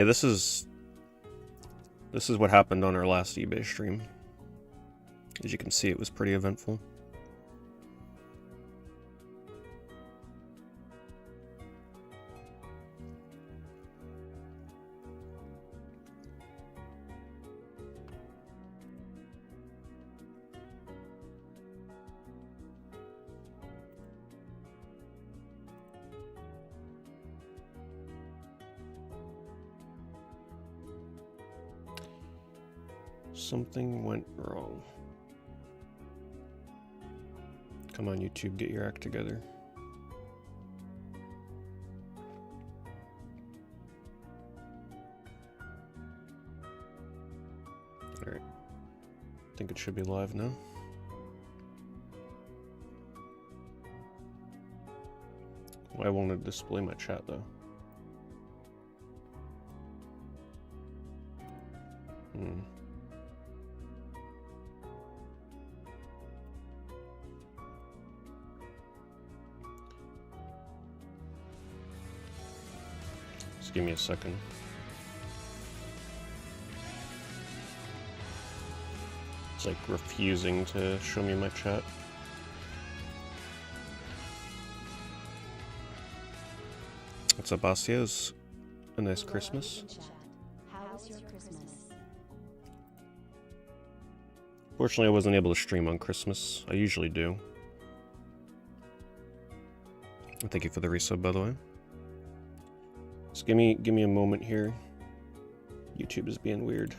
Yeah, this is what happened on our last eBay stream. As you can see, it was pretty eventful. Something went wrong. Come on, YouTube, get your act together. Alright. I think it should be live now. Why won't it display my chat, though? Just give me a second. It's like refusing to show me my chat. What's up, Asios? A nice Christmas. How was your Christmas? Fortunately, I wasn't able to stream on Christmas. I usually do. Thank you for the resub, by the way. Just give me a moment here. YouTube is being weird.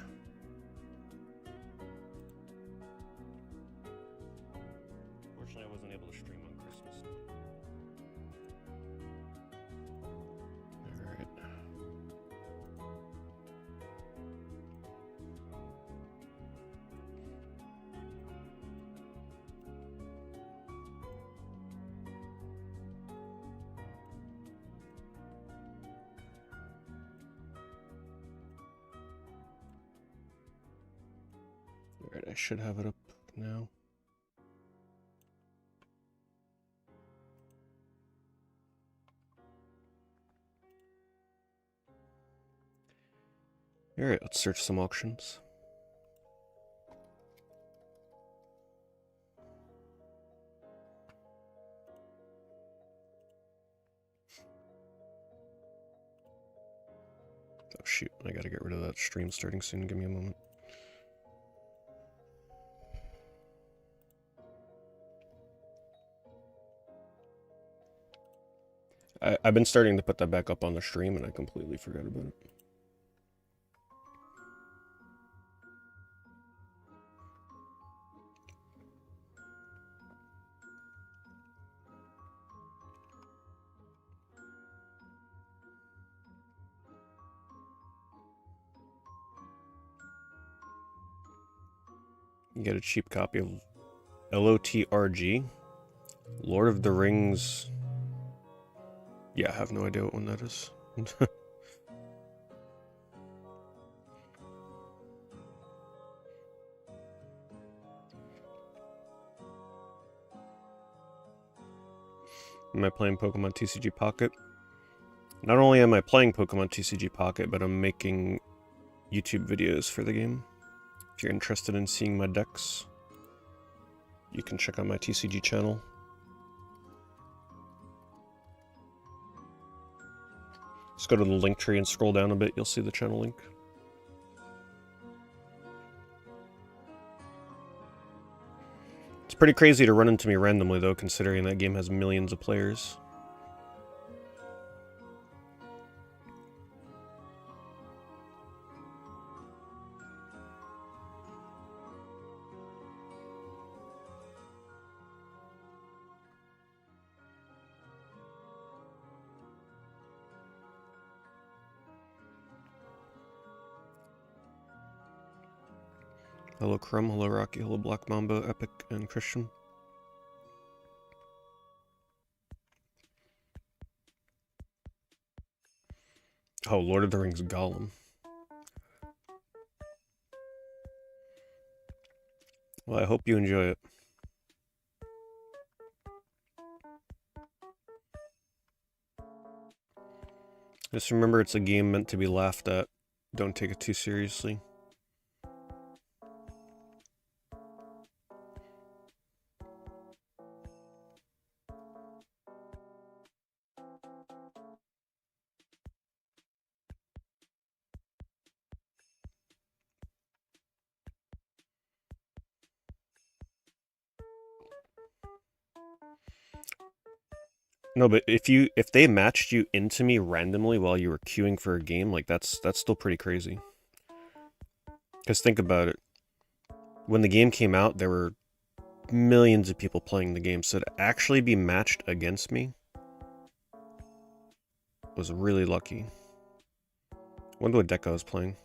Fortunately, I wasn't able to stream on Christmas. All right. Alright, I should have it up now. Alright, let's search some auctions. Oh shoot, I gotta get rid of that stream starting soon. Give me a moment. I've been starting to put that back up on the stream and I completely forgot about it. You get a cheap copy of LOTRG, Lord of the Rings. Yeah, I have no idea what one that is. Am I playing Pokemon TCG Pocket? Not only am I playing Pokemon TCG Pocket, but I'm making YouTube videos for the game. If you're interested in seeing my decks, you can check out my TCG channel. Just go to the link tree and scroll down a bit, you'll see the channel link. It's pretty crazy to run into me randomly, though, considering that game has millions of players. Hello Crumb, hello Rocky, hello Black Mamba, Epic, and Christian. Oh, Lord of the Rings Gollum. Well, I hope you enjoy it. Just remember, it's a game meant to be laughed at. Don't take it too seriously. No, but if they matched you into me randomly while you were queuing for a game, like that's still pretty crazy. Because think about it. When the game came out, there were millions of people playing the game, so to actually be matched against me was really lucky. Wonder what deck I was playing.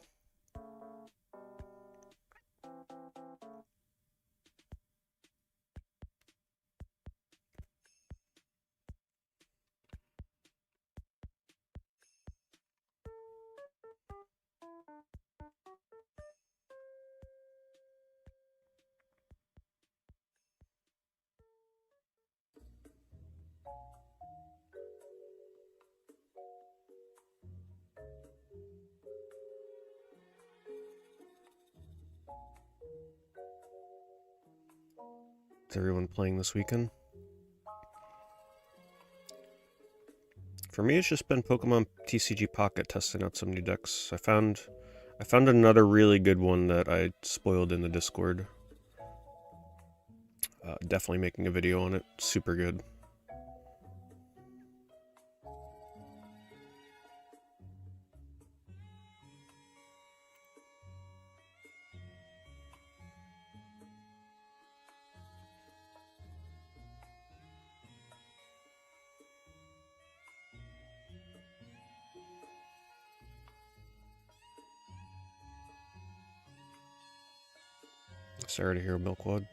Is everyone playing this weekend? For me, it's just been Pokemon TCG Pocket, testing out some new decks. I found another really good one that I spoiled in the Discord. Definitely making a video on it. Super good. Sorry to hear, Milkwad.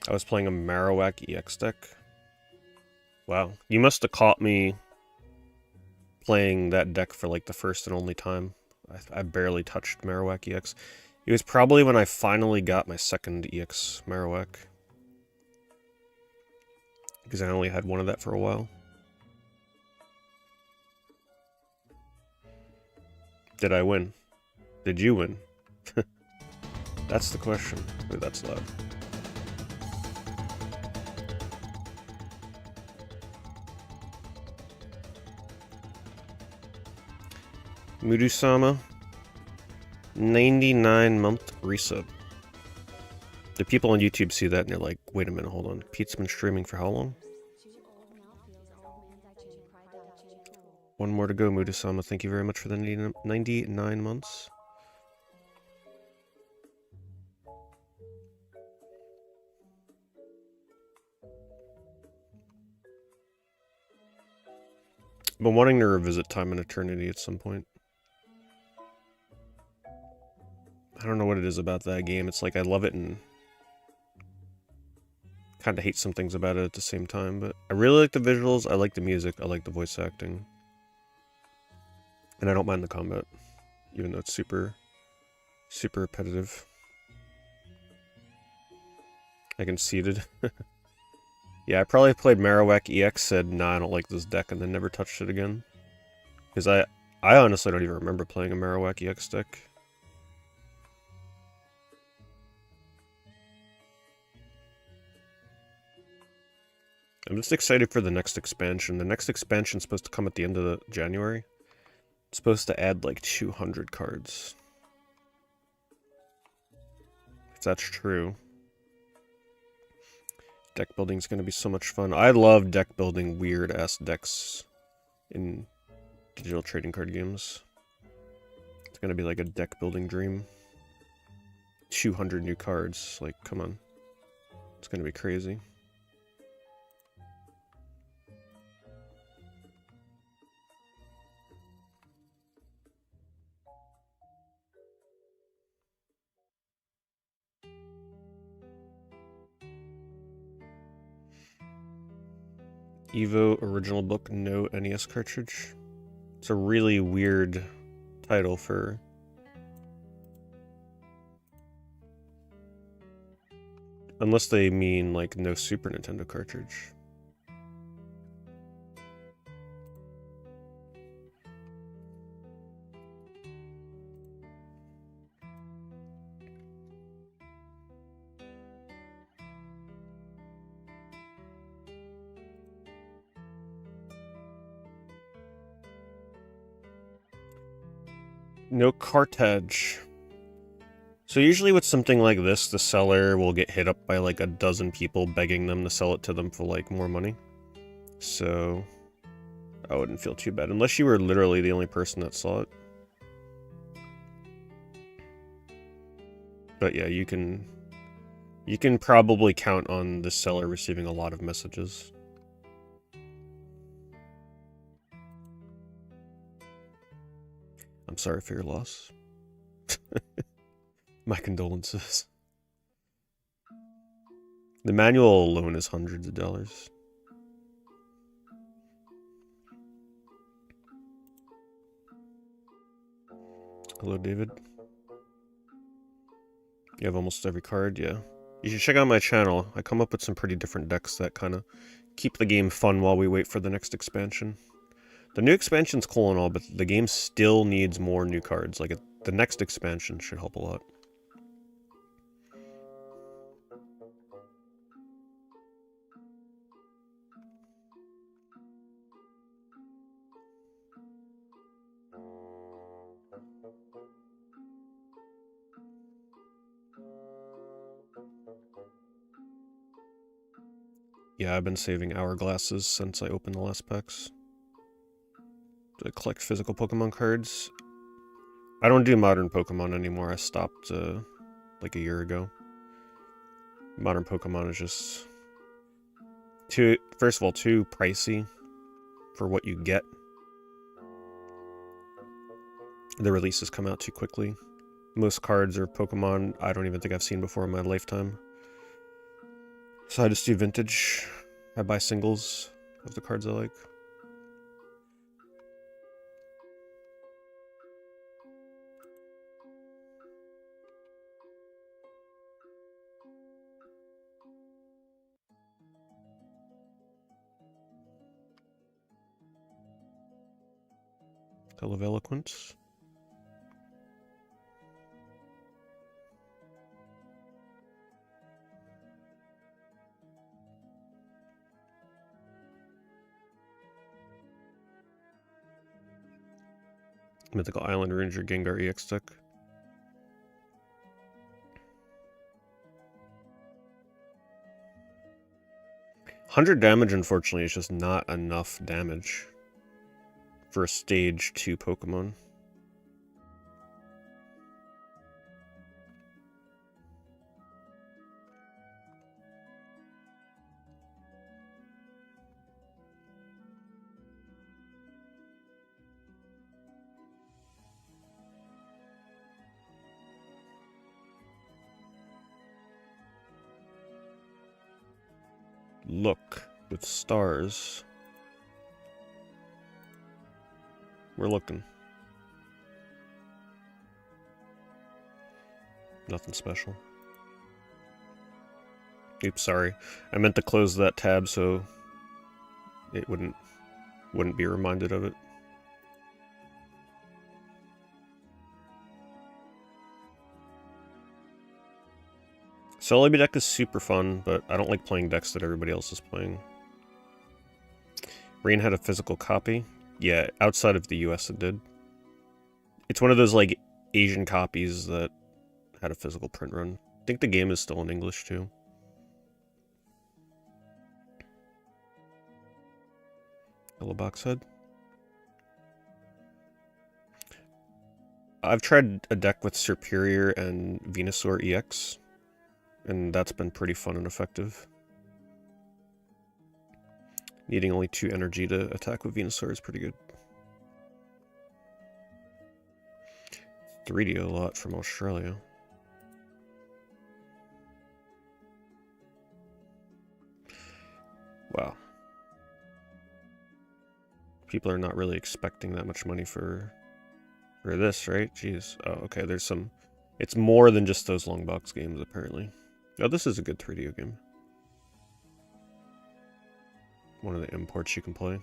I was playing a Marowak EX deck. Wow, you must have caught me playing that deck for like the first and only time. I barely touched Marowak EX. It was probably when I finally got my second EX Marowak. Because I only had one of that for a while. Did I win? Did you win? That's the question. Ooh, that's loud. Mudu-sama, 99-month resub. The people on YouTube see that and they're like, wait a minute, hold on. Pete's been streaming for how long? One more to go, Mudu-sama. Thank you very much for the 99 months. I've been wanting to revisit Time and Eternity at some point. I don't know what it is about that game. It's like I love it and kind of hate some things about it at the same time. But I really like the visuals. I like the music. I like the voice acting. And I don't mind the combat, even though it's super, super repetitive. I conceded. Yeah, I probably played Marowak EX, said, nah, I don't like this deck, and then never touched it again. Because I honestly don't even remember playing a Marowak EX deck. I'm just excited for the next expansion. The next expansion's supposed to come at the end of January. It's supposed to add like 200 cards. If that's true. Deck building is going to be so much fun. I love deck building weird-ass decks in digital trading card games. It's going to be like a deck building dream. 200 new cards. Like, come on. It's going to be crazy. Evo original book, no NES cartridge. It's a really weird title for... Unless they mean, like, no Super Nintendo cartridge. No cartridge. So usually with something like this, the seller will get hit up by like a dozen people begging them to sell it to them for like more money. So I wouldn't feel too bad, unless you were literally the only person that saw it. But yeah, you can probably count on the seller receiving a lot of messages. I'm sorry for your loss. My condolences. The manual alone is hundreds of dollars. Hello, David. You have almost every card, yeah. You should check out my channel. I come up with some pretty different decks that kind of keep the game fun while we wait for the next expansion. The new expansion's cool and all, but the game still needs more new cards. Like, the next expansion should help a lot. Yeah, I've been saving hourglasses since I opened the last packs to collect physical Pokemon cards. I don't do modern Pokemon anymore. I stopped like a year ago. Modern Pokemon is just first of all, too pricey for what you get. The releases come out too quickly. Most cards are Pokemon I don't even think I've seen before in my lifetime. So I just do vintage. I buy singles of the cards I like. Tell of Eloquence. Mythical Island Ranger Gengar EX deck. $100 damage, unfortunately, is just not enough damage for a stage 2 Pokemon. Look with stars. We're looking. Nothing special. Oops, sorry. I meant to close that tab so it wouldn't be reminded of it. Celebi deck is super fun, but I don't like playing decks that everybody else is playing. Rain had a physical copy. Yeah, outside of the US it did. It's one of those, like, Asian copies that had a physical print run. I think the game is still in English, too. Hello, Boxhead. I've tried a deck with Superior and Venusaur EX, and that's been pretty fun and effective. Needing only 2 energy to attack with Venusaur is pretty good. 3D a lot from Australia. Wow. People are not really expecting that much money for this, right? Jeez. Oh, okay, there's some... It's more than just those long box games, apparently. Oh, this is a good 3D game. One of the imports you can play.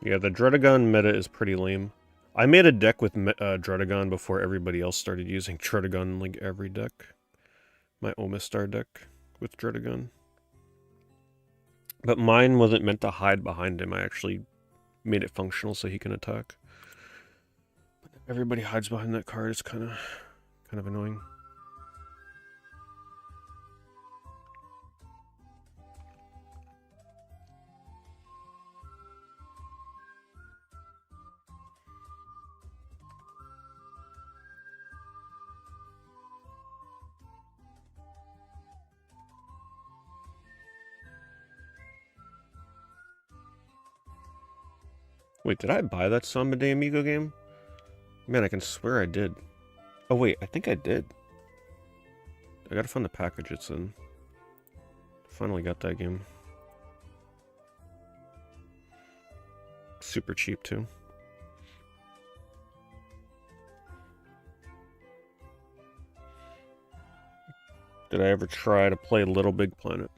Yeah, the Dredagon meta is pretty lame. I made a deck with Dredagon before everybody else started using Dredagon in like every deck. My Omistar deck with Dredagon. But mine wasn't meant to hide behind him. I actually made it functional so he can attack. But everybody hides behind that card. It's kind of annoying. Wait, did I buy that Samba de Amigo game? Man, I can swear I did. Oh wait, I think I did. I gotta find the package it's in. Finally got that game. Super cheap too. Did I ever try to play Little Big Planet?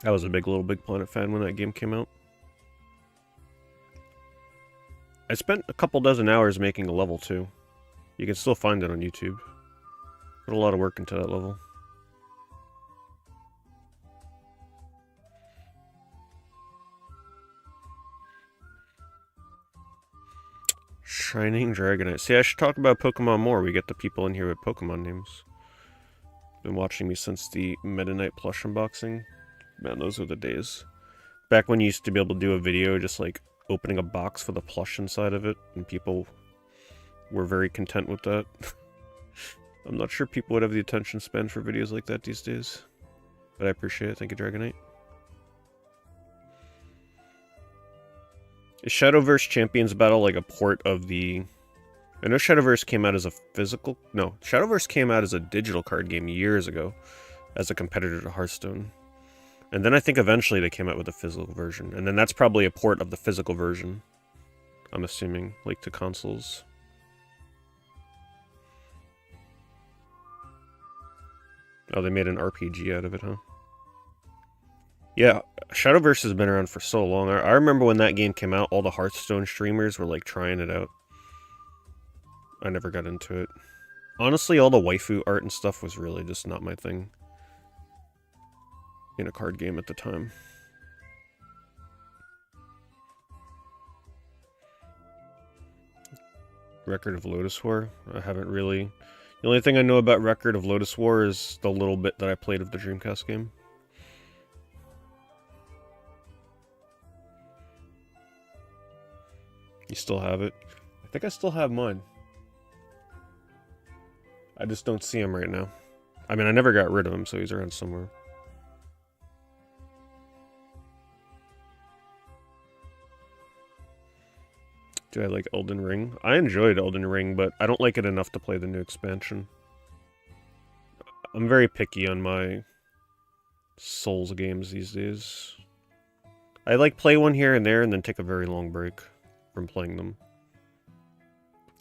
I was a big Little Big Planet fan when that game came out. I spent a couple dozen hours making a level too. You can still find it on YouTube. Put a lot of work into that level. Shining Dragonite. See, I should talk about Pokemon more. We get the people in here with Pokemon names. Been watching me since the Meta Knight plush unboxing. Man, those were the days. Back when you used to be able to do a video just like opening a box with a plush inside of it, and people were very content with that. I'm not sure people would have the attention span for videos like that these days. But I appreciate it. Thank you, Dragonite. Is Shadowverse Champions Battle like a port of the... I know Shadowverse came out as a physical... No, Shadowverse came out as a digital card game years ago as a competitor to Hearthstone. And then I think eventually they came out with a physical version. And then that's probably a port of the physical version. I'm assuming, like to consoles. Oh, they made an RPG out of it, huh? Yeah, Shadowverse has been around for so long. I remember when that game came out, all the Hearthstone streamers were like trying it out. I never got into it. Honestly, all the waifu art and stuff was really just not my thing in a card game at the time. Record of Lotus War? I haven't really... The only thing I know about Record of Lotus War is the little bit that I played of the Dreamcast game. You still have it? I think I still have mine. I just don't see him right now. I mean, I never got rid of him, so he's around somewhere. Do I like Elden Ring? I enjoyed Elden Ring, but I don't like it enough to play the new expansion. I'm very picky on my Souls games these days. I like play one here and there and then take a very long break from playing them.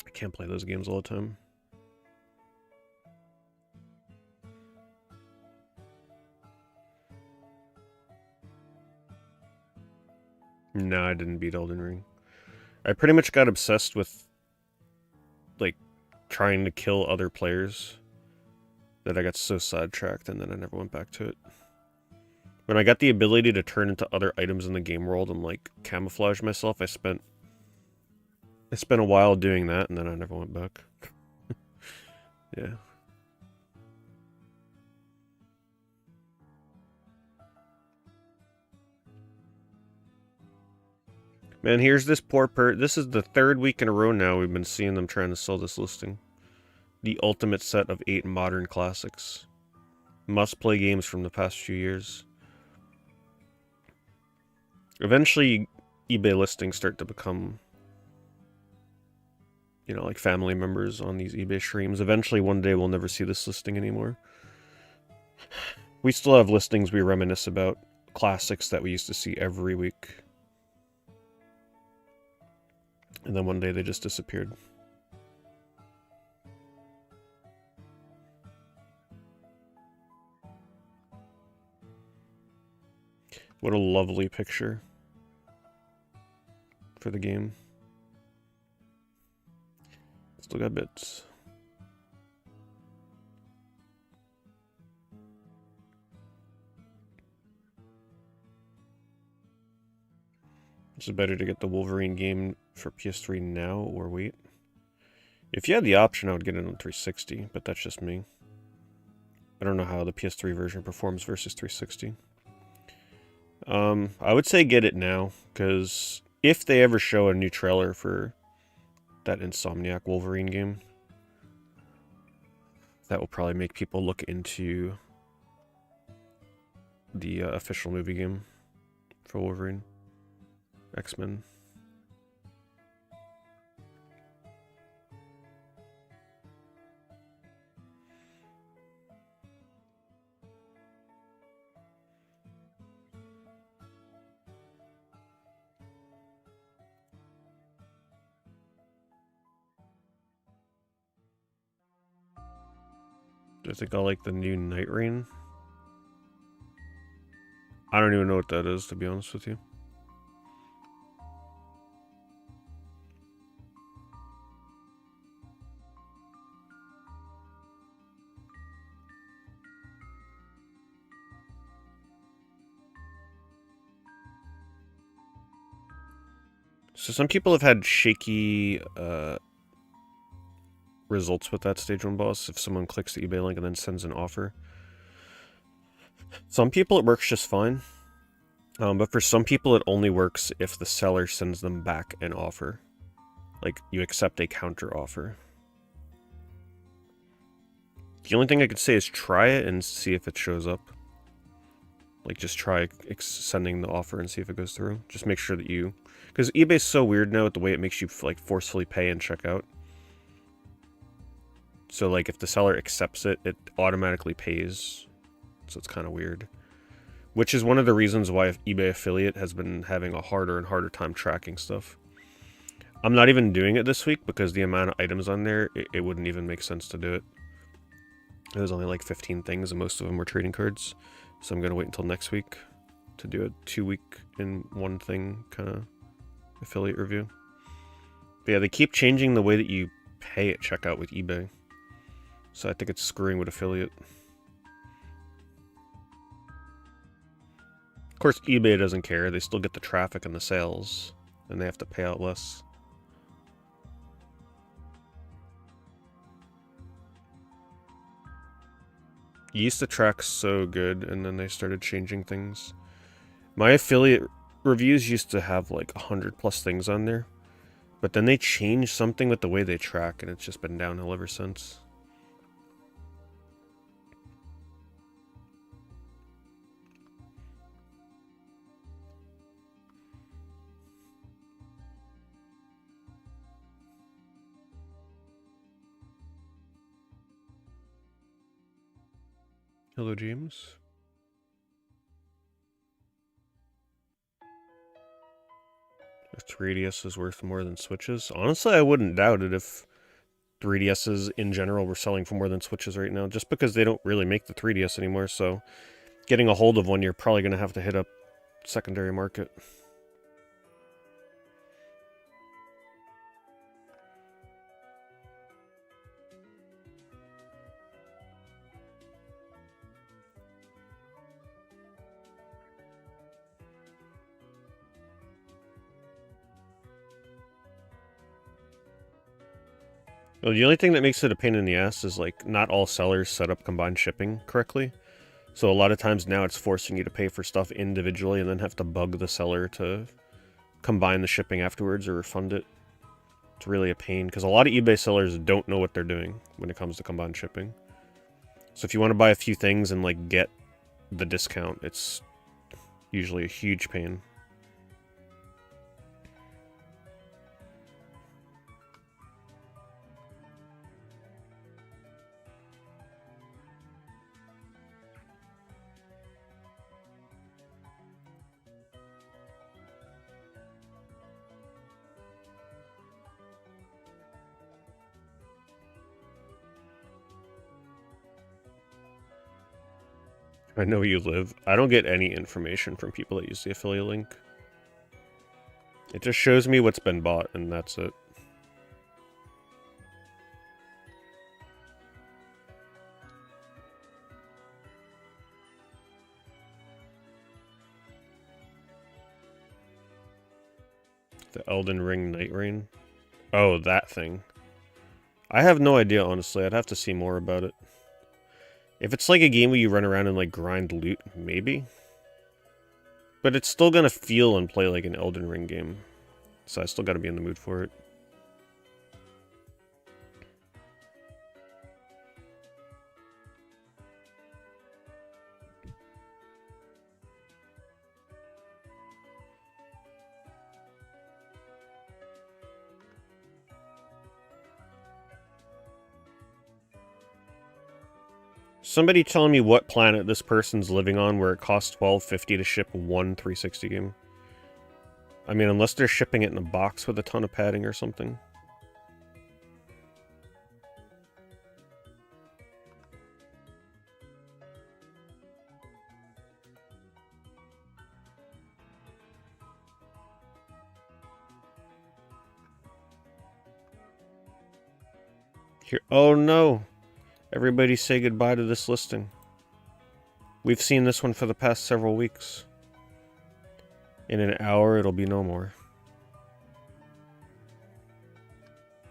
I can't play those games all the time. No, I didn't beat Elden Ring. I pretty much got obsessed with, like, trying to kill other players that I got so sidetracked and then I never went back to it. When I got the ability to turn into other items in the game world and, like, camouflage myself, I spent a while doing that and then I never went back. Yeah. Man, here's this poor this is the third week in a row now we've been seeing them trying to sell this listing. The ultimate set of 8 modern classics. must-play games from the past few years. Eventually, eBay listings start to become, you know, like family members on these eBay streams. Eventually, one day, we'll never see this listing anymore. We still have listings we reminisce about, classics that we used to see every week. And then one day they just disappeared. What a lovely picture for the game. Still got bits. Is it better to get the Wolverine game for PS3 now or wait? If you had the option, I would get it on 360, but that's just me. I don't know how the PS3 version performs versus 360. I would say get it now, because if they ever show a new trailer for that Insomniac Wolverine game, that will probably make people look into the official movie game for Wolverine. X-Men. I think I like the new Night Rain. I don't even know what that is, to be honest with you. So some people have had shaky results with that stage 1 boss if someone clicks the eBay link and then sends an offer. Some people it works just fine, but for some people it only works if the seller sends them back an offer. Like, you accept a counter offer. The only thing I could say is try it and see if it shows up. Like, just try sending the offer and see if it goes through. Just make sure that you... Because eBay's so weird now with the way it makes you, like, forcefully pay and check out. So, like, if the seller accepts it, it automatically pays. So it's kind of weird. Which is one of the reasons why eBay affiliate has been having a harder and harder time tracking stuff. I'm not even doing it this week because the amount of items on there, it wouldn't even make sense to do it. There's only like 15 things and most of them were trading cards. So I'm going to wait until next week to do a 2-week in one thing kind of affiliate review. But yeah, they keep changing the way that you pay at checkout with eBay. So I think it's screwing with affiliate. Of course, eBay doesn't care. They still get the traffic and the sales, and they have to pay out less. It used to track so good, and then they started changing things. My affiliate reviews used to have like 100+ things on there, but then they changed something with the way they track, and it's just been downhill ever since. Hello, James. If 3DS is worth more than Switches? Honestly, I wouldn't doubt it if 3DSs in general were selling for more than Switches right now, just because they don't really make the 3DS anymore, so getting a hold of one, you're probably going to have to hit up secondary market. Well, the only thing that makes it a pain in the ass is, like, not all sellers set up combined shipping correctly. So a lot of times now it's forcing you to pay for stuff individually and then have to bug the seller to combine the shipping afterwards or refund it. It's really a pain, because a lot of eBay sellers don't know what they're doing when it comes to combined shipping. So if you want to buy a few things and like get the discount, it's usually a huge pain. I know you live. I don't get any information from people that use the affiliate link. It just shows me what's been bought, and that's it. The Elden Ring Night Rain? Oh, that thing. I have no idea, honestly. I'd have to see more about it. If it's like a game where you run around and like grind loot, maybe. But it's still gonna feel and play like an Elden Ring game. So I still gotta be in the mood for it. Somebody telling me what planet this person's living on where it costs $12.50 to ship one 360 game. I mean, unless they're shipping it in a box with a ton of padding or something. Here, oh no! Everybody say goodbye to this listing. We've seen this one for the past several weeks. In an hour, it'll be no more.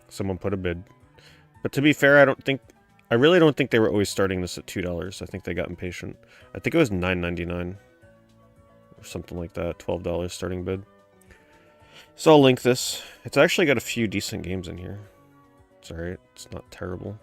Someone put a bid. But to be fair, I really don't think they were always starting this at $2. I think they got impatient. I think it was $9.99. Or something like that. $12 starting bid. So I'll link this. It's actually got a few decent games in here. It's alright. It's not terrible.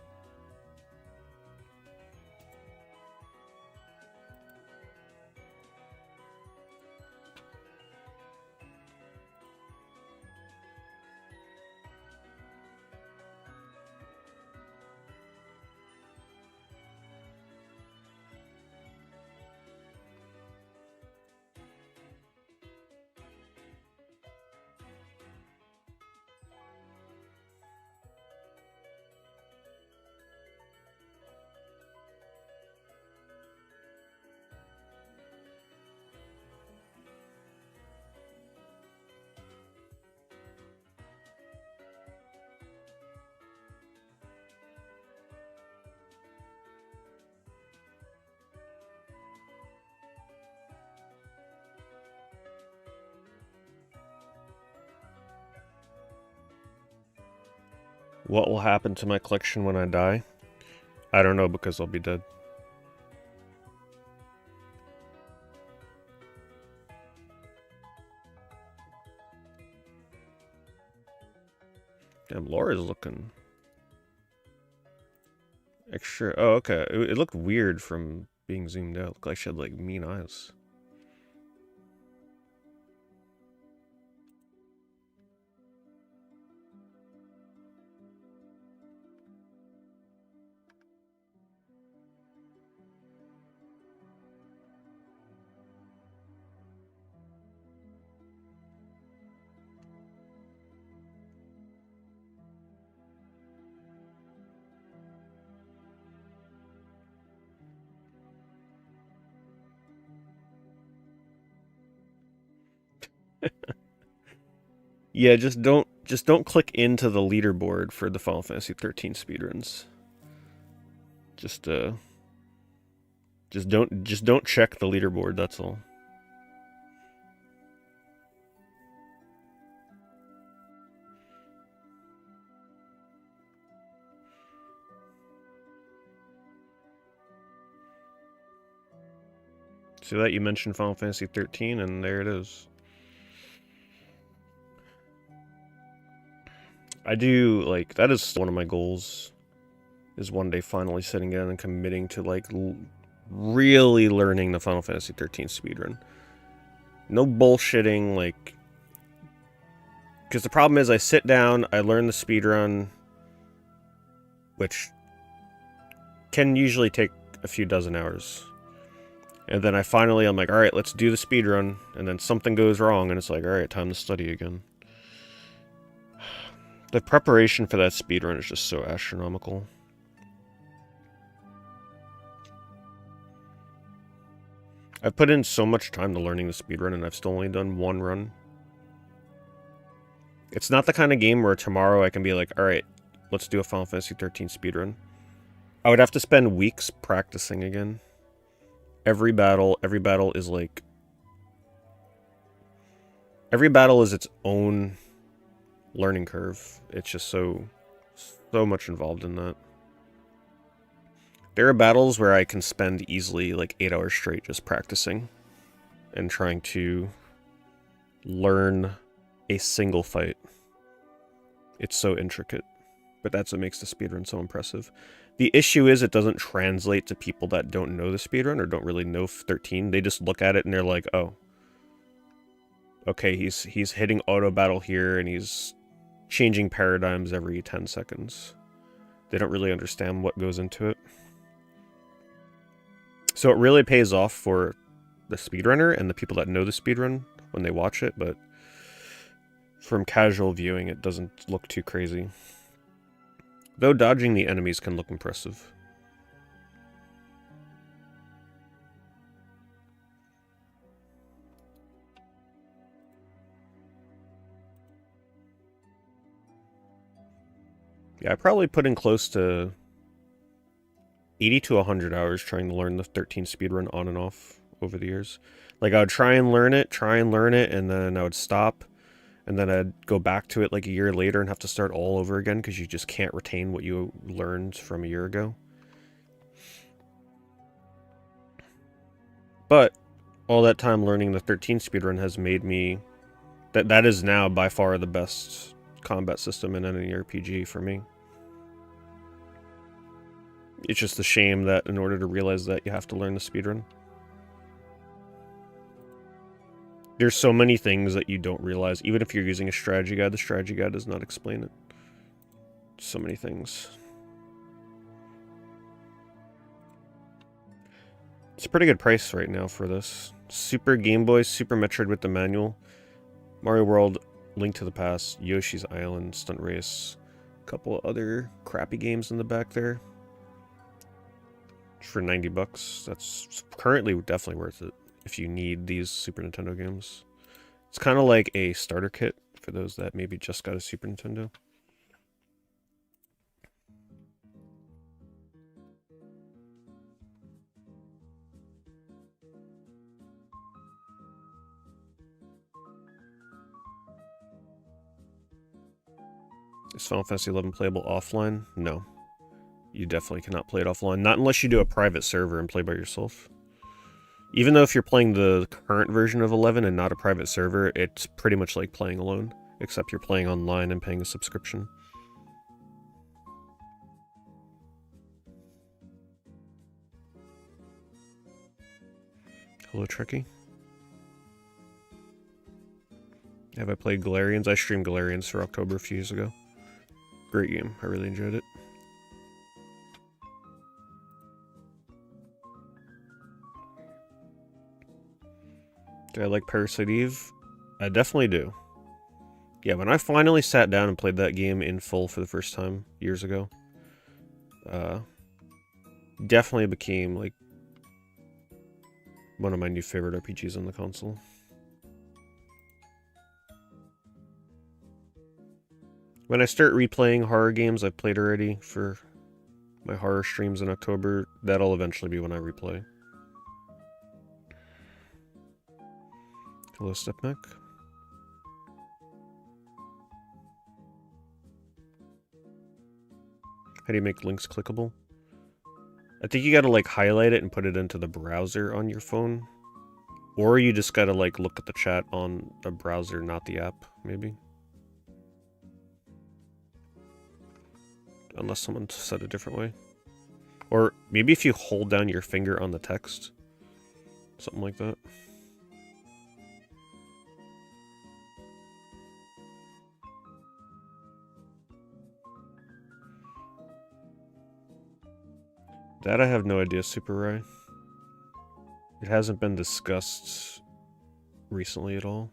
What will happen to my collection when I die? I don't know, because I'll be dead. Damn, Laura's looking extra. Oh, okay. It looked weird from being zoomed out. It looked like she had like mean eyes. Yeah, just don't click into the leaderboard for the Final Fantasy 13 speedruns. Just don't check the leaderboard, that's all. See that? You mentioned Final Fantasy 13 and there it is. I do, like, that is one of my goals is one day finally sitting down and committing to like really learning the Final Fantasy 13 speedrun. No bullshitting, like, because the problem is I sit down, I learn the speedrun, which can usually take a few dozen hours. And then I'm like, alright, let's do the speedrun, and then something goes wrong, and it's like, alright, time to study again. The preparation for that speedrun is just so astronomical. I've put in so much time to learning the speedrun, and I've still only done one run. It's not the kind of game where tomorrow I can be like, alright, let's do a Final Fantasy 13 speedrun. I would have to spend weeks practicing again. Every battle is like... Every battle is its own learning curve. It's just so much involved in that. There are battles where I can spend easily like 8 hours straight just practicing and trying to learn a single fight. It's so intricate, but that's what makes the speedrun so impressive. The issue is it doesn't translate to people that don't know the speedrun or don't really know 13. They just look at it and they're like, oh, okay, he's hitting auto battle here and he's changing paradigms every 10 seconds. They don't really understand what goes into it. So it really pays off for the speedrunner and the people that know the speedrun when they watch it, but from casual viewing, it doesn't look too crazy. Though dodging the enemies can look impressive. Yeah, I probably put in close to 80 to 100 hours trying to learn the 13 speedrun on and off over the years. Like, I would try and learn it, and then I would stop, and then I'd go back to it like a year later and have to start all over again because you just can't retain what you learned from a year ago. But all that time learning the 13 speedrun has made me... That is now by far the best combat system in any RPG for me. It's just a shame that in order to realize that, you have to learn the speedrun. There's so many things that you don't realize. Even if you're using a strategy guide, the strategy guide does not explain it. So many things. It's a pretty good price right now for this. Super Game Boy, Super Metroid with the manual, Mario World, Link to the Past, Yoshi's Island, Stunt Race, a couple of other crappy games in the back there. For 90 bucks, that's currently definitely worth it if you need these Super Nintendo games. It's kind of like a starter kit for those that maybe just got a Super Nintendo. Is Final Fantasy XI playable offline? No. You definitely cannot play it offline. Not unless you do a private server and play by yourself. Even though if you're playing the current version of 11 and not a private server, it's pretty much like playing alone. Except you're playing online and paying a subscription. Hello, Trekkie. Have I played Galarians? I streamed Galarians for October a few years ago. Great game. I really enjoyed it. Do I like Parasite Eve? I definitely do. Yeah, when I finally sat down and played that game in full for the first time years ago, definitely became like one of my new favorite RPGs on the console. When I start replaying horror games I've played already for my horror streams in October, that'll eventually be when I replay. Hello, Stepmac. How do you make links clickable? I think you gotta like highlight it and put it into the browser on your phone. Or you just gotta like look at the chat on the browser, not the app, maybe. Unless someone said a different way. Or maybe if you hold down your finger on the text. Something like that. That I have no idea, Super Ray. It hasn't been discussed recently at all.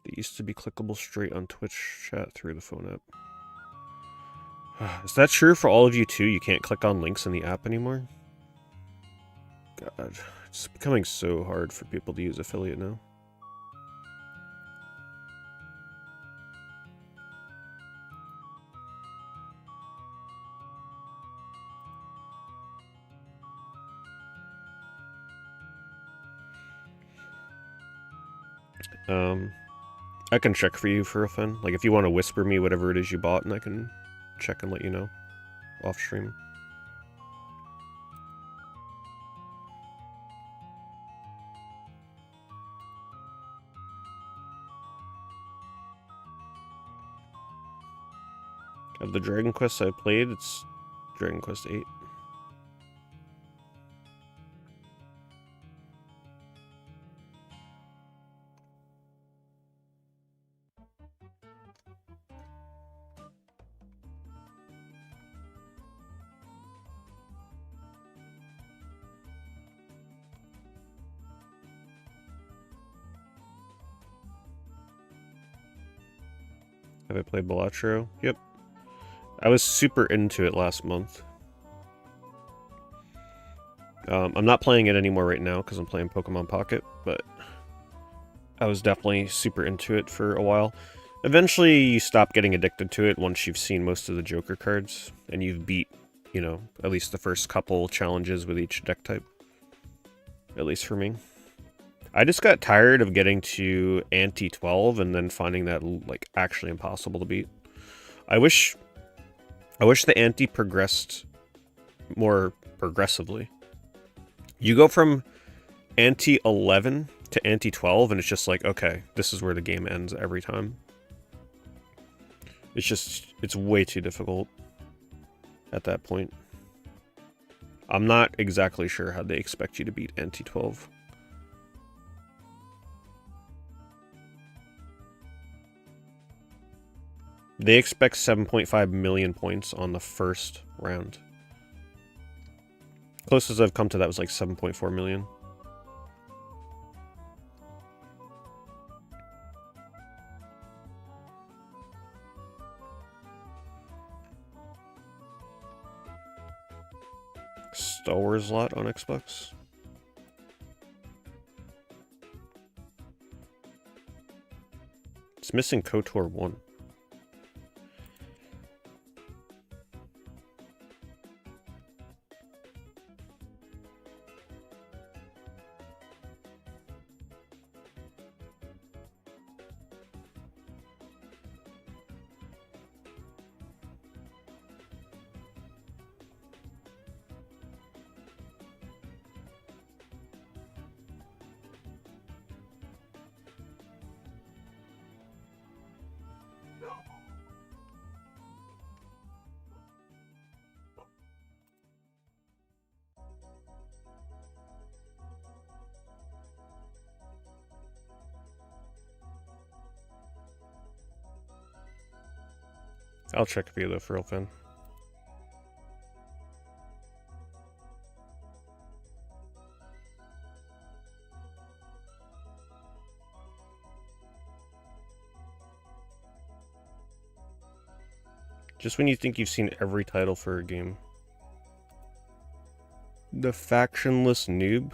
It used to be clickable straight on Twitch chat through the phone app. Is that true for all of you too? You can't click on links in the app anymore? God, it's becoming so hard for people to use affiliate now. I can check for you for a fin. Like, if you want to whisper me whatever it is you bought, and I can check and let you know off stream. Of the Dragon Quests I played, it's Dragon Quest 8. Have I played Balatro? Yep. I was super into it last month. I'm not playing it anymore right now because I'm playing Pokemon Pocket, but I was definitely super into it for a while. Eventually, you stop getting addicted to it once you've seen most of the Joker cards, and you've beat, you know, at least the first couple challenges with each deck type. At least for me. I just got tired of getting to Ante 12 and then finding that, like, actually impossible to beat. I wish the Ante progressed more progressively. You go from Ante 11 to Ante 12 and it's just like, okay, this is where the game ends every time. It's way too difficult at that point. I'm not exactly sure how they expect you to beat Ante 12. They expect 7.5 million points on the first round. Closest I've come to that was like 7.4 million. Star Wars lot on Xbox. It's missing KOTOR 1. I'll check for you though, for real fan. Just when you think you've seen every title for a game. The Factionless Noob.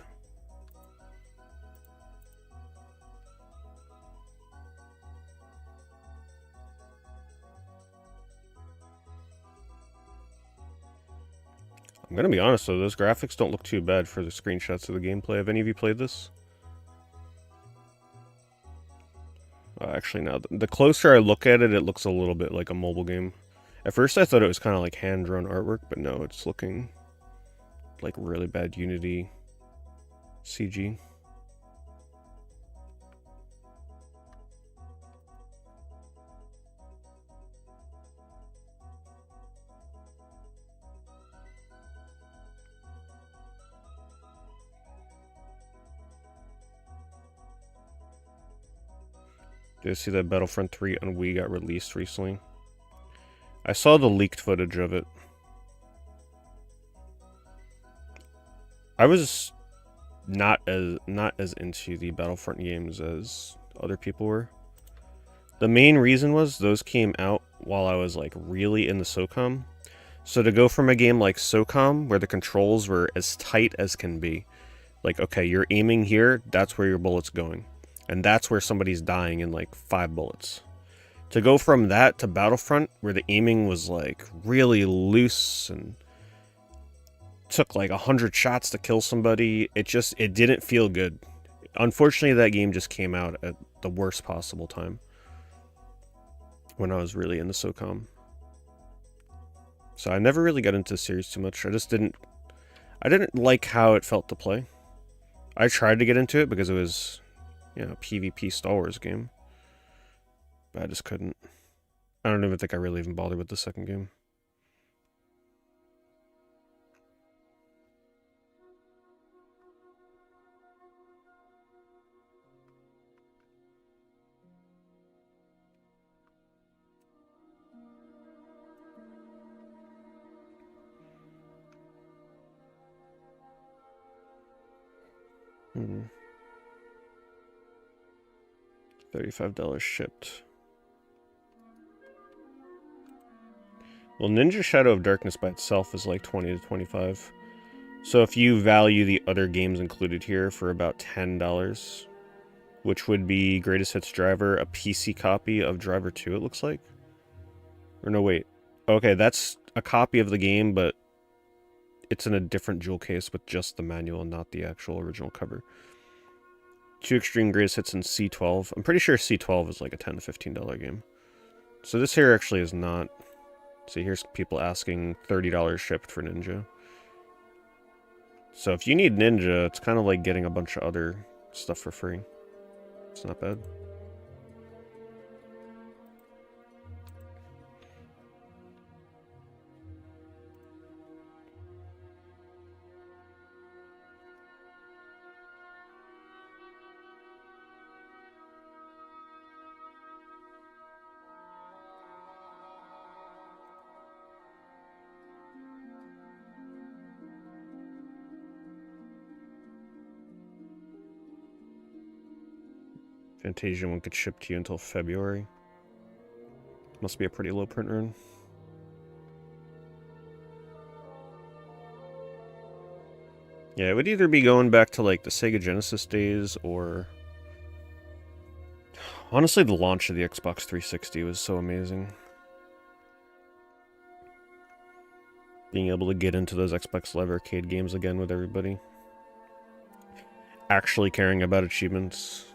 I'm gonna be honest though, those graphics don't look too bad for the screenshots of the gameplay. Have any of you played this? Actually, now the closer I look at it, it looks a little bit like a mobile game. At first, I thought it was kind of like hand-drawn artwork, but no, it's looking like really bad Unity CG. Did you see that Battlefront 3 on Wii got released recently? I saw the leaked footage of it. I was not as into the Battlefront games as other people were. The main reason was those came out while I was like really in the SOCOM. So to go from a game like SOCOM, where the controls were as tight as can be, like, okay, you're aiming here, that's where your bullet's going. And that's where somebody's dying in like 5 bullets. To go from that to Battlefront, where the aiming was like really loose and took like 100 shots to kill somebody, it didn't feel good. Unfortunately, that game just came out at the worst possible time, when I was really in the SOCOM. So I never really got into the series too much. I didn't like how it felt to play. I tried to get into it because it was, you know, a PvP Star Wars game. But I just couldn't. I don't even think I really even bothered with the second game. $35 shipped. Well, Ninja Shadow of Darkness by itself is like 20 to 25. So if you value the other games included here for about $10, which would be Greatest Hits Driver, a PC copy of Driver 2, it looks like. Or no, wait. Okay, that's a copy of the game, but it's in a different jewel case with just the manual and not the actual original cover. 2 Extreme Greatest Hits in C12. I'm pretty sure C12 is like a $10 to $15 game. So this here actually is not. See, here's people asking $30 shipped for Ninja. So if you need Ninja, it's kind of like getting a bunch of other stuff for free. It's not bad. Fantasia won't get shipped to you until February. Must be a pretty low print run. Yeah, it would either be going back to like the Sega Genesis days or... Honestly, the launch of the Xbox 360 was so amazing. Being able to get into those Xbox Live Arcade games again with everybody. Actually caring about achievements.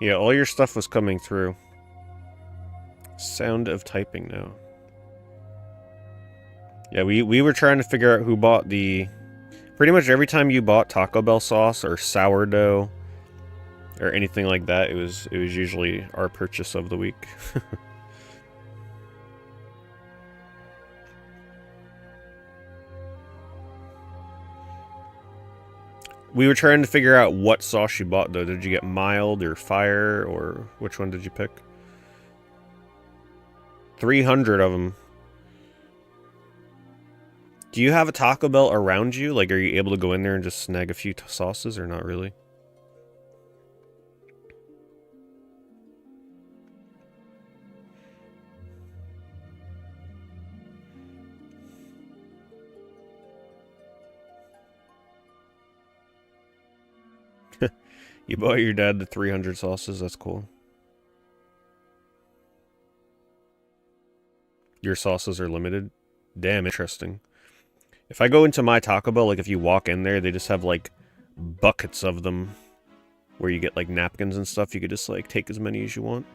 Yeah, all your stuff was coming through. Sound of typing now. Yeah, we were trying to figure out who bought the... Pretty much every time you bought Taco Bell sauce or sourdough or anything like that, it was usually our purchase of the week. We were trying to figure out what sauce you bought, though. Did you get mild or fire, or which one did you pick? 300 of them. Do you have a Taco Bell around you? Like, are you able to go in there and just snag a few sauces, or not really? You bought your dad the 300 sauces? That's cool. Your sauces are limited? Damn, interesting. If I go into my Taco Bell, like if you walk in there, they just have like buckets of them where you get like napkins and stuff. You could just like take as many as you want.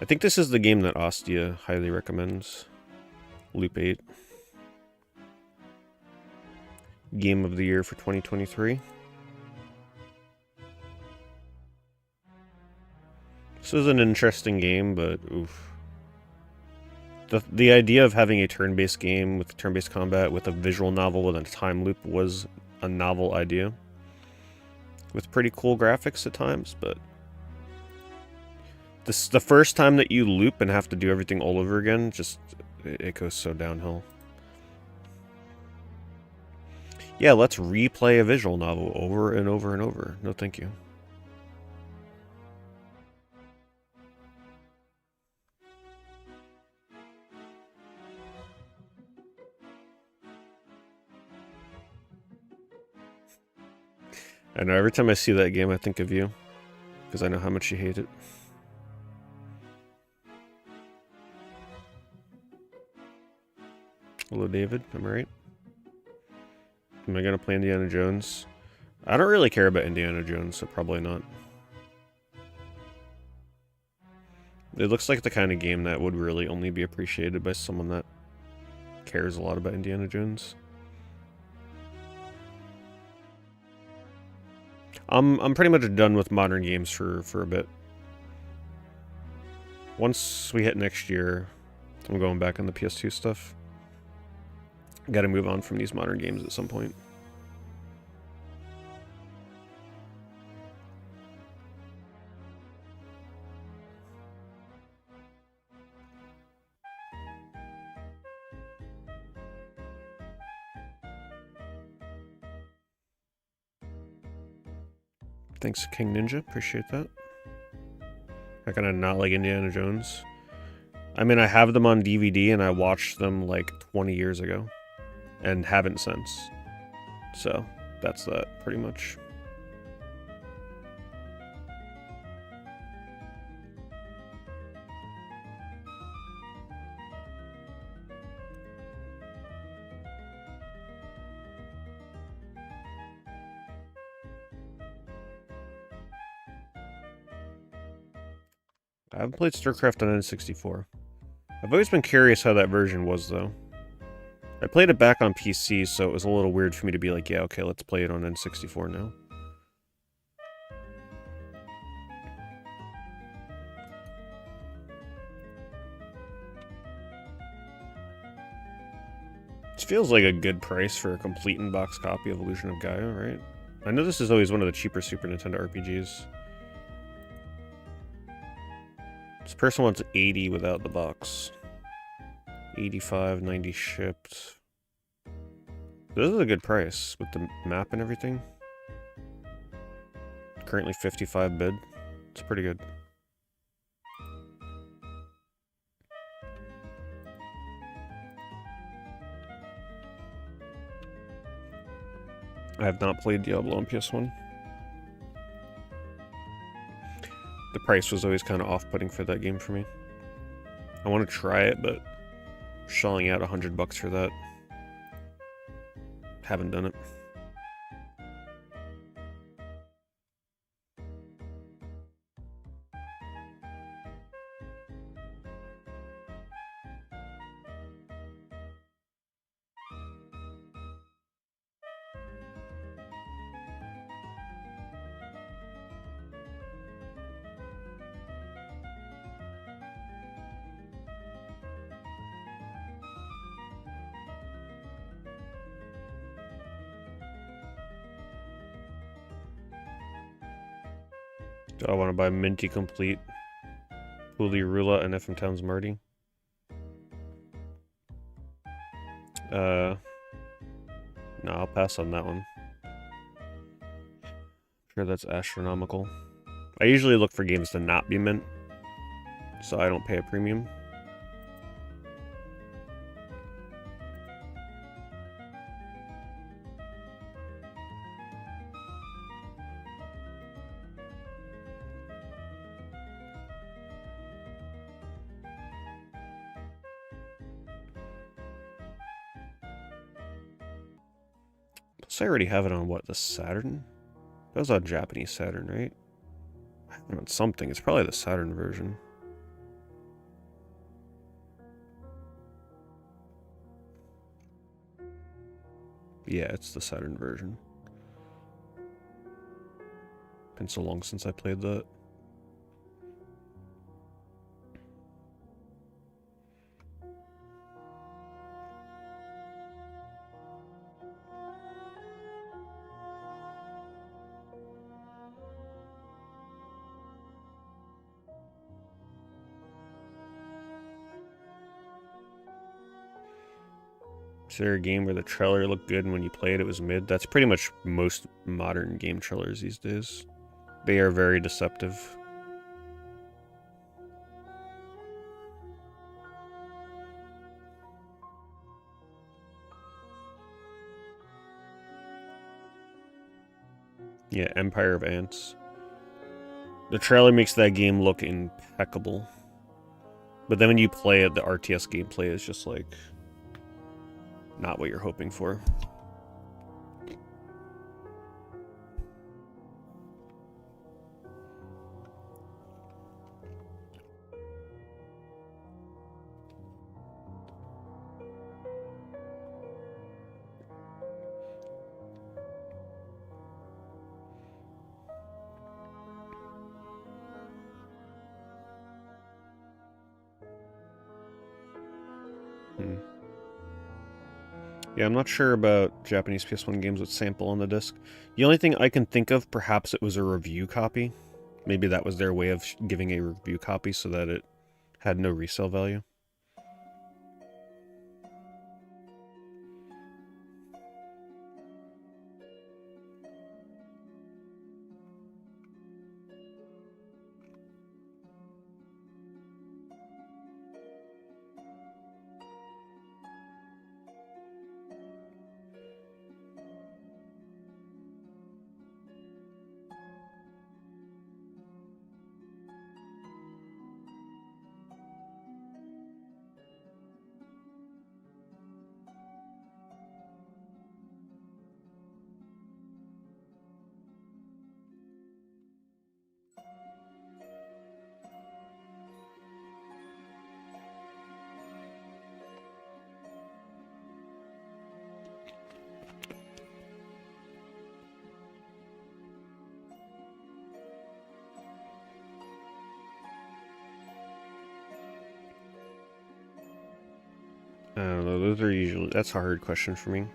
I think this is the game that Ostia highly recommends. Loop 8. Game of the year for 2023. This is an interesting game, but oof. The idea of having a turn-based game with turn-based combat with a visual novel with a time loop was a novel idea. With pretty cool graphics at times, but the first time that you loop and have to do everything all over again, just it goes so downhill. Yeah, let's replay a visual novel over and over and over. No, thank you. I know, every time I see that game, I think of you. Because I know how much you hate it. Hello, David. Am I right? Am I going to play Indiana Jones? I don't really care about Indiana Jones, so probably not. It looks like the kind of game that would really only be appreciated by someone that cares a lot about Indiana Jones. I'm pretty much done with modern games for a bit. Once we hit next year, I'm going back on the PS2 stuff. Gotta move on from these modern games at some point. Thanks, King Ninja. Appreciate that. I kind of not like Indiana Jones. I mean, I have them on DVD and I watched them like 20 years ago and haven't since. So, that's that, pretty much. I haven't played StarCraft on N64. I've always been curious how that version was, though. I played it back on PC, so it was a little weird for me to be like, yeah, okay, let's play it on N64 now. This feels like a good price for a complete in-box copy of Illusion of Gaia, right? I know this is always one of the cheaper Super Nintendo RPGs. This person wants 80 without the box. 85, 90 shipped. This is a good price with the map and everything. Currently 55 bid. It's pretty good. I have not played Diablo on PS1. The price was always kind of off-putting for that game for me. I want to try it, but shelling out $100 for that. Haven't done it. Do I want to buy Minty Complete, Huli Rula, and FM Towns Marty? No, I'll pass on that one. Sure, that's astronomical. I usually look for games to not be mint, so I don't pay a premium. So I already have it on, what, the Saturn? That was on Japanese Saturn, right? I have it on something. It's probably the Saturn version. Yeah, it's the Saturn version. Been so long since I played that. Is there a game where the trailer looked good and when you play it, it was mid? That's pretty much most modern game trailers these days. They are very deceptive. Yeah, Empire of Ants. The trailer makes that game look impeccable. But then when you play it, the RTS gameplay is just like not what you're hoping for. Yeah, I'm not sure about Japanese PS1 games with sample on the disc. The only thing I can think of, perhaps it was a review copy. Maybe that was their way of giving a review copy so that it had no resale value. I don't know, those are usually... That's a hard question for me.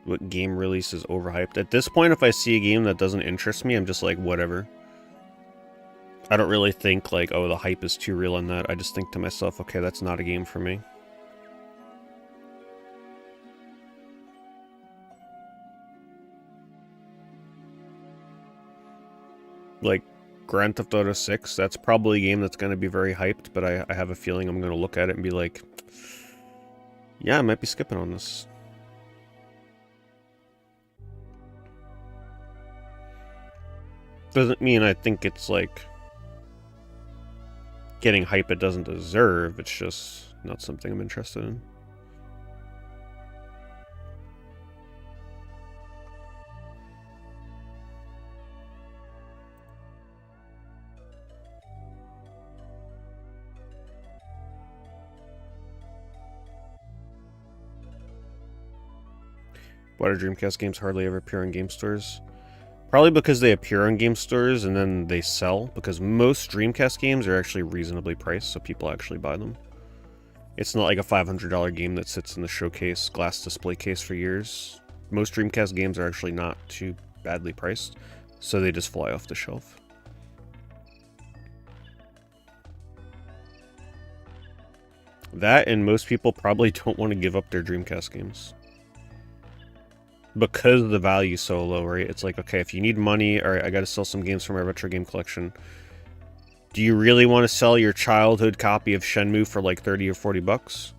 What game release is overhyped? At this point, if I see a game that doesn't interest me, I'm just like, whatever. I don't really think, like, oh, the hype is too real on that. I just think to myself, okay, that's not a game for me. Like, Grand Theft Auto 6, that's probably a game that's going to be very hyped, but I have a feeling I'm going to look at it and be like, yeah, I might be skipping on this. Doesn't mean I think it's, like, getting hype it doesn't deserve, it's just not something I'm interested in. Why do Dreamcast games hardly ever appear on game stores? Probably because they appear on game stores and then they sell, because most Dreamcast games are actually reasonably priced, so people actually buy them. It's not like a $500 game that sits in the showcase glass display case for years. Most Dreamcast games are actually not too badly priced, so they just fly off the shelf. That, and most people probably don't want to give up their Dreamcast games. Because the value's so low, right? It's like, okay, if you need money, alright, I gotta sell some games from my retro game collection. Do you really want to sell your childhood copy of Shenmue for like 30 or 40 bucks?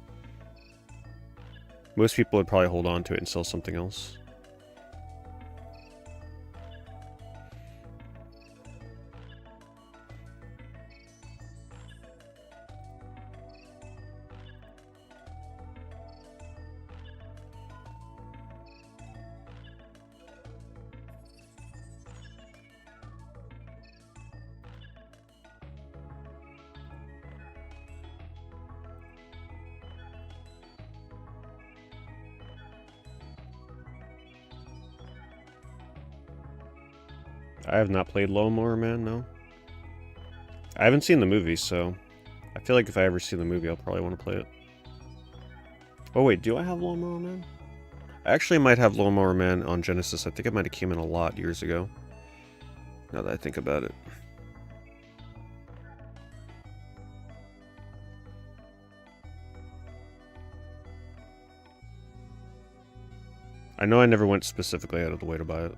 Most people would probably hold on to it and sell something else. I have not played Lawnmower Man, no. I haven't seen the movie, so I feel like if I ever see the movie, I'll probably want to play it. Oh wait, do I have Lawnmower Man? I actually might have Lawnmower Man on Genesis. I think it might have came in a lot years ago. Now that I think about it. I know I never went specifically out of the way to buy it.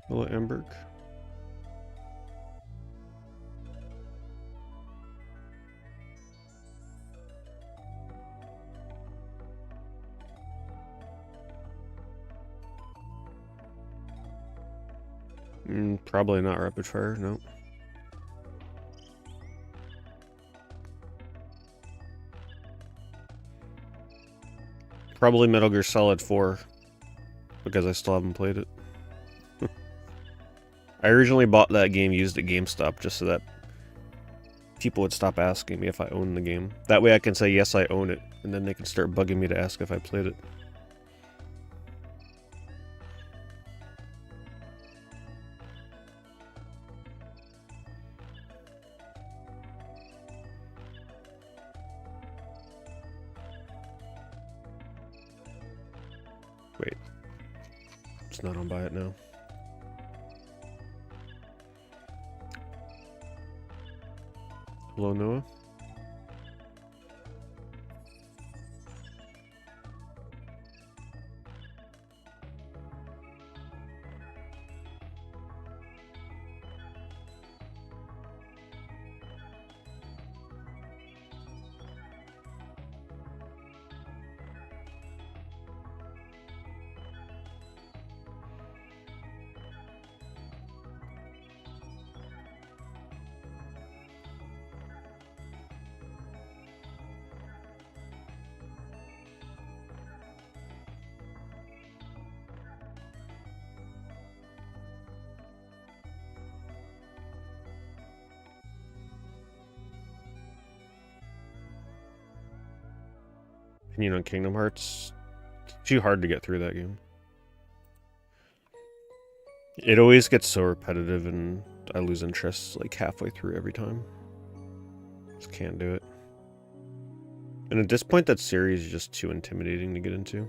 Hello, Emberg. Probably not rapid fire, no. Probably Metal Gear Solid 4, because I still haven't played it. I originally bought that game used at GameStop just so that people would stop asking me if I own the game. That way I can say, yes, I own it, and then they can start bugging me to ask if I played it. Wait. It's not on Buy It Now. Hello, Noah? Opinion on Kingdom Hearts? Too hard to get through that game. It always gets so repetitive and I lose interest like halfway through every time. Just can't do it. And at this point, that series is just too intimidating to get into.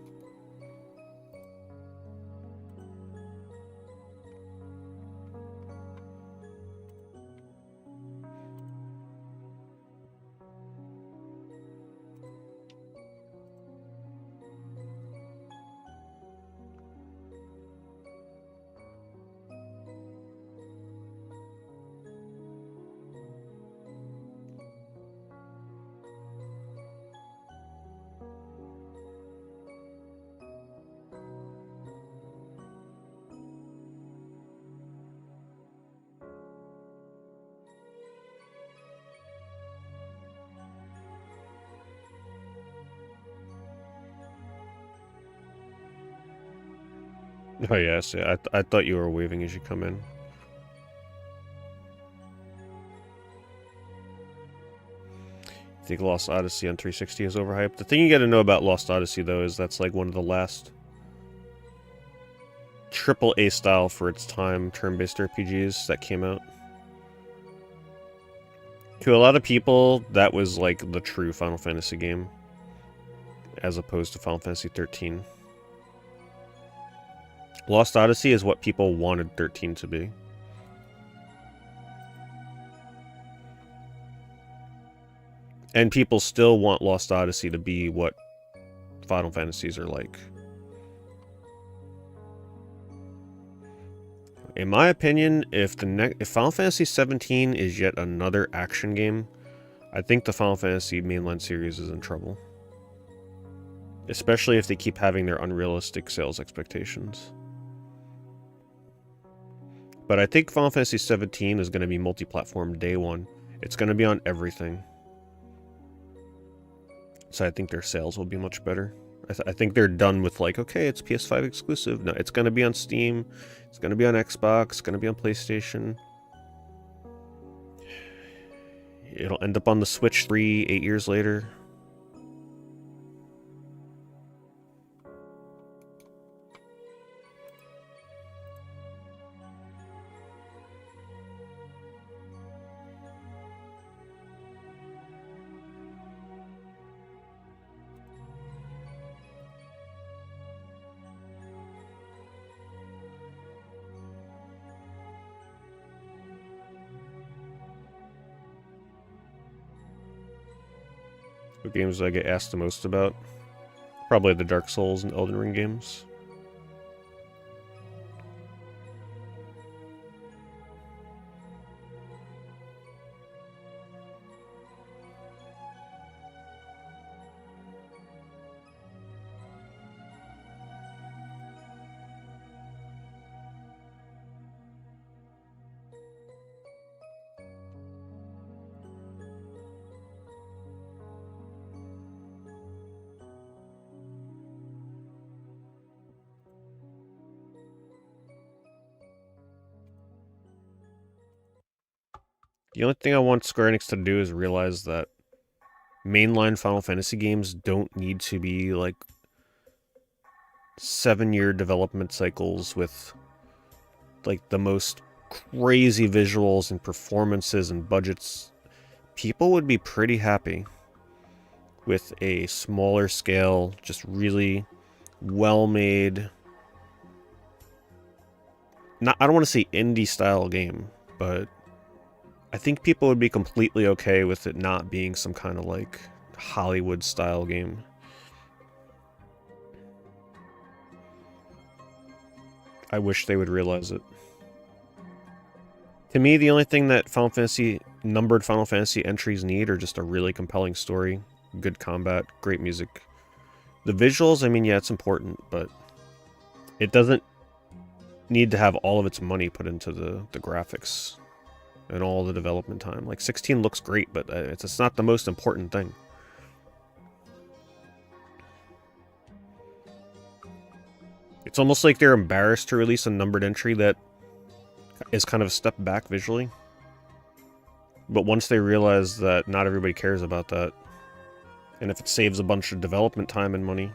Oh yes, yeah, I thought you were waving as you come in. I think Lost Odyssey on 360 is overhyped. The thing you gotta know about Lost Odyssey, though, is that's like one of the last triple A style for its time turn-based RPGs that came out. To a lot of people, that was like the true Final Fantasy game, as opposed to Final Fantasy 13. Lost Odyssey is what people wanted 13 to be. And people still want Lost Odyssey to be what Final Fantasies are like. In my opinion, if Final Fantasy 17 is yet another action game, I think the Final Fantasy mainline series is in trouble. Especially if they keep having their unrealistic sales expectations. But I think Final Fantasy 17 is going to be multi-platform day one. It's going to be on everything. So I think their sales will be much better. I think they're done with like, okay, it's PS5 exclusive. No, it's going to be on Steam. It's going to be on Xbox. It's going to be on PlayStation. It'll end up on the Switch 3 8 years later. What games do I get asked the most about? Probably the Dark Souls and Elden Ring games. The only thing I want Square Enix to do is realize that mainline Final Fantasy games don't need to be like 7-year development cycles with like the most crazy visuals and performances and budgets. People would be pretty happy with a smaller scale, just really well-made, I don't want to say indie style game, but I think people would be completely okay with it not being some kind of like Hollywood style game. I wish they would realize it. To me, the only thing that numbered Final Fantasy entries need are just a really compelling story, good combat, great music. The visuals, I mean, yeah, it's important, but it doesn't need to have all of its money put into the graphics and all the development time. Like, 16 looks great, but it's not the most important thing. It's almost like they're embarrassed to release a numbered entry that is kind of a step back visually. But once they realize that not everybody cares about that, and if it saves a bunch of development time and money,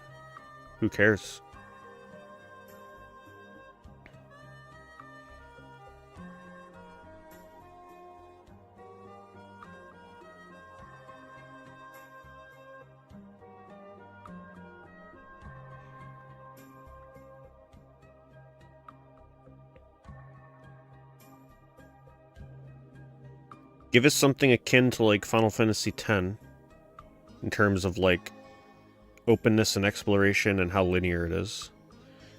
who cares? Give us something akin to like Final Fantasy X in terms of like openness and exploration and how linear it is.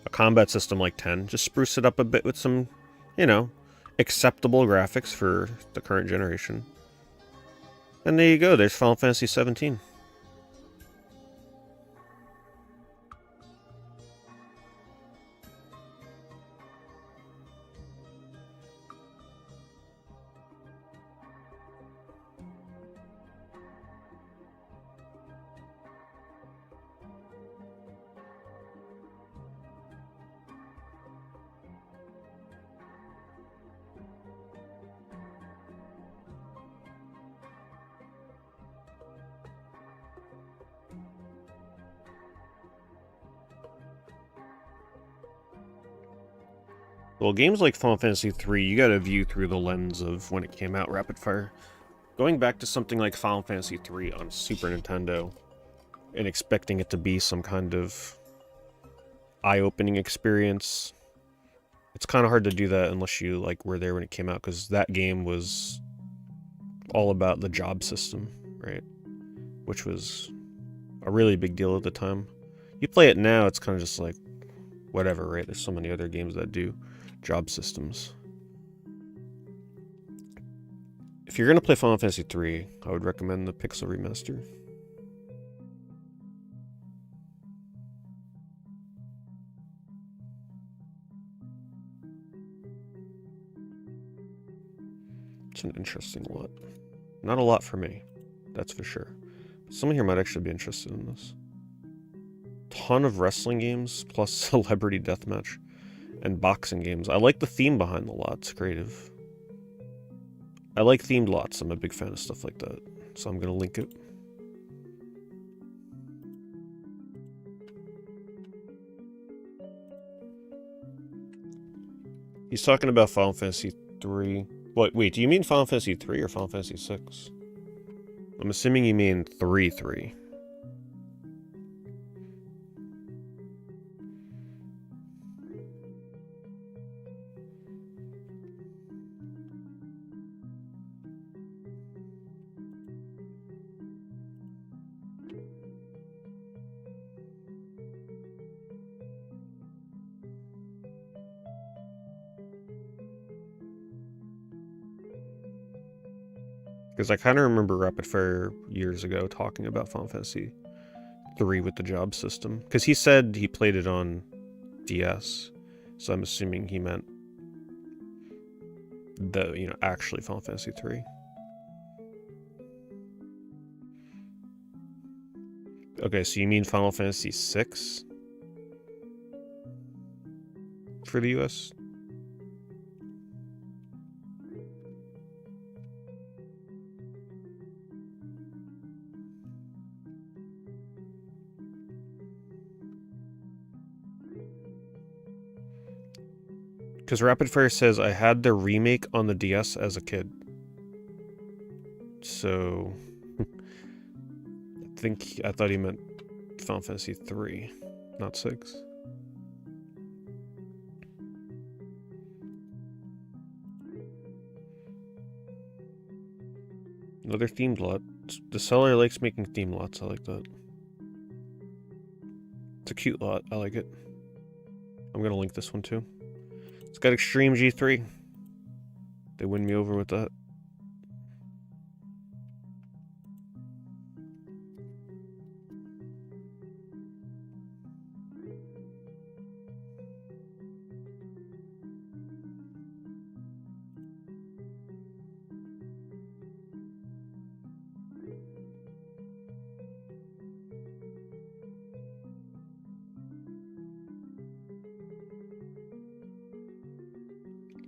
A combat system like 10, just spruce it up a bit with some, you know, acceptable graphics for the current generation. And there you go, there's Final Fantasy 17. Well, games like Final Fantasy III, you gotta view through the lens of when it came out, rapid fire. Going back to something like Final Fantasy III on Super Nintendo and expecting it to be some kind of eye-opening experience, it's kind of hard to do that unless you like were there when it came out, because that game was all about the job system, right? Which was a really big deal at the time. You play it now, it's kind of just like whatever, right? There's so many other games that do job systems. If you're gonna play Final Fantasy III, I would recommend the Pixel Remaster. It's an interesting lot. Not a lot for me, that's for sure. But someone here might actually be interested in this. Ton of wrestling games, plus Celebrity Deathmatch, and boxing games. I like the theme behind the lot, it's creative. I like themed lots, I'm a big fan of stuff like that. So I'm gonna link it. He's talking about Final Fantasy 3. Wait, do you mean Final Fantasy 3 or Final Fantasy 6? I'm assuming you mean 3-3. Because I kind of remember Rapid Fire years ago talking about Final Fantasy 3 with the job system. Because he said he played it on DS. So I'm assuming he meant the, actually Final Fantasy 3. Okay, so you mean Final Fantasy 6? For the US? Because Rapid Fire says, I had the remake on the DS as a kid. So... I thought he meant Final Fantasy 3, not 6. Another themed lot. The seller likes making themed lots, I like that. It's a cute lot, I like it. I'm gonna link this one too. It's got Extreme G3. They win me over with that.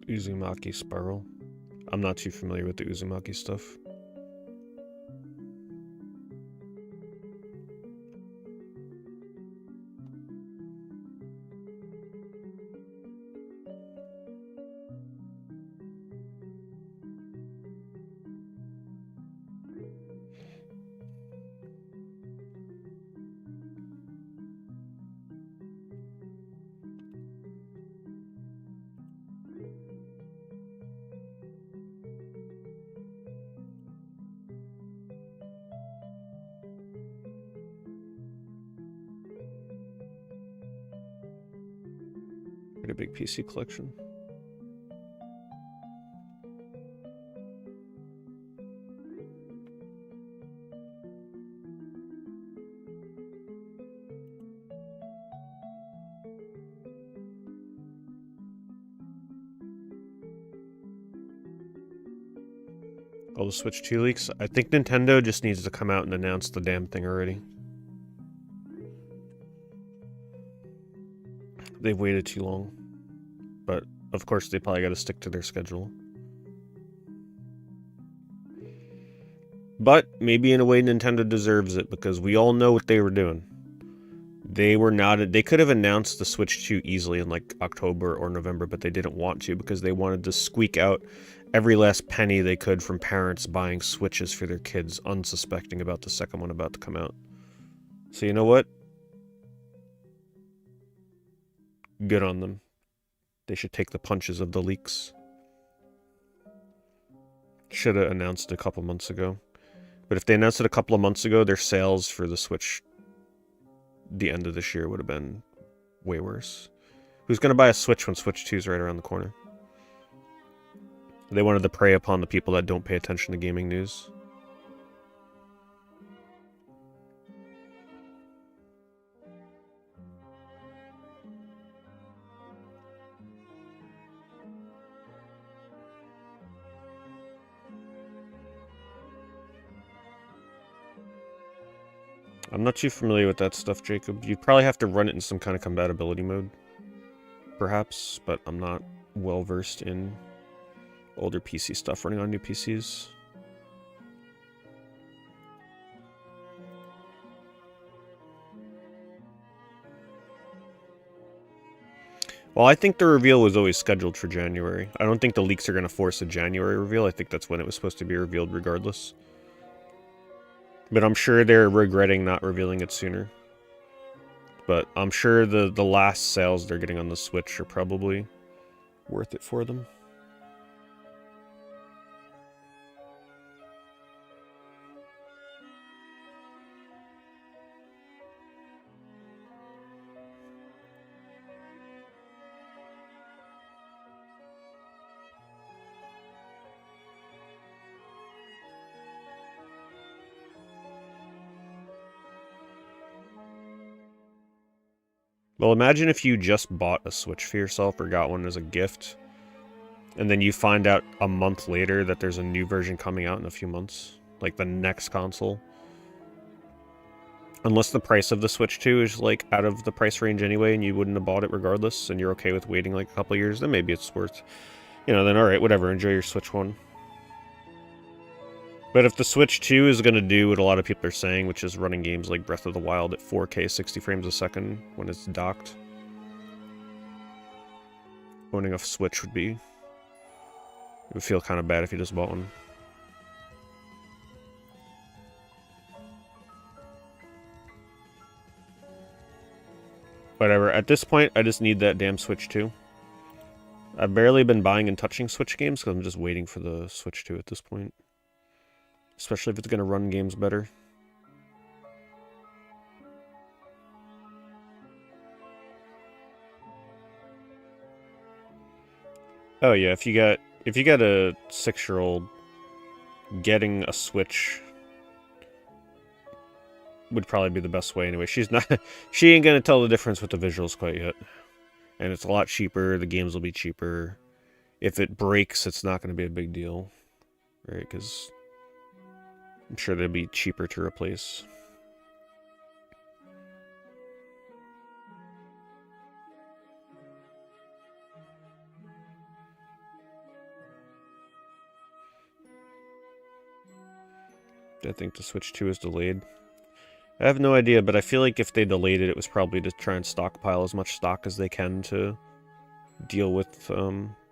Uzumaki Spiral. I'm not too familiar with the Uzumaki stuff. Got a big PC collection. All the Switch 2 leaks. I think Nintendo just needs to come out and announce the damn thing already. They've waited too long. But, of course, they probably gotta stick to their schedule. But, maybe in a way Nintendo deserves it, because we all know what they were doing. They were not. They could have announced the Switch 2 easily in like October or November, but they didn't want to because they wanted to squeak out every last penny they could from parents buying Switches for their kids, unsuspecting about the second one about to come out. So you know what? Good on them. They should take the punches of the leaks. Should have announced it a couple months ago. But if they announced it a couple of months ago, their sales for the Switch the end of this year would have been way worse. Who's going to buy a Switch when Switch 2 is right around the corner? They wanted to prey upon the people that don't pay attention to gaming news. I'm not too familiar with that stuff, Jacob. You'd probably have to run it in some kind of compatibility mode, perhaps, but I'm not well versed in older PC stuff running on new PCs. Well, I think the reveal was always scheduled for January. I don't think the leaks are going to force a January reveal. I think that's when it was supposed to be revealed regardless. But I'm sure they're regretting not revealing it sooner. But I'm sure the last sales they're getting on the Switch are probably worth it for them. Well, imagine if you just bought a Switch for yourself or got one as a gift, and then you find out a month later that there's a new version coming out in a few months, like the next console. Unless the price of the Switch 2 is like out of the price range anyway, and you wouldn't have bought it regardless, and you're okay with waiting like a couple years, then maybe it's worth, then alright, whatever, enjoy your Switch 1. But if the Switch 2 is going to do what a lot of people are saying, which is running games like Breath of the Wild at 4K 60 frames a second when it's docked, owning a Switch it would feel kind of bad if you just bought one. Whatever, at this point, I just need that damn Switch 2. I've barely been buying and touching Switch games because I'm just waiting for the Switch 2 at this point. Especially if it's going to run games better. Oh yeah, if you got a 6-year-old, getting a Switch would probably be the best way anyway. She ain't gonna tell the difference with the visuals quite yet. And it's a lot cheaper, the games will be cheaper. If it breaks, it's not gonna be a big deal. Right, because I'm sure they'd be cheaper to replace. I think the Switch 2 is delayed. I have no idea, but I feel like if they delayed it, it was probably to try and stockpile as much stock as they can to deal with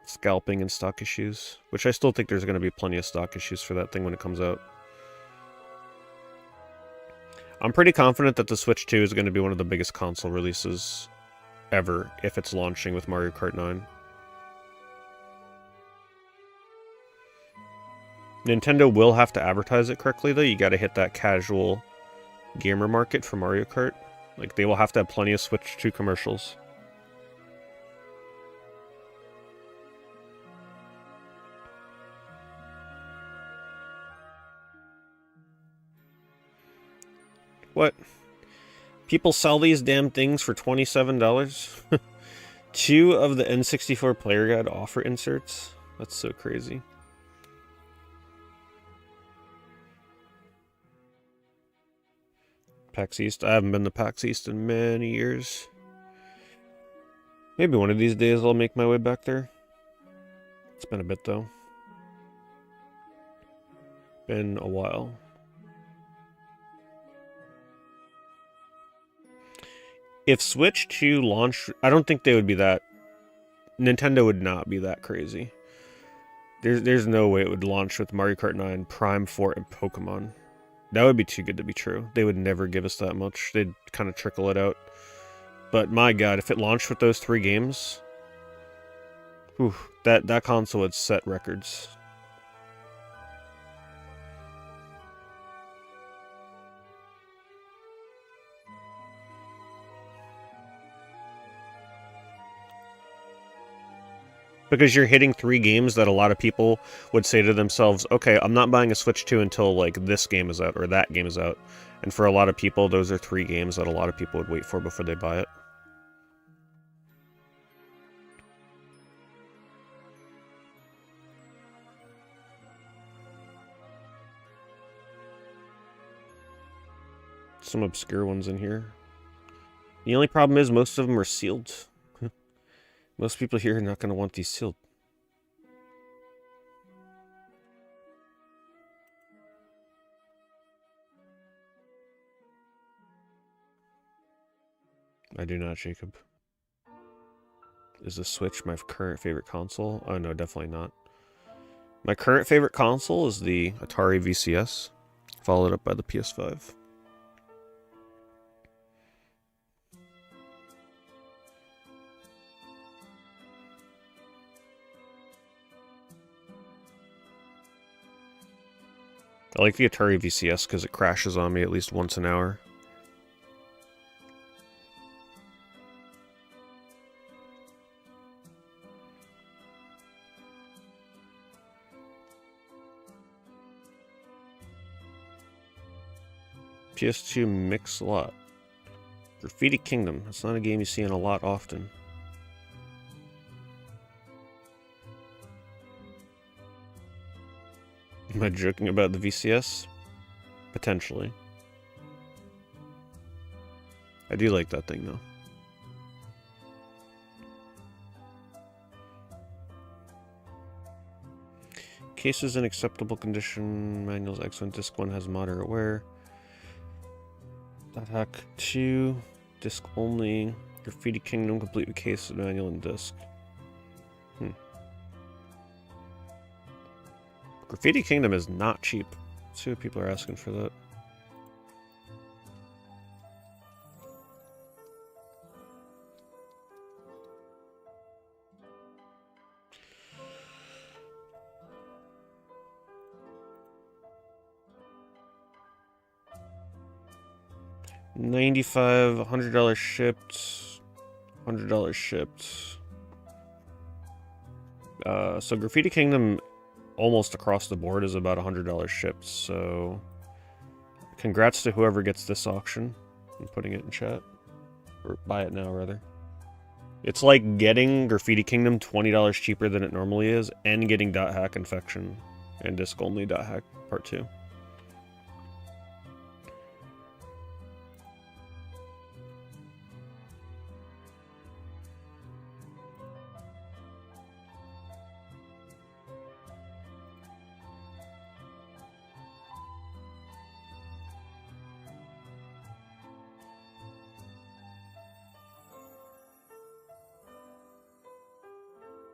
scalping and stock issues. Which I still think there's going to be plenty of stock issues for that thing when it comes out. I'm pretty confident that the Switch 2 is going to be one of the biggest console releases ever if it's launching with Mario Kart 9. Nintendo will have to advertise it correctly, though. You gotta hit that casual gamer market for Mario Kart. Like, they will have to have plenty of Switch 2 commercials. What? People sell these damn things for $27? 2 of the N64 player guide offer inserts? That's so crazy. PAX East. I haven't been to PAX East in many years. Maybe one of these days I'll make my way back there. It's been a bit, though. Been a while. If Switch 2 launched, I don't think they would be that. Nintendo would not be that crazy. There's no way it would launch with Mario Kart 9, Prime 4, and Pokemon. That would be too good to be true. They would never give us that much. They'd kind of trickle it out. But my god, if it launched with those 3 games, whew, that console would set records. Because you're hitting 3 games that a lot of people would say to themselves, okay, I'm not buying a Switch 2 until, like, this game is out or that game is out. And for a lot of people, those are 3 games that a lot of people would wait for before they buy it. Some obscure ones in here. The only problem is most of them are sealed. Most people here are not going to want these sealed. I do not, Jacob. Is the Switch my current favorite console? Oh no, definitely not. My current favorite console is the Atari VCS, followed up by the PS5. I like the Atari VCS because it crashes on me at least once an hour. PS2 Mix-a-Lot. Graffiti Kingdom. It's not a game you see in a lot often. Am I joking about the VCS? Potentially. I do like that thing, though. Case is in acceptable condition. Manual's excellent. Disc 1 has moderate wear. Hack 2. Disc only. Graffiti Kingdom, complete with case, manual, and disc. Graffiti Kingdom is not cheap. Let's see what people are asking for that. $95, $100 shipped. $100 shipped. So Graffiti Kingdom almost across the board is about $100 shipped, so congrats to whoever gets this auction. I'm putting it in chat. Or buy it now, rather. It's like getting Graffiti Kingdom $20 cheaper than it normally is, and getting .hack Infection and disc only .hack Part 2.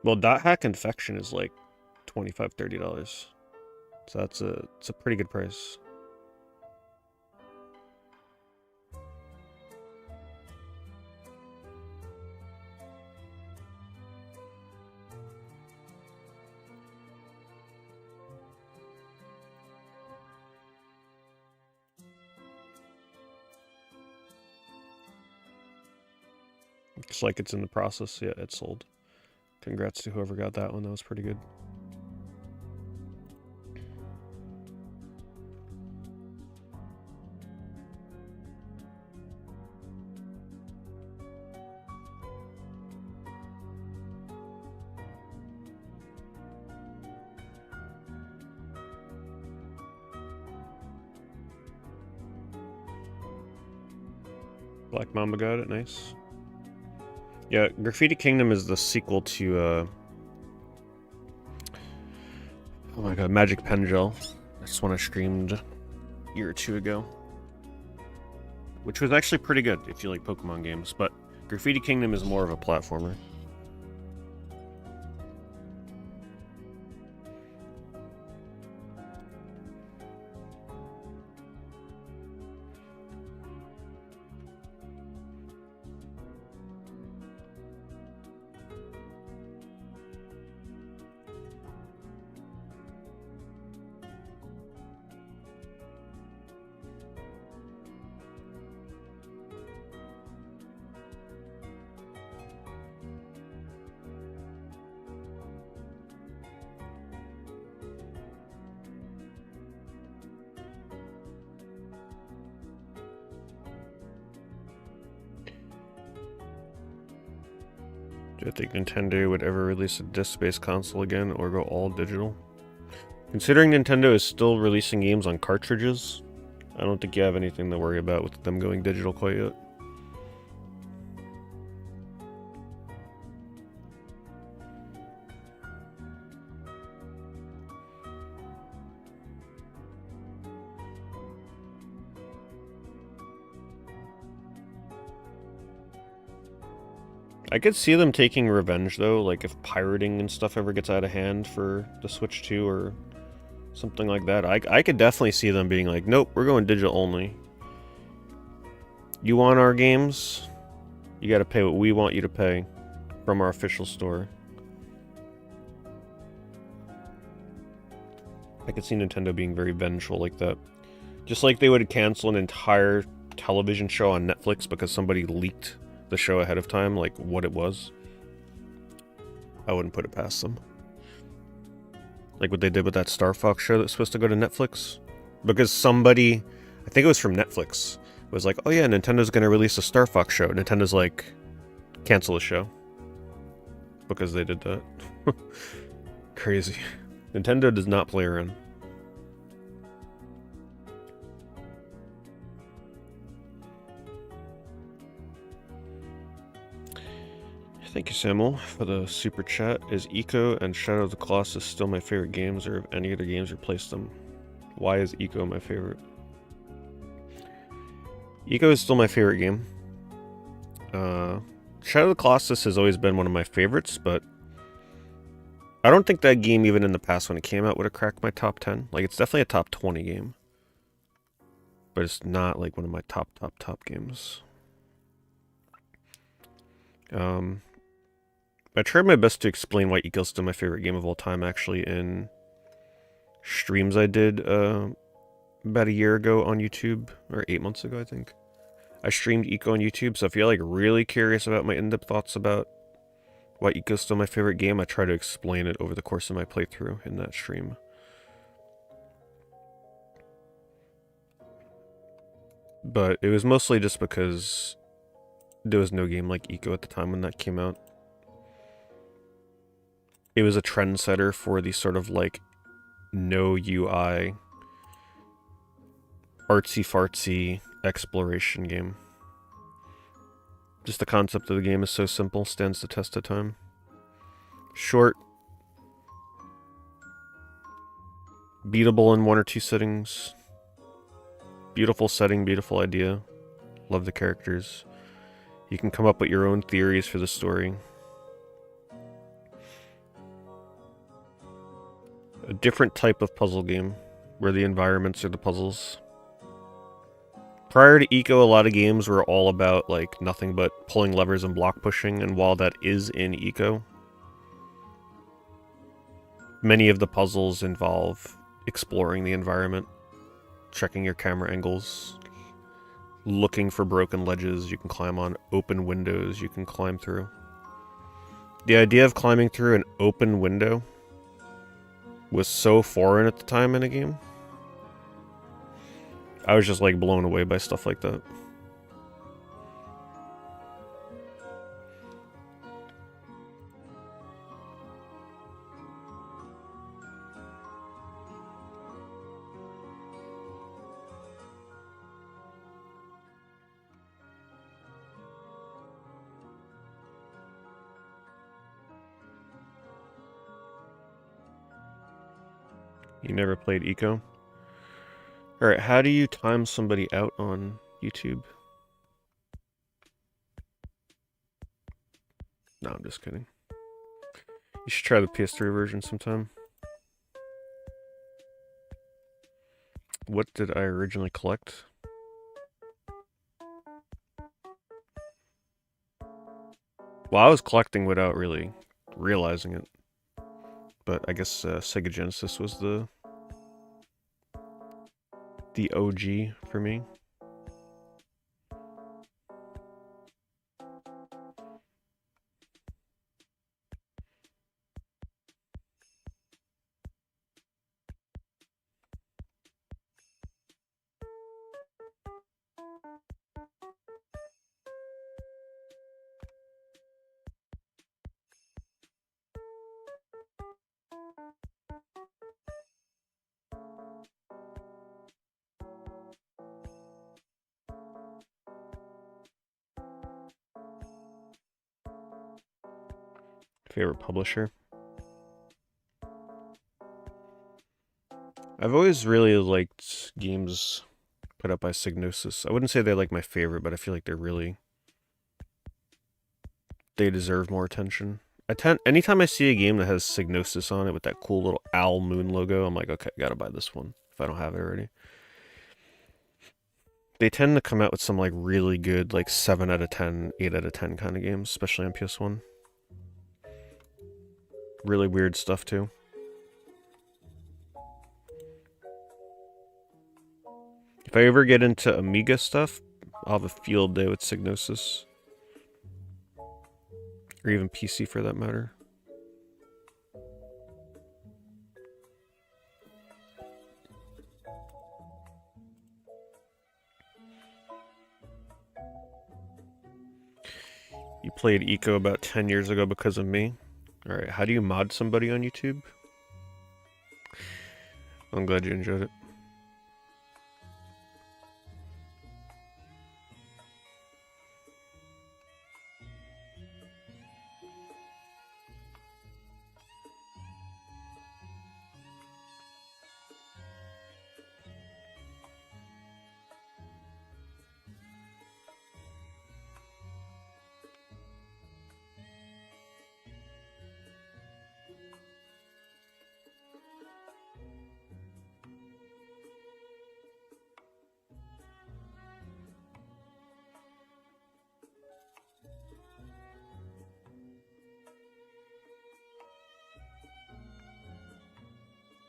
Well, .hack Infection is like $25, $30. So it's a pretty good price. Looks like it's in the process. Yeah, it's sold. Congrats to whoever got that one. That was pretty good. Black Mamba got it. Nice. Yeah, Graffiti Kingdom is the sequel to, oh my god, Magic Pen Gel. That's one I streamed a year or two ago. which was actually pretty good if you like Pokemon games, but Graffiti Kingdom is more of a platformer. Do I think Nintendo would ever release a disc-based console again or go all digital? Considering Nintendo is still releasing games on cartridges, I don't think you have anything to worry about with them going digital quite yet. I could see them taking revenge, though, like if pirating and stuff ever gets out of hand for the Switch 2 or something like that. I could definitely see them being like, nope, we're going digital only. You want our games? You gotta pay what we want you to pay from our official store. I could see Nintendo being very vengeful like that. Just like they would cancel an entire television show on Netflix because somebody leaked the show ahead of time, like what it was. I wouldn't put it past them. Like what they did with that Star Fox show that's supposed to go to Netflix. Because somebody, I think it was from Netflix, was like, oh yeah, Nintendo's gonna release a Star Fox show. Nintendo's like, cancel the show. Because they did that. Crazy. Nintendo does not play around. Thank you, Samuel, for the super chat. Is Eco and Shadow of the Colossus still my favorite games, or have any other games replaced them? Why is Eco my favorite? Eco is still my favorite game. Shadow of the Colossus has always been one of my favorites, but I don't think that game, even in the past when it came out, would have cracked my top 10. Like, it's definitely a top 20 game. But it's not, like, one of my top games. I tried my best to explain why Eco's still my favorite game of all time, actually, in streams I did about a year ago on YouTube, or 8 months ago, I think. I streamed Eco on YouTube, so if you're like really curious about my in-depth thoughts about why Eco's still my favorite game, I try to explain it over the course of my playthrough in that stream. But it was mostly just because there was no game like Eco at the time when that came out. It was a trendsetter for the sort of like no UI, artsy-fartsy exploration game. Just the concept of the game is so simple, stands the test of time. Short, beatable in 1 or 2 sittings. Beautiful setting, beautiful idea. Love the characters. You can come up with your own theories for the story. A different type of puzzle game, where the environments are the puzzles. Prior to Eco, a lot of games were all about, like, nothing but pulling levers and block pushing, and while that is in Eco, many of the puzzles involve exploring the environment, checking your camera angles, looking for broken ledges you can climb on, open windows you can climb through. The idea of climbing through an open window was so foreign at the time in a game. I was just like blown away by stuff like that. You never played Eco? Alright, how do you time somebody out on YouTube? No, I'm just kidding. You should try the PS3 version sometime. What did I originally collect? Well, I was collecting without really realizing it. But I guess Sega Genesis was the OG for me. Favorite publisher? I've always really liked games put up by Psygnosis. I wouldn't say they're like my favorite, but I feel like they deserve more attention. Anytime I see a game that has Psygnosis on it with that cool little owl moon logo, I'm like, okay, gotta buy this one if I don't have it already. They tend to come out with some like really good, like 7 out of 10, 8 out of 10 kind of games, especially on PS1. Really weird stuff too. If I ever get into Amiga stuff, I'll have a field day with Psygnosis. Or even PC for that matter. You played Eco about 10 years ago because of me. Alright, how do you mod somebody on YouTube? I'm glad you enjoyed it.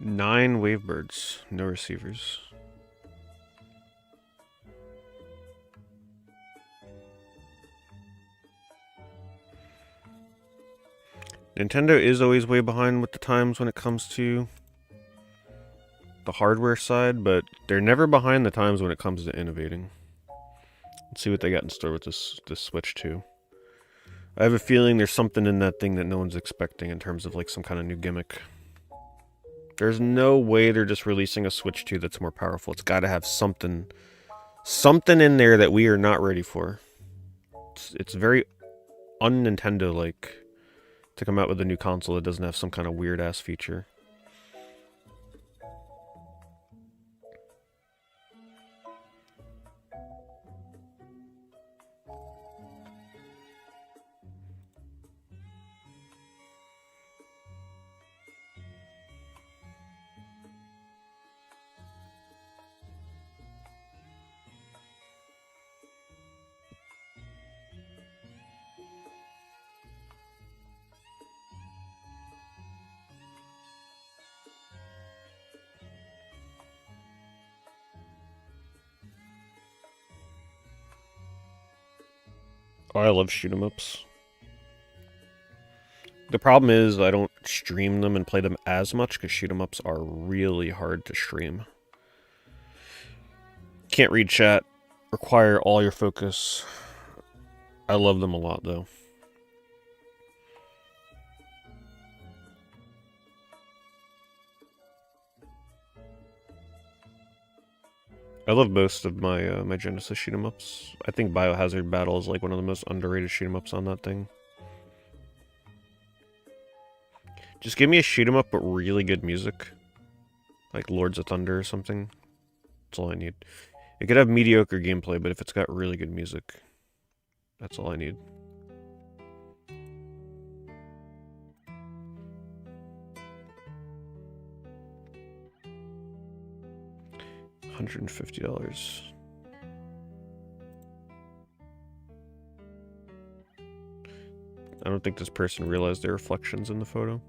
Nine Wavebirds, no receivers. Nintendo is always way behind with the times when it comes to the hardware side, but they're never behind the times when it comes to innovating. Let's see what they got in store with this Switch 2. I have a feeling there's something in that thing that no one's expecting in terms of like some kind of new gimmick. There's no way they're just releasing a Switch 2 that's more powerful. It's got to have something in there that we are not ready for. It's very un-Nintendo-like to come out with a new console that doesn't have some kind of weird-ass feature. Oh, I love shoot 'em ups. The problem is I don't stream them and play them as much because shoot 'em ups are really hard to stream. Can't read chat, require all your focus. I love them a lot though. I love most of my my Genesis shoot 'em ups. I think Biohazard Battle is like one of the most underrated shoot 'em ups on that thing. Just give me a shoot 'em up but really good music. Like Lords of Thunder or something. That's all I need. It could have mediocre gameplay, but if it's got really good music, that's all I need. $150. I don't think this person realized their reflections in the photo.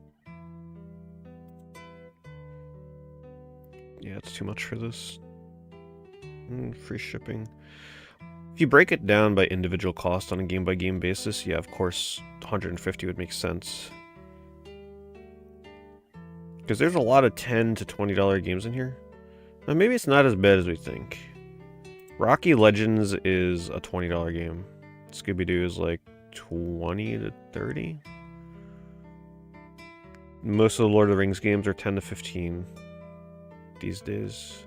Yeah, it's too much for this. Free shipping. If you break it down by individual cost on a game-by-game basis, yeah, of course, 150 would make sense. Because there's a lot of $10 to $20 games in here. Now, maybe it's not as bad as we think. Rocky Legends is a $20 game. Scooby-Doo is like 20 to 30. Most of the Lord of the Rings games are 10 to 15 these days.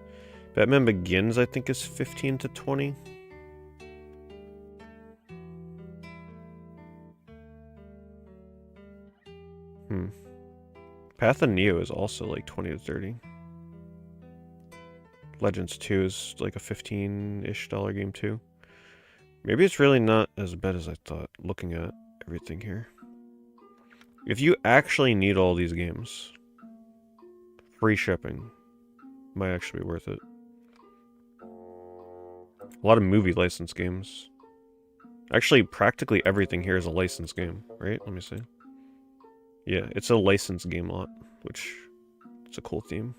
Batman Begins, I think, is 15 to 20. Path of Neo is also like 20 to 30. Legends 2 is like a 15-ish dollar game too. Maybe it's really not as bad as I thought, looking at everything here. If you actually need all these games, free shipping might actually be worth it. A lot of movie license games. Actually, practically everything here is a licensed game, right? Let me see. Yeah, it's a licensed game lot, which it's a cool theme.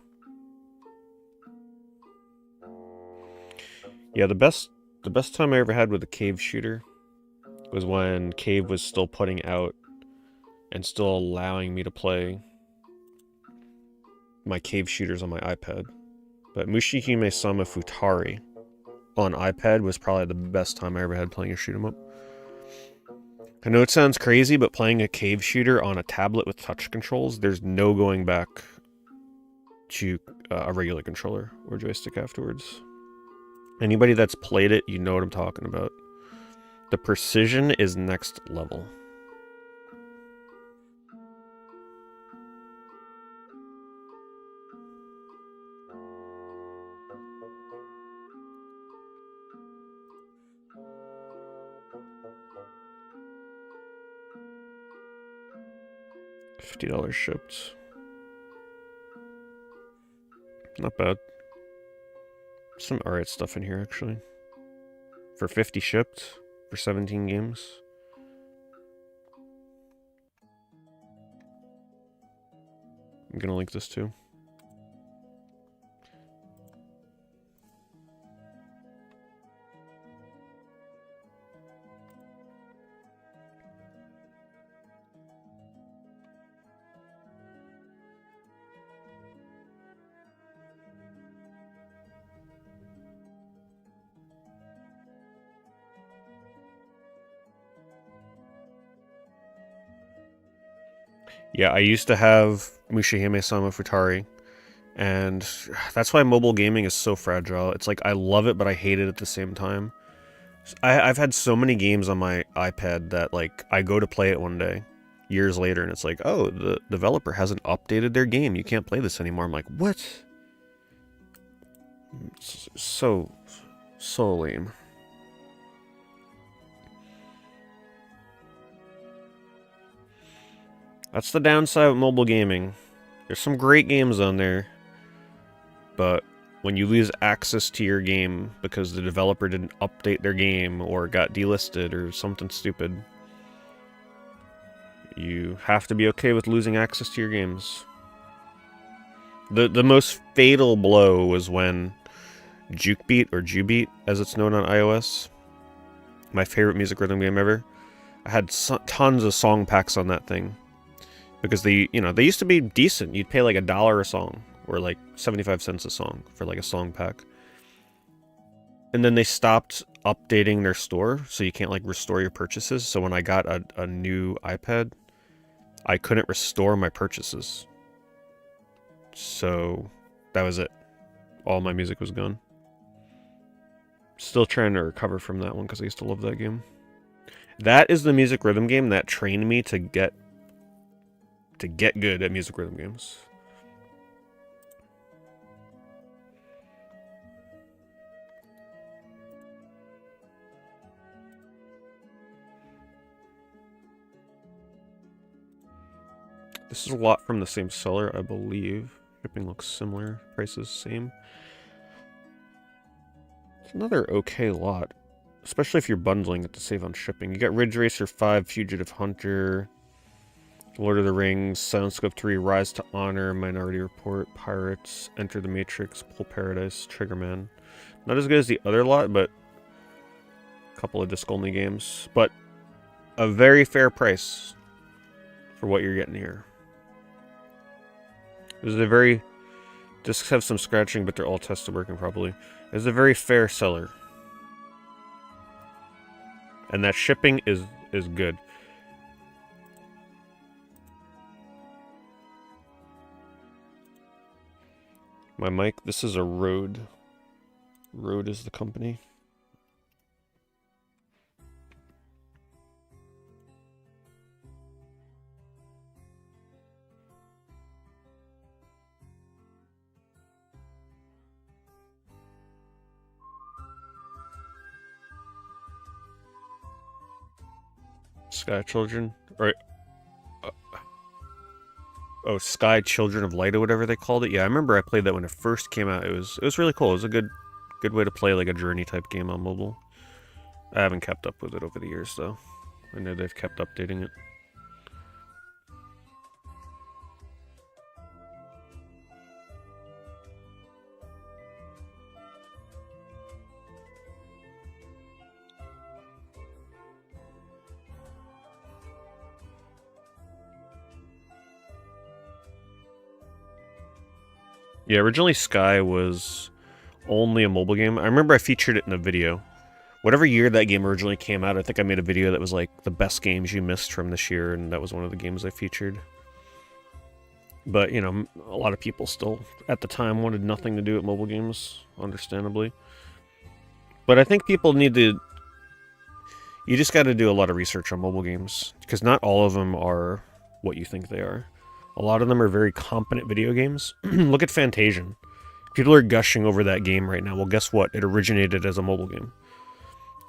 Yeah, the best time I ever had with a Cave shooter was when Cave was still putting out and still allowing me to play my Cave shooters on my iPad. But Mushihime Sama Futari on iPad was probably the best time I ever had playing a shoot 'em up. I know it sounds crazy, but playing a Cave shooter on a tablet with touch controls, there's no going back to a regular controller or joystick afterwards. Anybody that's played it, you know what I'm talking about. The precision is next level. $50 shipped. Not bad. Some alright stuff in here, actually. For 50 shipped, for 17 games. I'm gonna link this too. Yeah, I used to have Mushihime Sama Futari, and that's why mobile gaming is so fragile. It's like I love it, but I hate it at the same time. I've had so many games on my iPad that like I go to play it one day, years later, and it's like, oh, the developer hasn't updated their game. You can't play this anymore. I'm like, what? It's so lame. That's the downside of mobile gaming. There's some great games on there, but when you lose access to your game because the developer didn't update their game or got delisted or something stupid, you have to be okay with losing access to your games. The most fatal blow was when Jukebeat, or Jubeat as it's known on iOS, my favorite music rhythm game ever, I had tons of song packs on that thing. Because they used to be decent. You'd pay like $1 a song, or like 75 cents a song for like a song pack. And then they stopped updating their store, so you can't like restore your purchases. So when I got a new iPad, I couldn't restore my purchases. So that was it. All my music was gone. Still trying to recover from that one because I used to love that game. That is the music rhythm game that trained me to get good at music rhythm games. This is a lot from the same seller, I believe. Shipping looks similar, prices same. Another okay lot. Especially if you're bundling it to save on shipping. You got Ridge Racer 5, Fugitive Hunter, Lord of the Rings, Silent Scope 3, Rise to Honor, Minority Report, Pirates, Enter the Matrix, Pull Paradise, Triggerman. Not as good as the other lot, but a couple of disc-only games. But a very fair price for what you're getting here. This is a very... Discs have some scratching, but they're all tested working properly. It's a very fair seller. And that shipping is good. My mic, this is a Rode. Rode is the company. Sky Children, right? Oh, Sky Children of Light or whatever they called it. Yeah, I remember I played that when it first came out. It was really cool. It was a good way to play like a journey type game on mobile. I haven't kept up with it over the years though. I know they've kept updating it. Yeah, originally Sky was only a mobile game. I remember I featured it in a video. Whatever year that game originally came out, I think I made a video that was like the best games you missed from this year, and that was one of the games I featured. But, you know, a lot of people still, at the time, wanted nothing to do with mobile games, understandably. But I think people need to... You just got to do a lot of research on mobile games, because not all of them are what you think they are. A lot of them are very competent video games. Look at Fantasian. People are gushing over that game right now. Well, guess what? It originated as a mobile game.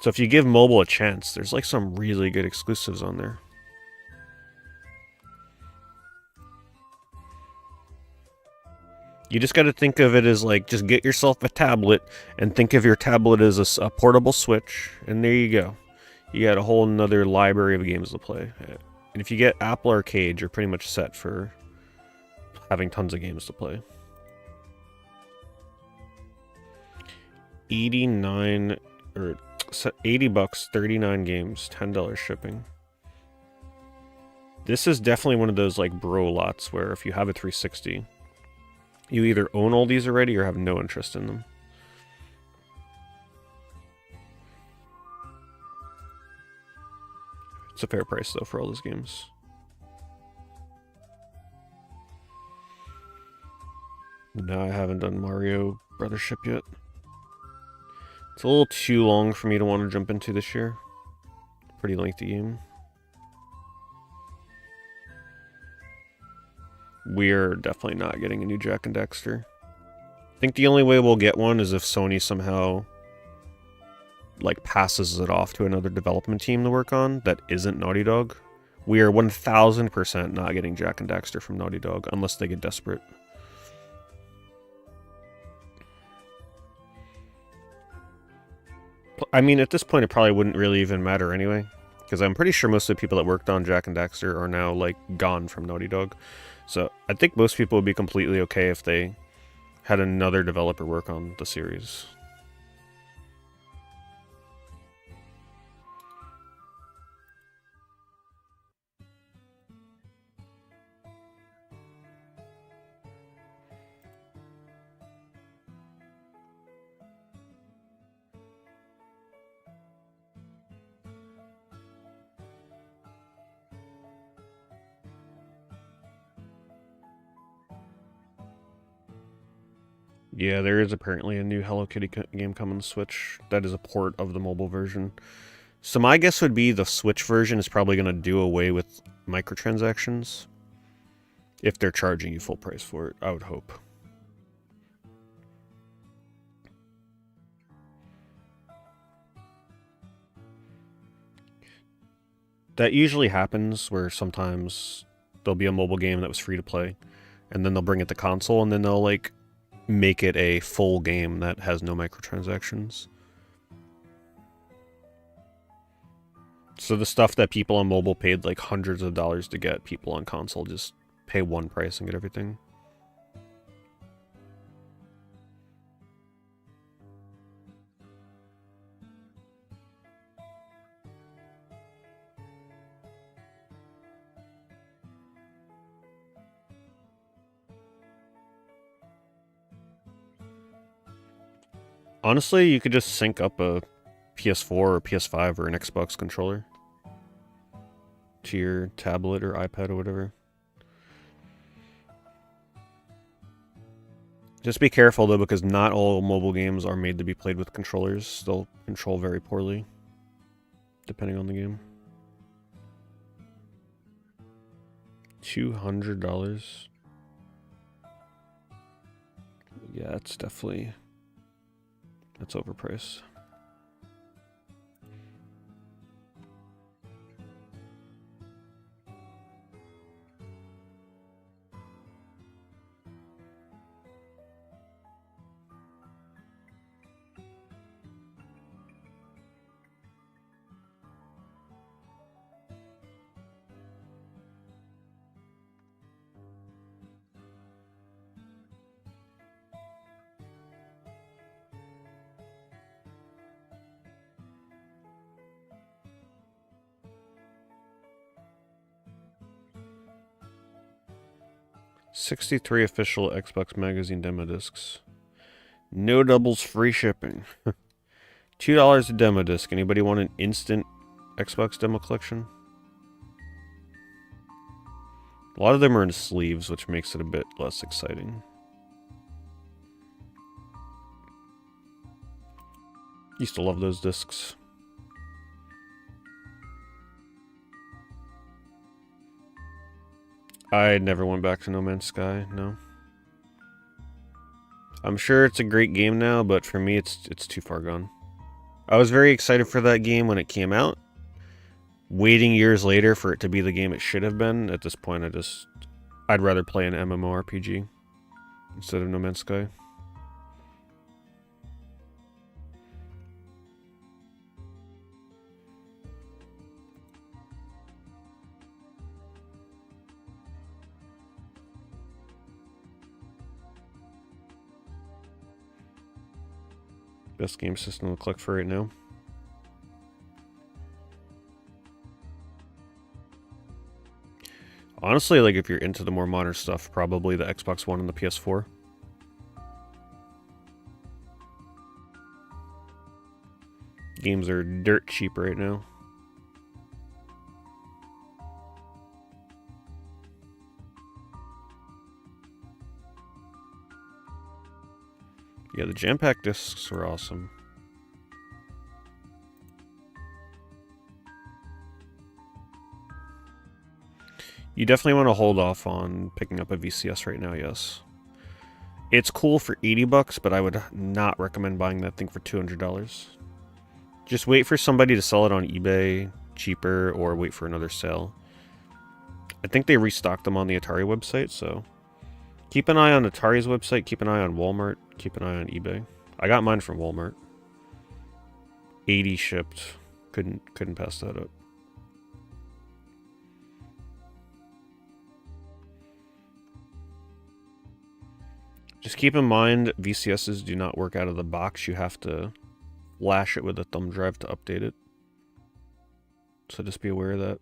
So if you give mobile a chance, there's like some really good exclusives on there. You just got to think of it as like, just get yourself a tablet and think of your tablet as a portable Switch, and there you go. You got a whole nother library of games to play. And if you get Apple Arcade, you're pretty much set for having tons of games to play. 89 or 80 bucks, 39 games, $10 shipping. This is definitely one of those like bro lots where if you have a 360, you either own all these already or have no interest in them. It's a fair price, though, for all those games. No, I haven't done Mario Brothership yet. It's a little too long for me to want to jump into this year. Pretty lengthy game. We're definitely not getting a new Jak and Daxter. I think the only way we'll get one is if Sony somehow... like passes it off to another development team to work on that isn't Naughty Dog. We are 1000% not getting Jak and Daxter from Naughty Dog unless they get desperate. I mean, at this point it probably wouldn't really even matter anyway, because I'm pretty sure most of the people that worked on Jak and Daxter are now like gone from Naughty Dog. So I think most people would be completely okay if they had another developer work on the series. Yeah, there is apparently a new Hello Kitty game coming to Switch that is a port of the mobile version. So my guess would be the Switch version is probably going to do away with microtransactions. If they're charging you full price for it, I would hope. That usually happens where sometimes there'll be a mobile game that was free to play, and then they'll bring it to console, and then they'll like make it a full game that has no microtransactions. So the stuff that people on mobile paid like hundreds of dollars to get, people on console just pay one price and get everything. Honestly, you could just sync up a PS4 or PS5 or an Xbox controller to your tablet or iPad or whatever. Just be careful though, because not all mobile games are made to be played with controllers. They'll control very poorly, depending on the game. $200. Yeah, it's definitely... that's overpriced. $63 official Xbox Magazine demo discs. No doubles, free shipping. $2 a demo disc. Anybody want an instant Xbox demo collection? A lot of them are in sleeves, which makes it a bit less exciting. Used to love those discs. I never went back to No Man's Sky, no. I'm sure it's a great game now, but for me it's too far gone. I was very excited for that game when it came out. Waiting years later for it to be the game it should have been, at this point I'd rather play an MMORPG instead of No Man's Sky. Best game system to click for right now. Honestly, like if you're into the more modern stuff, probably the Xbox One and the PS4. Games are dirt cheap right now. Yeah, the jam-pack discs were awesome. You definitely want to hold off on picking up a VCS right now, yes. It's cool for $80, but I would not recommend buying that thing for $200. Just wait for somebody to sell it on eBay cheaper, or wait for another sale. I think they restocked them on the Atari website, so... keep an eye on Atari's website, keep an eye on Walmart, keep an eye on eBay. I got mine from Walmart. 80 shipped. Couldn't pass that up. Just keep in mind, VCSs do not work out of the box. You have to flash it with a thumb drive to update it. So just be aware of that.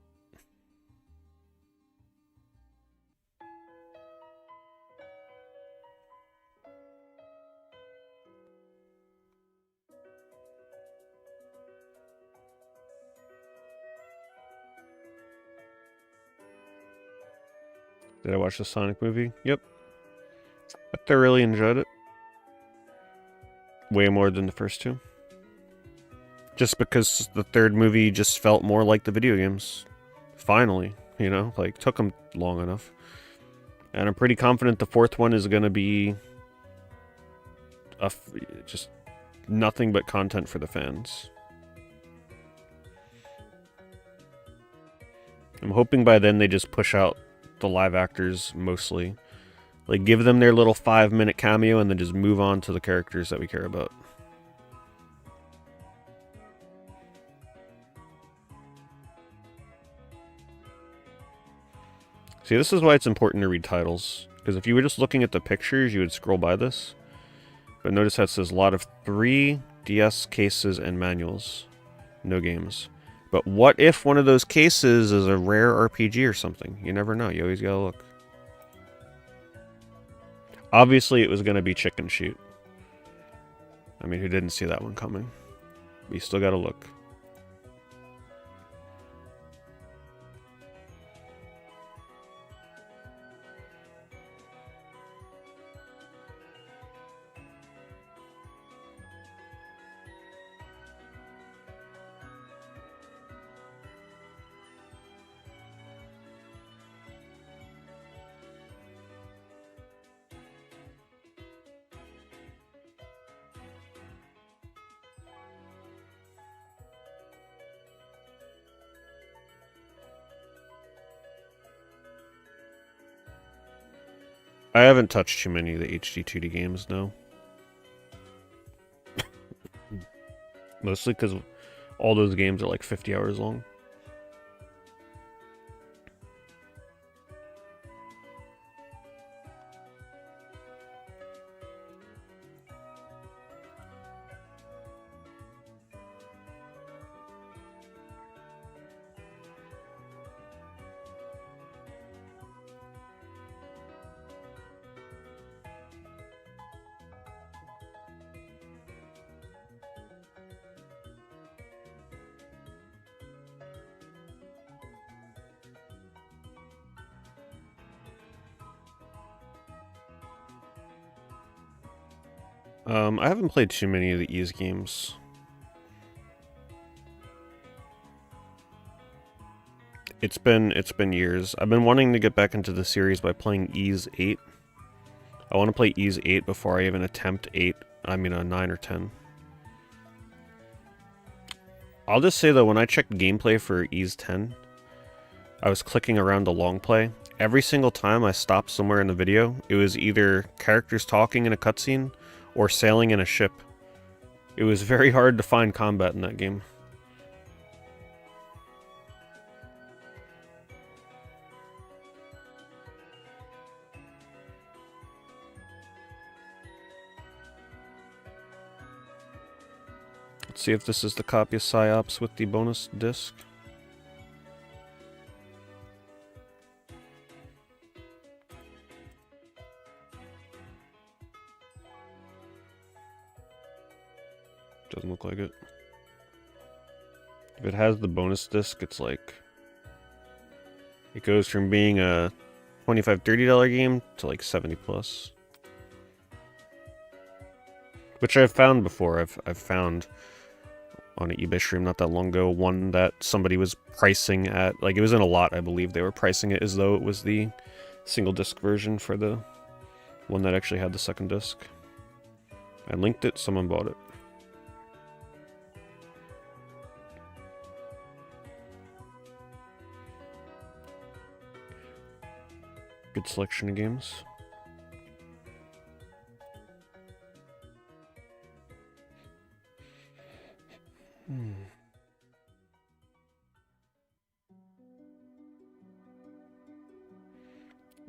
Did I watch the Sonic movie? Yep. I thoroughly enjoyed it. Way more than the first two. Just because the third movie just felt more like the video games. Finally, you know? Like, took them long enough. And I'm pretty confident the fourth one is going to be... just nothing but content for the fans. I'm hoping by then they just push out the live actors mostly. Like, give them their little 5-minute cameo and then just move on to the characters that we care about. See, this is why it's important to read titles. Because if you were just looking at the pictures, you would scroll by this. But notice how it says a lot of 3DS cases and manuals. No games. But what if one of those cases is a rare RPG or something? You never know. You always gotta look. Obviously, it was gonna be Chicken Shoot. I mean, who didn't see that one coming? But you still gotta look. I haven't touched too many of the HD 2D games, no. Mostly because all those games are like 50 hours long. I haven't played too many of the Ys games. It's been years. I've been wanting to get back into the series by playing Ys 8. I want to play Ys 8 before I even attempt 8. I mean, 9 or 10. I'll just say though, when I checked gameplay for Ys 10, I was clicking around the long play. Every single time I stopped somewhere in the video, it was either characters talking in a cutscene or sailing in a ship. It was very hard to find combat in that game. Let's see if this is the copy of Psyops with the bonus disc. Doesn't look like it. If it has the bonus disc, it's like... It goes from being a $25, $30 game to like 70 plus. Which I've found before. I've found on an eBay stream not that long ago one that somebody was pricing at... Like, it was in a lot, I believe. They were pricing it as though it was the single disc version for the one that actually had the second disc. I linked it, someone bought it. Good selection of games. You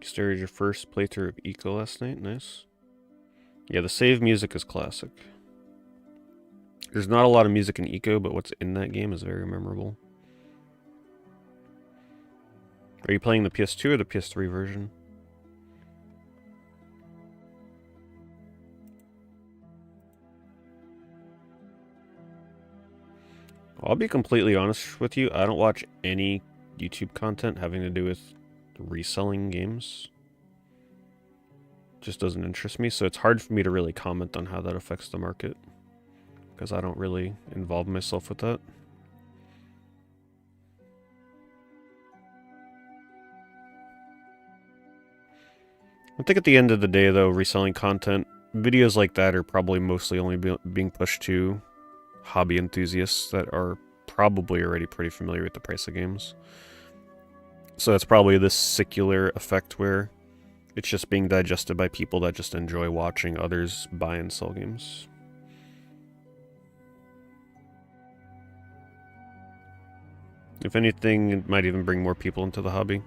started your first playthrough of Eco last night? Nice. Yeah, the save music is classic. There's not a lot of music in Eco, but what's in that game is very memorable. Are you playing the PS2 or the PS3 version? I'll be completely honest with you, I don't watch any YouTube content having to do with reselling games. Just doesn't interest me, so it's hard for me to really comment on how that affects the market, because I don't really involve myself with that. I think at the end of the day, though, reselling content, videos like that are probably mostly only being pushed to hobby enthusiasts that are probably already pretty familiar with the price of games. So it's probably this secular effect where it's just being digested by people that just enjoy watching others buy and sell games. If anything, it might even bring more people into the hobby.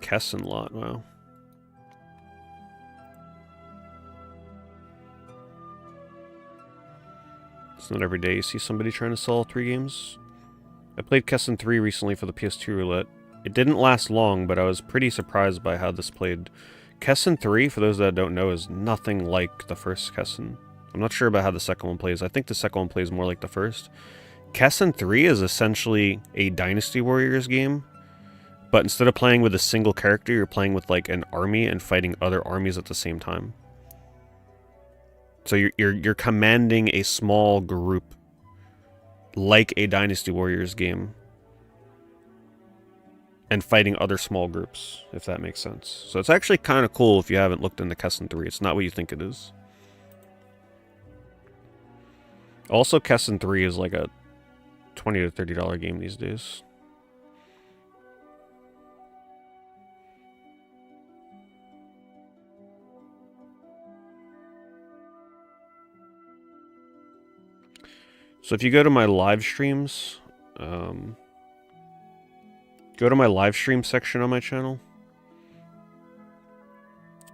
Kessen lot, wow. It's not every day you see somebody trying to sell all 3 games. I played Kessen 3 recently for the PS2 roulette. It didn't last long, but I was pretty surprised by how this played. Kessen 3, for those that don't know, is nothing like the first Kessen. I'm not sure about how the second one plays. I think the second one plays more like the first. Kessen 3 is essentially a Dynasty Warriors game, but instead of playing with a single character, you're playing with like an army and fighting other armies at the same time. So you're commanding a small group like a Dynasty Warriors game and fighting other small groups, if that makes sense. So it's actually kind of cool if you haven't looked into Kessen 3. It's not what you think it is. Also, Kessen 3 is like a $20 to $30 game these days. So if you go to my live streams, go to my live stream section on my channel,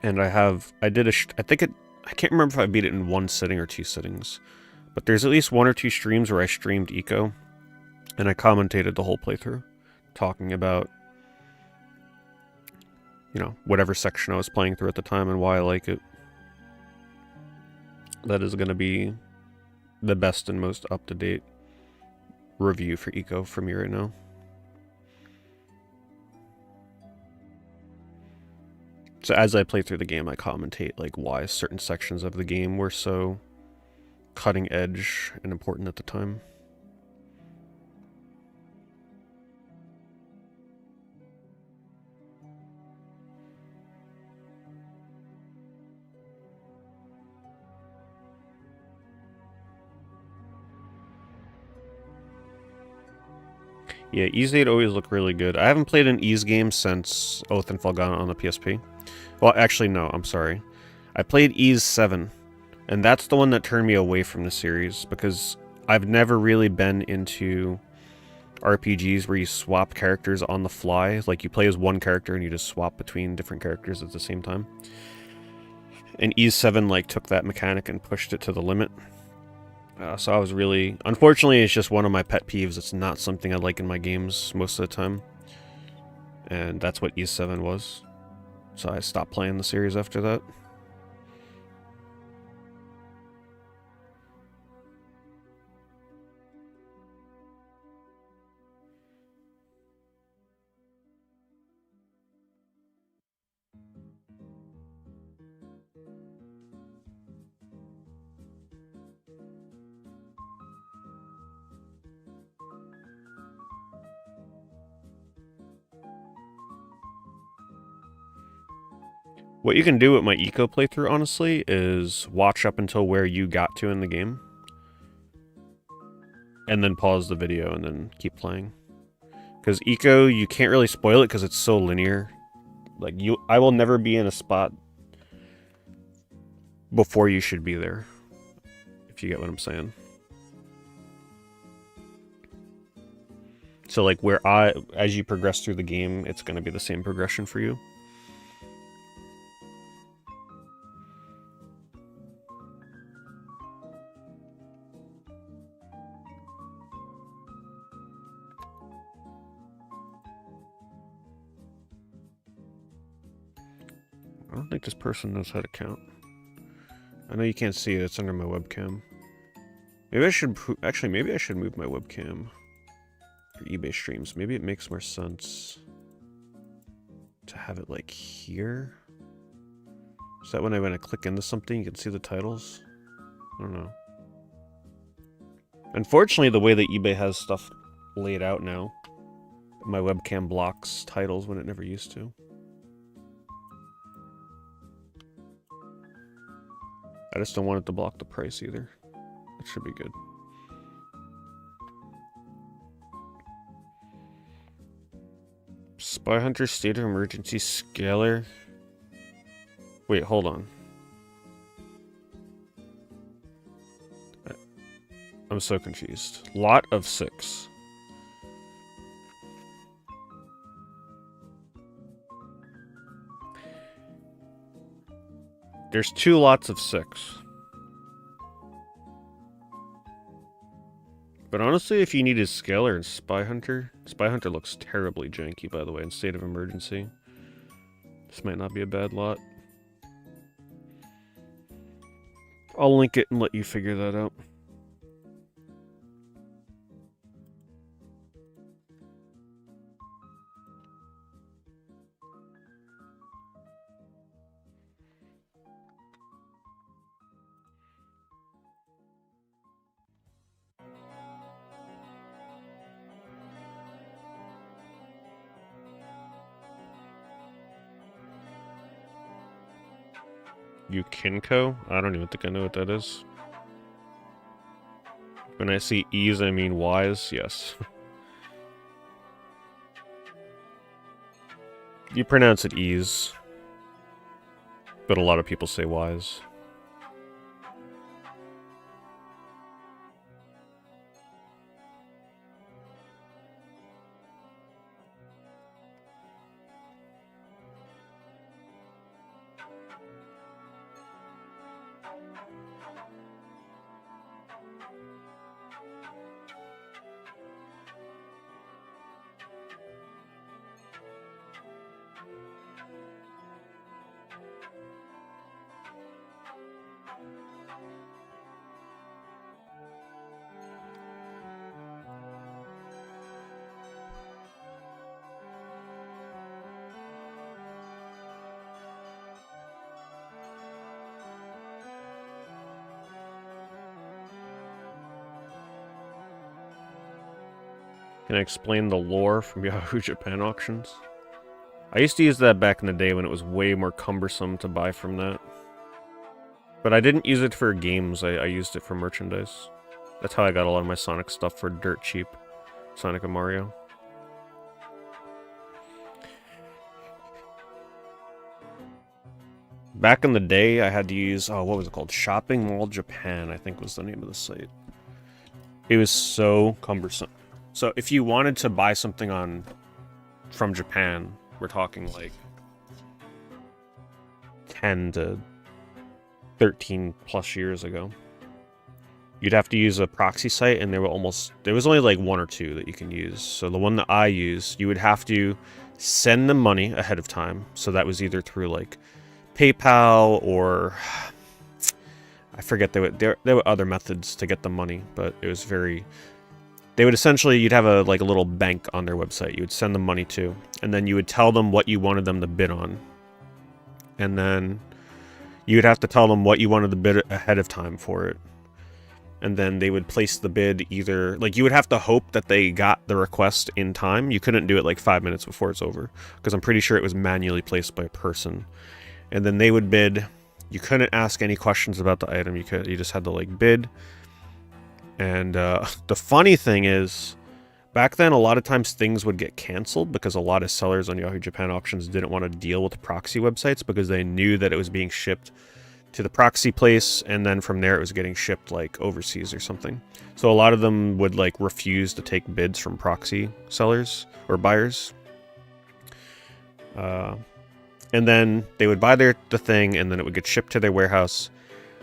and I can't remember if I beat it in 1 sitting or 2 sittings, but there's at least 1 or 2 streams where I streamed Eco, and I commentated the whole playthrough, talking about, you know, whatever section I was playing through at the time and why I like it. That is going to be the best and most up-to-date review for Eco for me right now. So as I play through the game, I commentate like why certain sections of the game were so cutting edge and important at the time. Yeah, Ys 8 always look really good. I haven't played an Ys game since Oath and Felghana on the PSP. Well, actually, no, I'm sorry. I played Ys 7, and that's the one that turned me away from the series, because I've never really been into RPGs where you swap characters on the fly. Like, you play as one character and you just swap between different characters at the same time. And Ys 7, like, took that mechanic and pushed it to the limit. So I was really... Unfortunately, it's just one of my pet peeves. It's not something I like in my games most of the time. And that's what Ys 7 was. So I stopped playing the series after that. What you can do with my Eco playthrough, honestly, is watch up until where you got to in the game. And then pause the video and then keep playing. Because Eco, you can't really spoil it because it's so linear. Like, I will never be in a spot before you should be there. If you get what I'm saying. So, like, as you progress through the game, it's going to be the same progression for you. I don't think this person knows how to count. I know you can't see it, it's under my webcam. Maybe I should, actually, maybe I should move my webcam for eBay streams. Maybe it makes more sense to have it like here. Is that when I click into something, you can see the titles? I don't know. Unfortunately, the way that eBay has stuff laid out now, my webcam blocks titles when it never used to. I just don't want it to block the price either. It should be good. Spy Hunter State of Emergency Scalar. Wait, hold on. I'm so confused. Lot of 6. There's 2 lots of 6. But honestly, if you needed Scaler and Spy Hunter looks terribly janky, by the way, in State of Emergency. This might not be a bad lot. I'll link it and let you figure that out. Yukinko? I don't even think I know what that is. When I see E's, I mean Y's, yes. You pronounce it E's. But a lot of people say Y's. Can I explain the lore from Yahoo Japan auctions? I used to use that back in the day when it was way more cumbersome to buy from that. But I didn't use it for games, I used it for merchandise. That's how I got a lot of my Sonic stuff for dirt cheap. Sonic and Mario. Back in the day, I had to use, oh, what was it called? Shopping Mall Japan, I think was the name of the site. It was so cumbersome. So if you wanted to buy something from Japan, we're talking like 10 to 13 plus years ago, you'd have to use a proxy site, and there was only like 1 or 2 that you can use. So the one that I used, you would have to send them money ahead of time. So that was either through like PayPal or I forget, there were other methods to get the money, but it was very... They would essentially, you'd have a little bank on their website you would send them money to, and then you would tell them what you wanted them to bid on. And then you would have to tell them what you wanted to bid ahead of time for it. And then they would place the bid either, like, you would have to hope that they got the request in time. You couldn't do it like 5 minutes before it's over, because I'm pretty sure it was manually placed by a person. And then they would bid. You couldn't ask any questions about the item. You just had to like bid. And the funny thing is, back then a lot of times things would get canceled because a lot of sellers on Yahoo Japan auctions didn't want to deal with proxy websites because they knew that it was being shipped to the proxy place, and then from there it was getting shipped like overseas or something. So a lot of them would like refuse to take bids from proxy sellers or buyers. And then they would buy the thing, and then it would get shipped to their warehouse.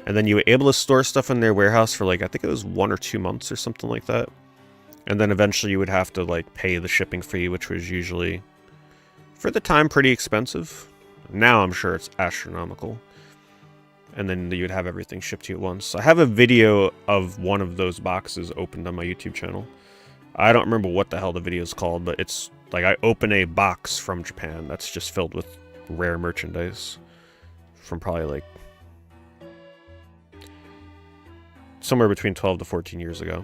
And then you were able to store stuff in their warehouse for like, I think it was 1 or 2 months or something like that. And then eventually you would have to like pay the shipping fee, which was usually, for the time, pretty expensive. Now I'm sure it's astronomical. And then you'd have everything shipped to you at once. I have a video of one of those boxes opened on my YouTube channel. I don't remember what the hell the video is called, but it's like I open a box from Japan that's just filled with rare merchandise from probably like somewhere between 12 to 14 years ago.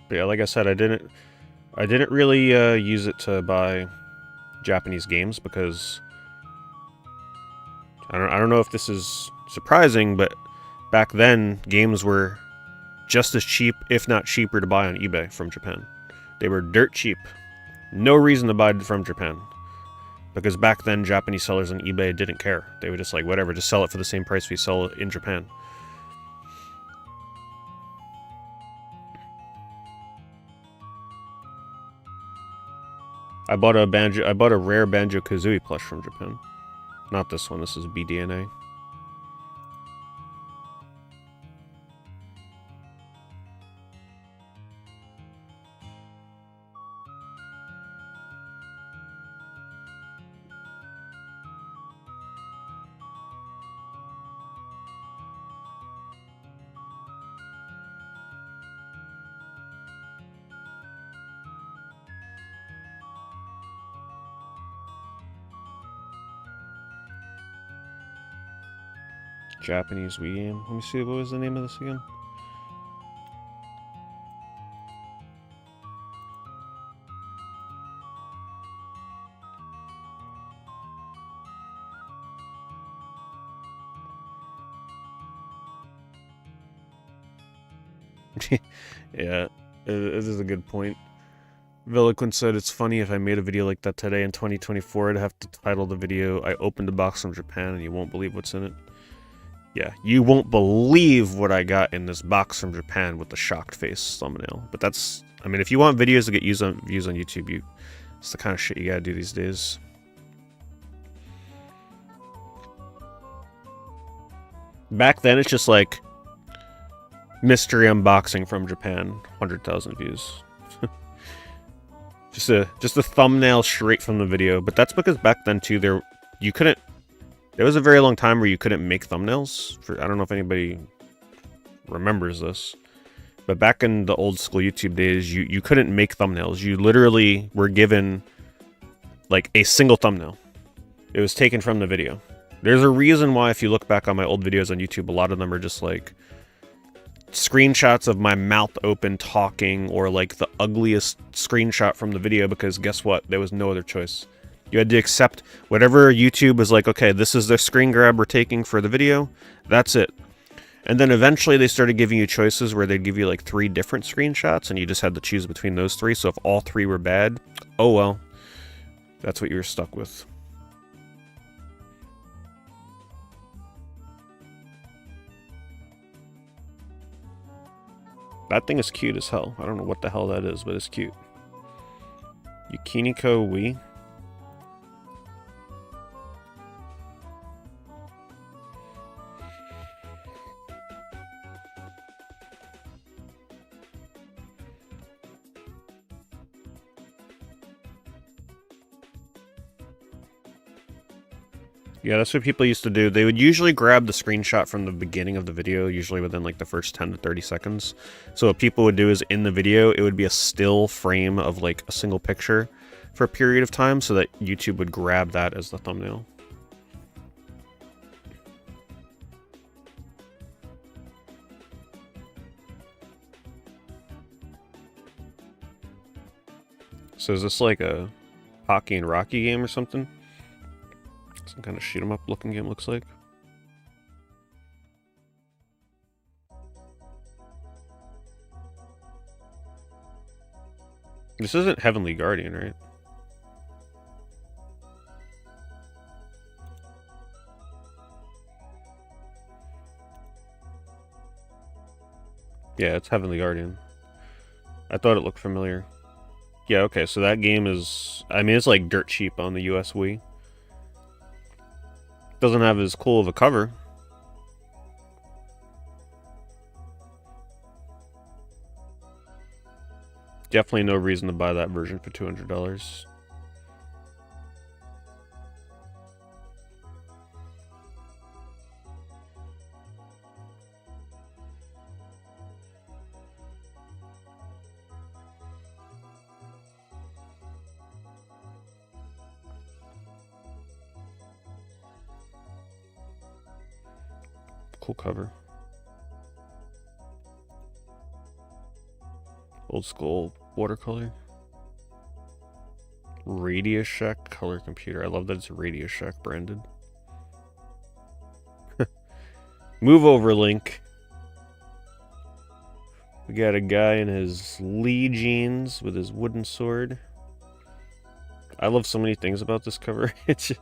But yeah, like I said, I didn't really use it to buy Japanese games because I don't know if this is surprising, but back then games were just as cheap, if not cheaper, to buy on eBay from Japan. They were dirt cheap. No reason to buy from Japan. Because back then, Japanese sellers on eBay didn't care. They were just like, whatever, just sell it for the same price we sell it in Japan. I bought a rare Banjo-Kazooie plush from Japan. Not this one, this is BDNA. Japanese Wii game. Let me see, what was the name of this again? Yeah, this is a good point. Veliquin said, it's funny if I made a video like that today in 2024, I'd have to title the video, I opened a box from Japan and you won't believe what's in it. Yeah, you won't believe what I got in this box from Japan with the shocked face thumbnail. But that's, I mean, if you want videos to get views on YouTube, it's the kind of shit you gotta do these days. Back then, it's just like, mystery unboxing from Japan, 100,000 views. just a thumbnail straight from the video. But that's because back then, too, there was a very long time where you couldn't make thumbnails. I don't know if anybody remembers this, but back in the old school YouTube days, you couldn't make thumbnails. You literally were given like a single thumbnail. It was taken from the video. There's a reason why, if you look back on my old videos on YouTube, a lot of them are just like screenshots of my mouth open talking, or like the ugliest screenshot from the video, because guess what? There was no other choice. You had to accept whatever YouTube was like, okay, this is the screen grab we're taking for the video. That's it. And then eventually they started giving you choices where they'd give you like 3 different screenshots and you just had to choose between those 3. So if all 3 were bad, oh well. That's what you were stuck with. That thing is cute as hell. I don't know what the hell that is, but it's cute. Yukiniko Wii. Yeah, that's what people used to do. They would usually grab the screenshot from the beginning of the video, usually within like the first 10 to 30 seconds. So what people would do is, in the video, it would be a still frame of like a single picture for a period of time, so that YouTube would grab that as the thumbnail. So is this like a Hockey and Rocky game or something? Some kind of shoot 'em up looking game, looks like. This isn't Heavenly Guardian, right? Yeah, it's Heavenly Guardian. I thought it looked familiar. Yeah, okay, so that game is, I mean, it's like dirt cheap on the US Wii. Doesn't have as cool of a cover. Definitely no reason to buy that version for $200. Cool cover. Old school watercolor. Radio Shack color computer. I love that it's Radio Shack branded. Move over, Link. We got a guy in his Lee jeans with his wooden sword. I love so many things about this cover. It's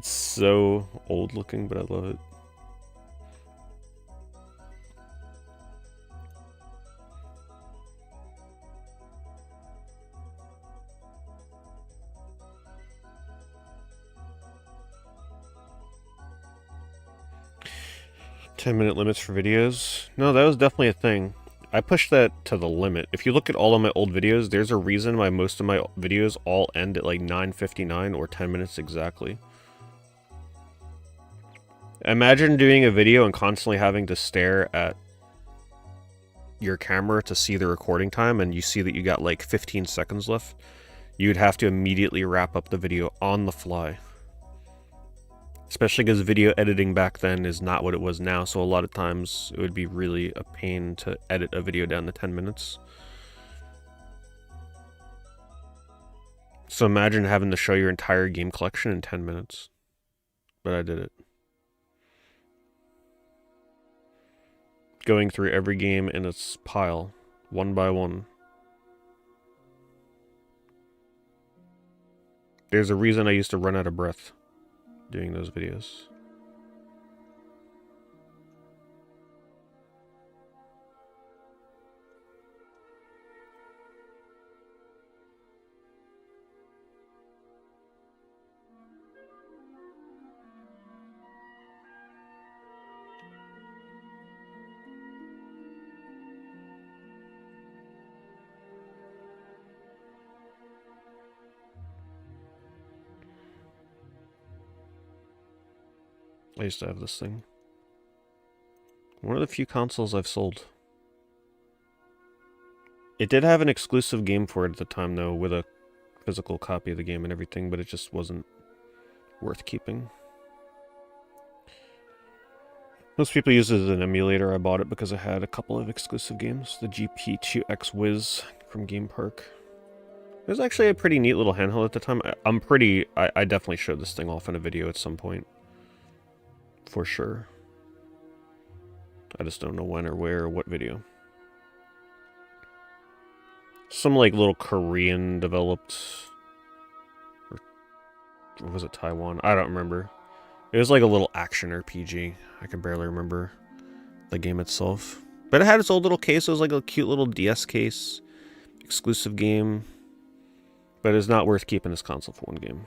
so old looking, but I love it. 10-minute limits for videos. No, that was definitely a thing. I pushed that to the limit. If you look at all of my old videos, there's a reason why most of my videos all end at like 9:59 or 10 minutes exactly. Imagine doing a video and constantly having to stare at your camera to see the recording time, and you see that you got like 15 seconds left. You'd have to immediately wrap up the video on the fly. Especially because video editing back then is not what it was now, so a lot of times it would be really a pain to edit a video down to 10 minutes. So imagine having to show your entire game collection in 10 minutes. But I did it. Going through every game in its pile, one by one. There's a reason I used to run out of breath doing those videos. I used to have this thing. One of the few consoles I've sold. It did have an exclusive game for it at the time, though, with a physical copy of the game and everything, but it just wasn't worth keeping. Most people use it as an emulator. I bought it because it had a couple of exclusive games. The GP2X Wiz from Game Park. It was actually a pretty neat little handheld at the time. I definitely showed this thing off in a video at some point. For sure. I just don't know when or where or what video. Some like little Korean developed, or was it Taiwan? I don't remember. It was like a little action RPG. I can barely remember the game itself. But it had its old little case. It was like a cute little DS case. Exclusive game. But it's not worth keeping this console for one game.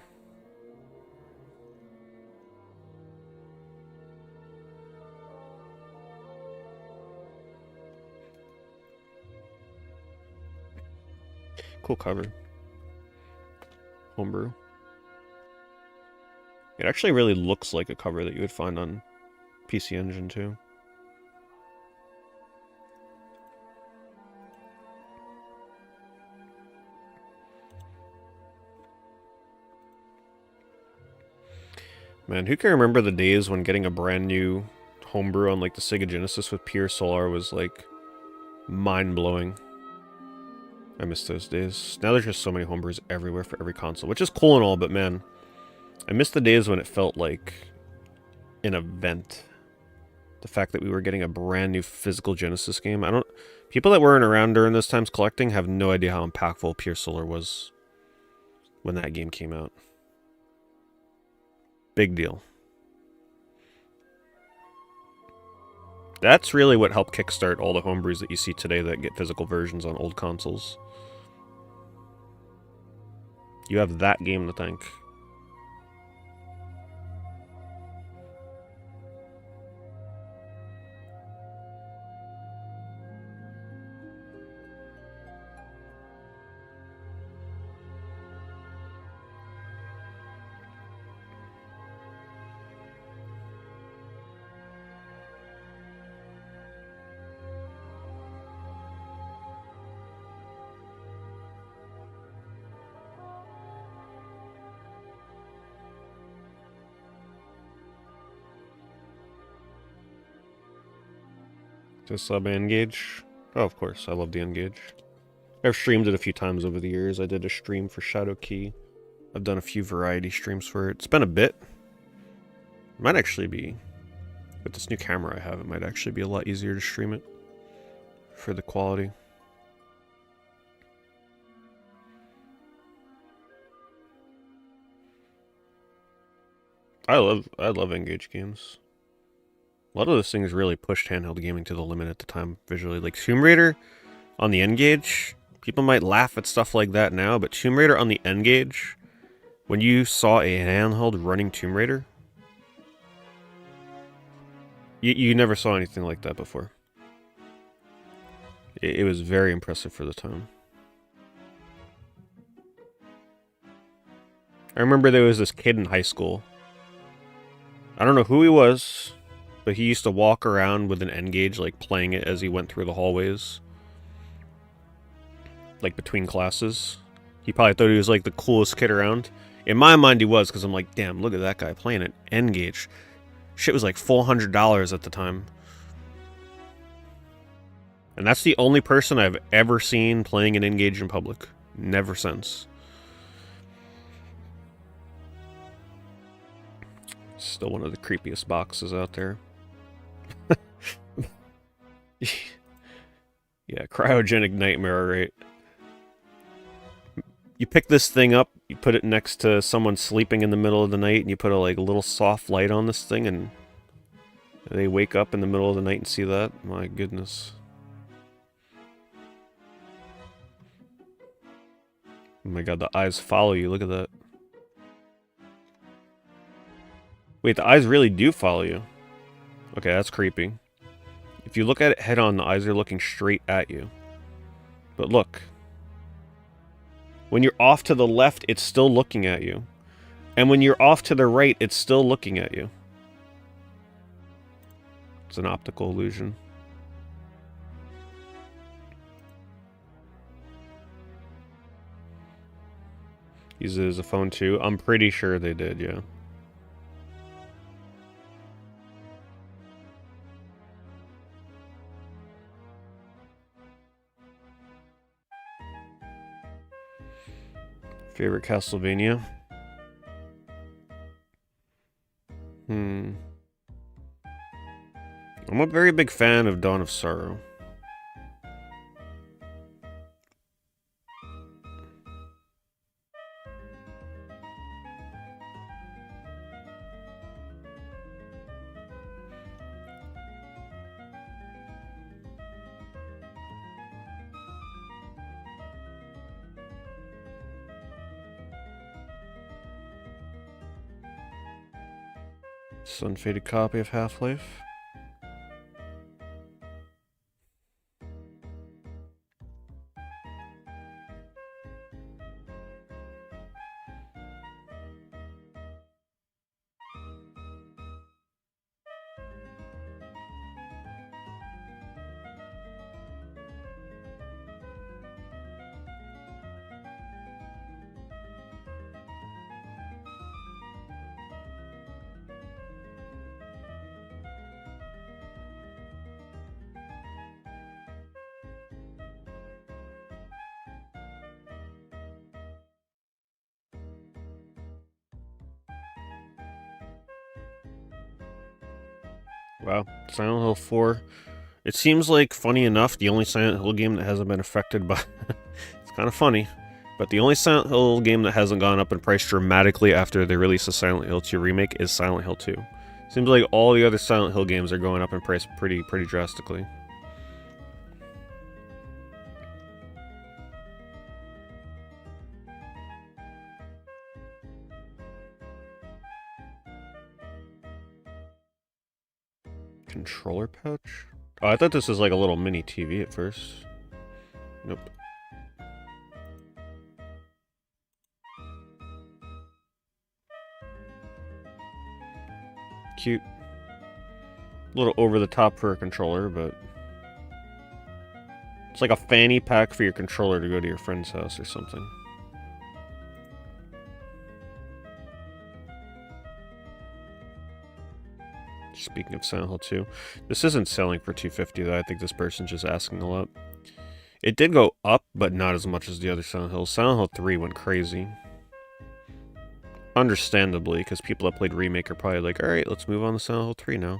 Cool cover. Homebrew. It actually really looks like a cover that you would find on PC Engine too. Man, who can remember the days when getting a brand new homebrew on like the Sega Genesis with pure Solar was like mind-blowing. I miss those days. Now there's just so many homebrews everywhere for every console, which is cool and all, but man, I miss the days when it felt like an event. The fact that we were getting a brand new physical Genesis game. People that weren't around during those times collecting have no idea how impactful Pure Solar was when that game came out. Big deal. That's really what helped kickstart all the homebrews that you see today that get physical versions on old consoles. You have that game to thank. To sub N-Gage? Oh, of course, I love the N-Gage. I've streamed it a few times over the years. I did a stream for Shadow Key. I've done a few variety streams for it. It's been a bit. It might actually be, with this new camera I have, it might actually be a lot easier to stream it for the quality. I love N-Gage games. A lot of those things really pushed handheld gaming to the limit at the time, visually. Like Tomb Raider on the N-Gage, people might laugh at stuff like that now, but Tomb Raider on the N-Gage, when you saw a handheld running Tomb Raider, You never saw anything like that before. It was very impressive for the time. I remember there was this kid in high school. I don't know who he was, but he used to walk around with an N-Gage, like, playing it as he went through the hallways. Like, between classes. He probably thought he was, like, the coolest kid around. In my mind, he was, because I'm like, damn, look at that guy playing it. N-Gage. Shit was like $400 at the time. And that's the only person I've ever seen playing an N-Gage in public. Never since. Still one of the creepiest boxes out there. Yeah, cryogenic nightmare, right? You pick this thing up, you put it next to someone sleeping in the middle of the night, and you put a like little soft light on this thing, and they wake up in the middle of the night and see that. My goodness. Oh my god, the eyes follow you. Look at that. Wait, the eyes really do follow you. Okay, that's creepy. If you look at it head on, the eyes are looking straight at you. But look. When you're off to the left, it's still looking at you. And when you're off to the right, it's still looking at you. It's an optical illusion. Use it as a phone too? I'm pretty sure they did, yeah. Favorite Castlevania? I'm a very big fan of Dawn of Sorrow. This unfaded copy of Half-Life. Wow, Silent Hill 4. It seems like, funny enough, the only Silent Hill game that hasn't been affected by... It's kind of funny, but the only Silent Hill game that hasn't gone up in price dramatically after the release of Silent Hill 2 Remake is Silent Hill 2. Seems like all the other Silent Hill games are going up in price pretty drastically. Controller pouch? Oh, I thought this was like a little mini TV at first. Nope. Cute. A little over the top for a controller, but... It's like a fanny pack for your controller to go to your friend's house or something. Speaking of Silent Hill 2, this isn't selling for $250 though. I think this person's just asking a lot. It did go up, but not as much as the other Silent Hills. Silent Hill 3 went crazy. Understandably, because people that played Remake are probably like, alright, let's move on to Silent Hill 3 now.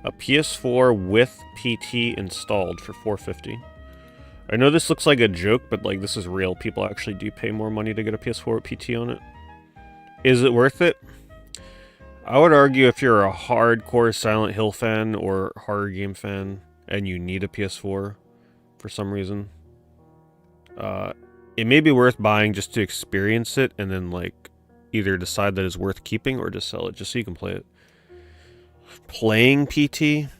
A PS4 with PT installed for $450. I know this looks like a joke, but like this is real. People actually do pay more money to get a PS4 with PT on it. Is it worth it? I would argue if you're a hardcore Silent Hill fan or horror game fan and you need a PS4 for some reason, It may be worth buying just to experience it, and then like either decide that it's worth keeping or just sell it just so you can play it. Playing PT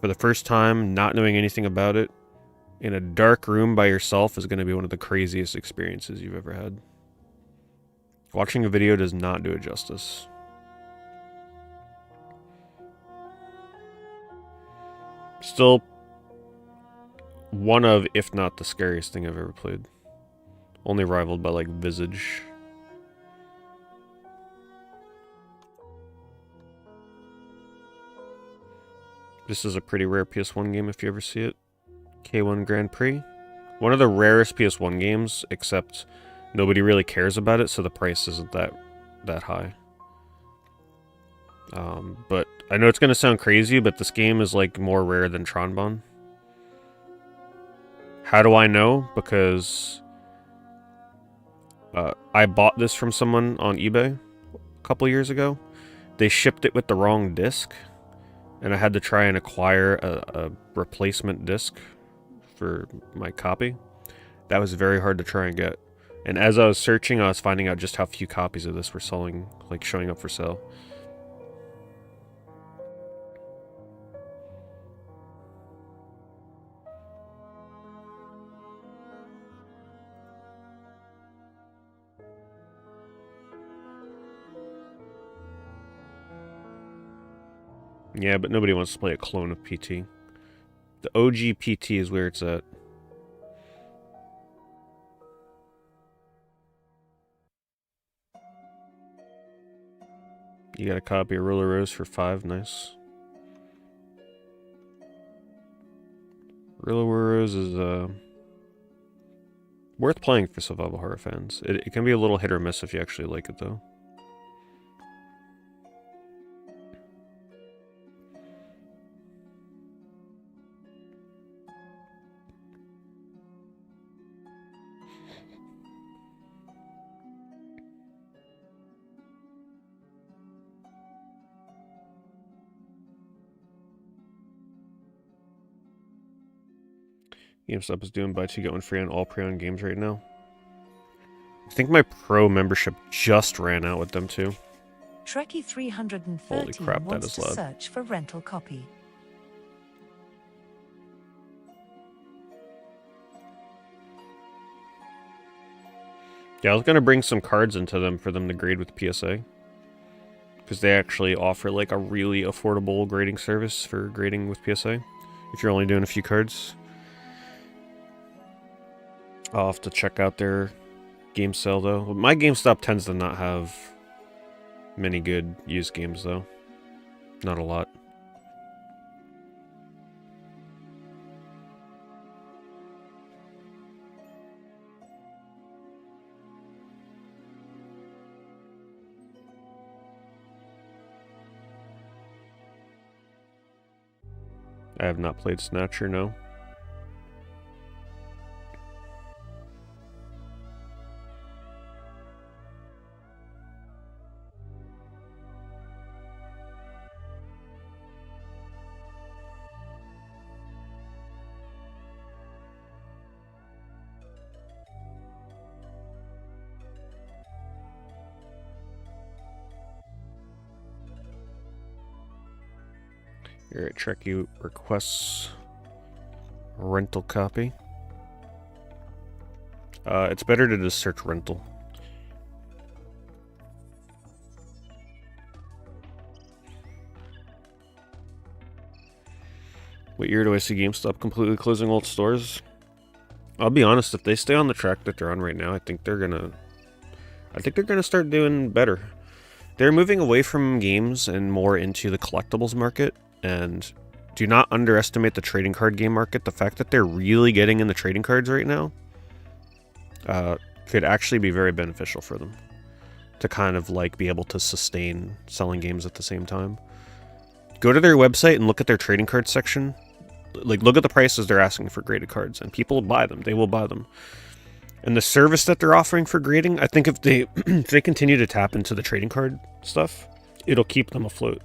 for the first time, not knowing anything about it, in a dark room by yourself is going to be one of the craziest experiences you've ever had. Watching a video does not do it justice. Still one of, if not the scariest thing I've ever played. Only rivaled by like Visage. This is a pretty rare PS1 game if you ever see it. K1 Grand Prix. One of the rarest PS1 games, except nobody really cares about it, so the price isn't that high. But I know it's going to sound crazy, but this game is like more rare than Tronbon. How do I know? Because I bought this from someone on eBay a couple years ago. They shipped it with the wrong disc, and I had to try and acquire a replacement disc for my copy. That was very hard to try and get. And as I was searching, I was finding out just how few copies of this were selling, like showing up for sale. Yeah, but nobody wants to play a clone of PT. The OG PT is where it's at. You got a copy of Roller Rose for $5, nice. Roller Rose is worth playing for survival horror fans. It can be a little hit or miss if you actually like it, though. GameStop is doing buy two get one free on all pre-owned games right now. I think my pro membership just ran out with them too. Trekkie 313 Holy crap, that wants is to loud. search for rental copy. Yeah, I was gonna bring some cards into them for them to grade with PSA. Because they actually offer like a really affordable grading service for grading with PSA. If you're only doing a few cards. I'll have to check out their game sale though. My GameStop tends to not have many good used games though. Not a lot. I have not played Snatcher, no. Here at Trekkie requests rental copy. It's better to just search rental. What year do I see GameStop completely closing old stores? I'll be honest, if they stay on the track that they're on right now, I think they're gonna start doing better. They're moving away from games and more into the collectibles market. And do not underestimate the trading card game market. The fact that they're really getting in the trading cards right now could actually be very beneficial for them to kind of like be able to sustain selling games at the same time. Go to their website and look at their trading card section. Like, look at the prices they're asking for graded cards, and people will buy them. They will buy them. And the service that they're offering for grading, I think if they if they continue to tap into the trading card stuff, it'll keep them afloat.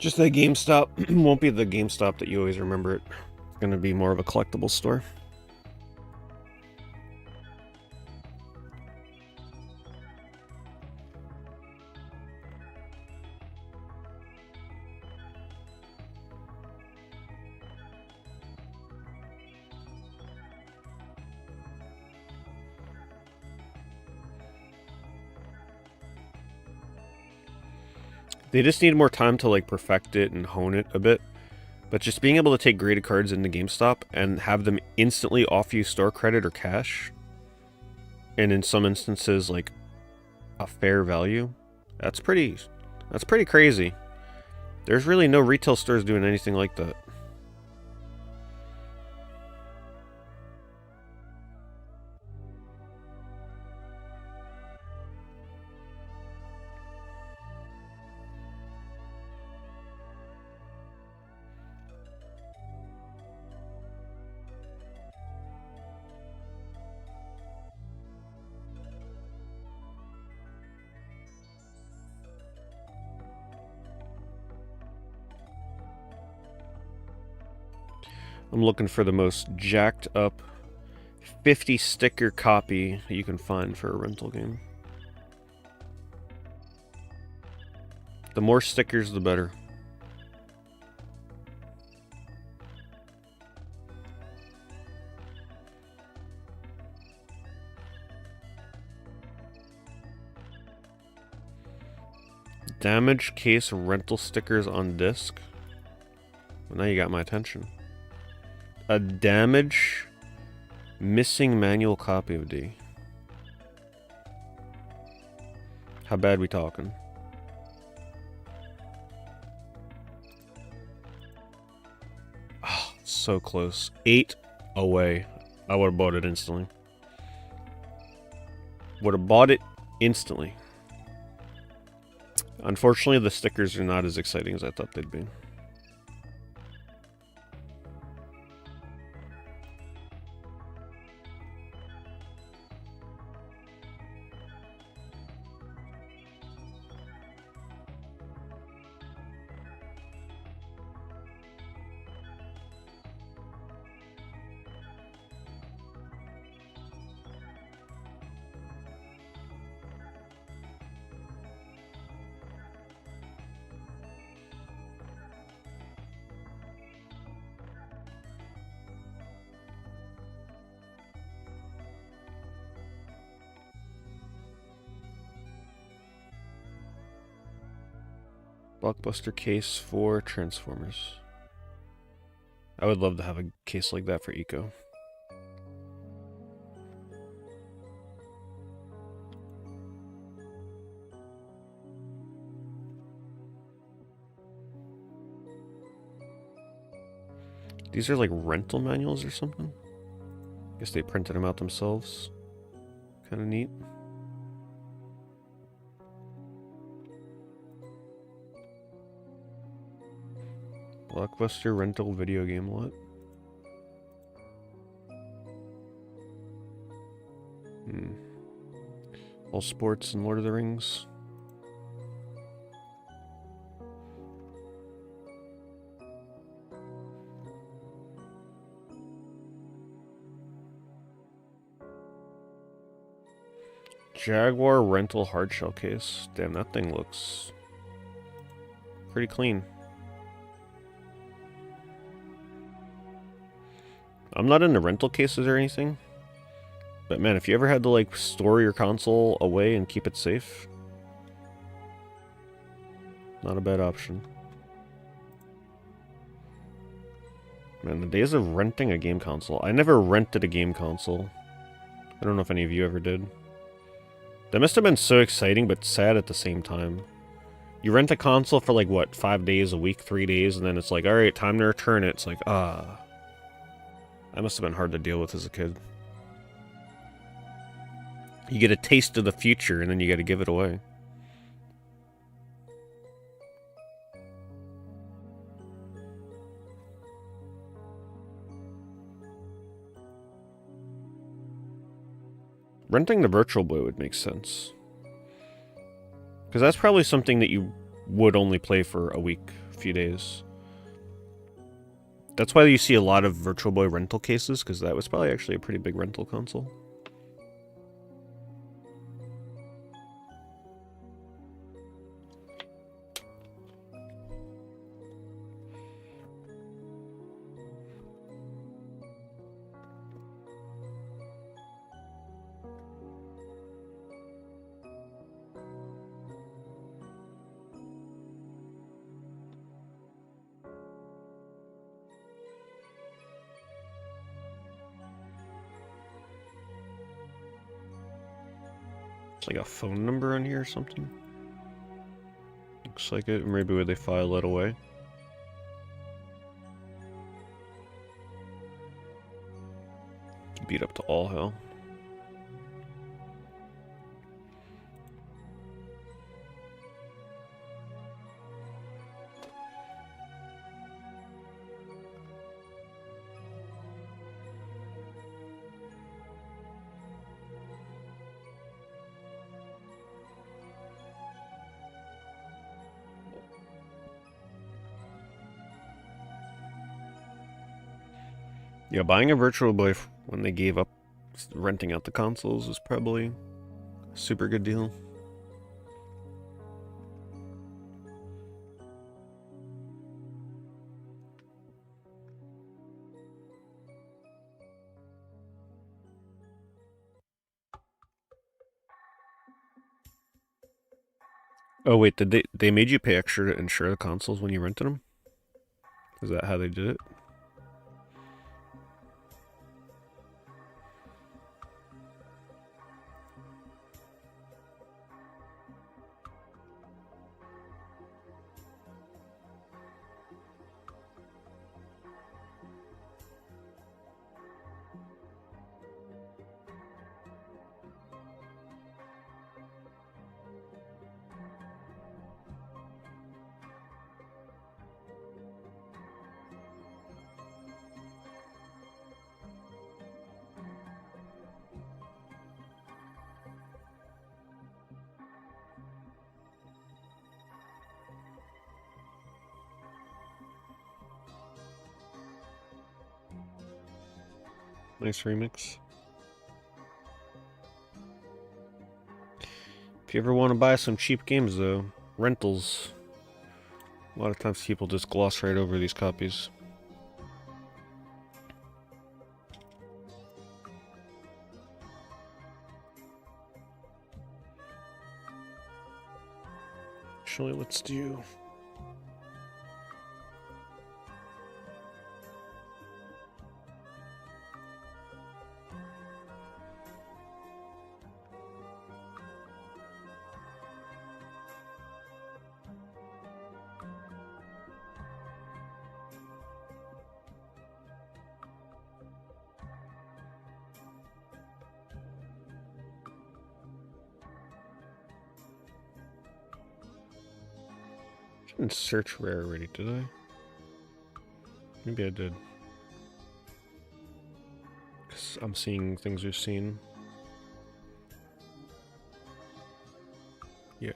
Just that GameStop won't be the GameStop that you always remember it. It's going to be more of a collectible store. They just need more time to like perfect it and hone it a bit. But just being able to take graded cards into GameStop and have them instantly offer you store credit or cash, and in some instances like a fair value, that's pretty crazy. There's really no retail stores doing anything like that. I'm looking for the most jacked up 50 sticker copy you can find for a rental game. The more stickers, the better. Damaged case rental stickers on disc. Well, now you got my attention. A damage missing manual copy of D. How bad we talking? Oh, so close. 8 away. I would have bought it instantly. Would have bought it instantly. Unfortunately, the stickers are not as exciting as I thought they'd be. Blockbuster case for Transformers. I would love to have a case like that for Eco. These are like rental manuals or something. Guess they printed them out themselves. Kind of neat. Blockbuster rental video game lot. All sports and Lord of the Rings. Jaguar rental hardshell case. Damn, that thing looks pretty clean. I'm not into rental cases or anything, but man, if you ever had to like store your console away and keep it safe, not a bad option. Man, the days of renting a game console. I never rented a game console. I don't know if any of you ever did. That must have been so exciting, but sad at the same time. You rent a console for like, what, 5 days, a week, 3 days, and then it's like, alright, time to return it. It's like, ah. That must have been hard to deal with as a kid. You get a taste of the future, and then you gotta give it away. Renting the Virtual Boy would make sense. Because that's probably something that you would only play for a week, few days. That's why you see a lot of Virtual Boy rental cases, because that was probably actually a pretty big rental console. It's like a phone number on here or something. Looks like it. Maybe where they file it away. Beat up to all hell. Yeah, buying a Virtual Boy when they gave up renting out the consoles is probably a super good deal. Oh wait, did they made you pay extra to insure the consoles when you rented them? Is that how they did it? Nice remix. If you ever want to buy some cheap games though, rentals. A lot of times people just gloss right over these copies. Actually, let's do... I didn't search rare already, did I? Maybe I did. Because I'm seeing things we've seen. Yeah.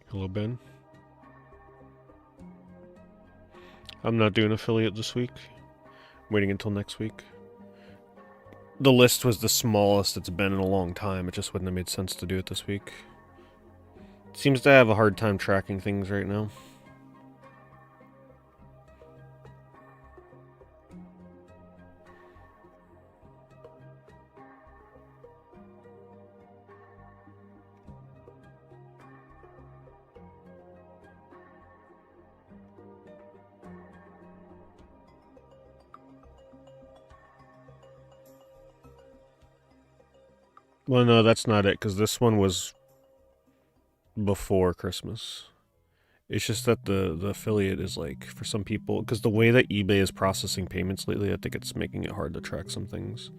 Hello, Ben. I'm not doing affiliate this week. I'm waiting until next week. The list was the smallest it's been in a long time. It just wouldn't have made sense to do it this week. It seems to have a hard time tracking things right now. Well, no, that's not it, because this one was before Christmas. It's just that the affiliate is like, for some people, because the way that eBay is processing payments lately, I think it's making it hard to track some things.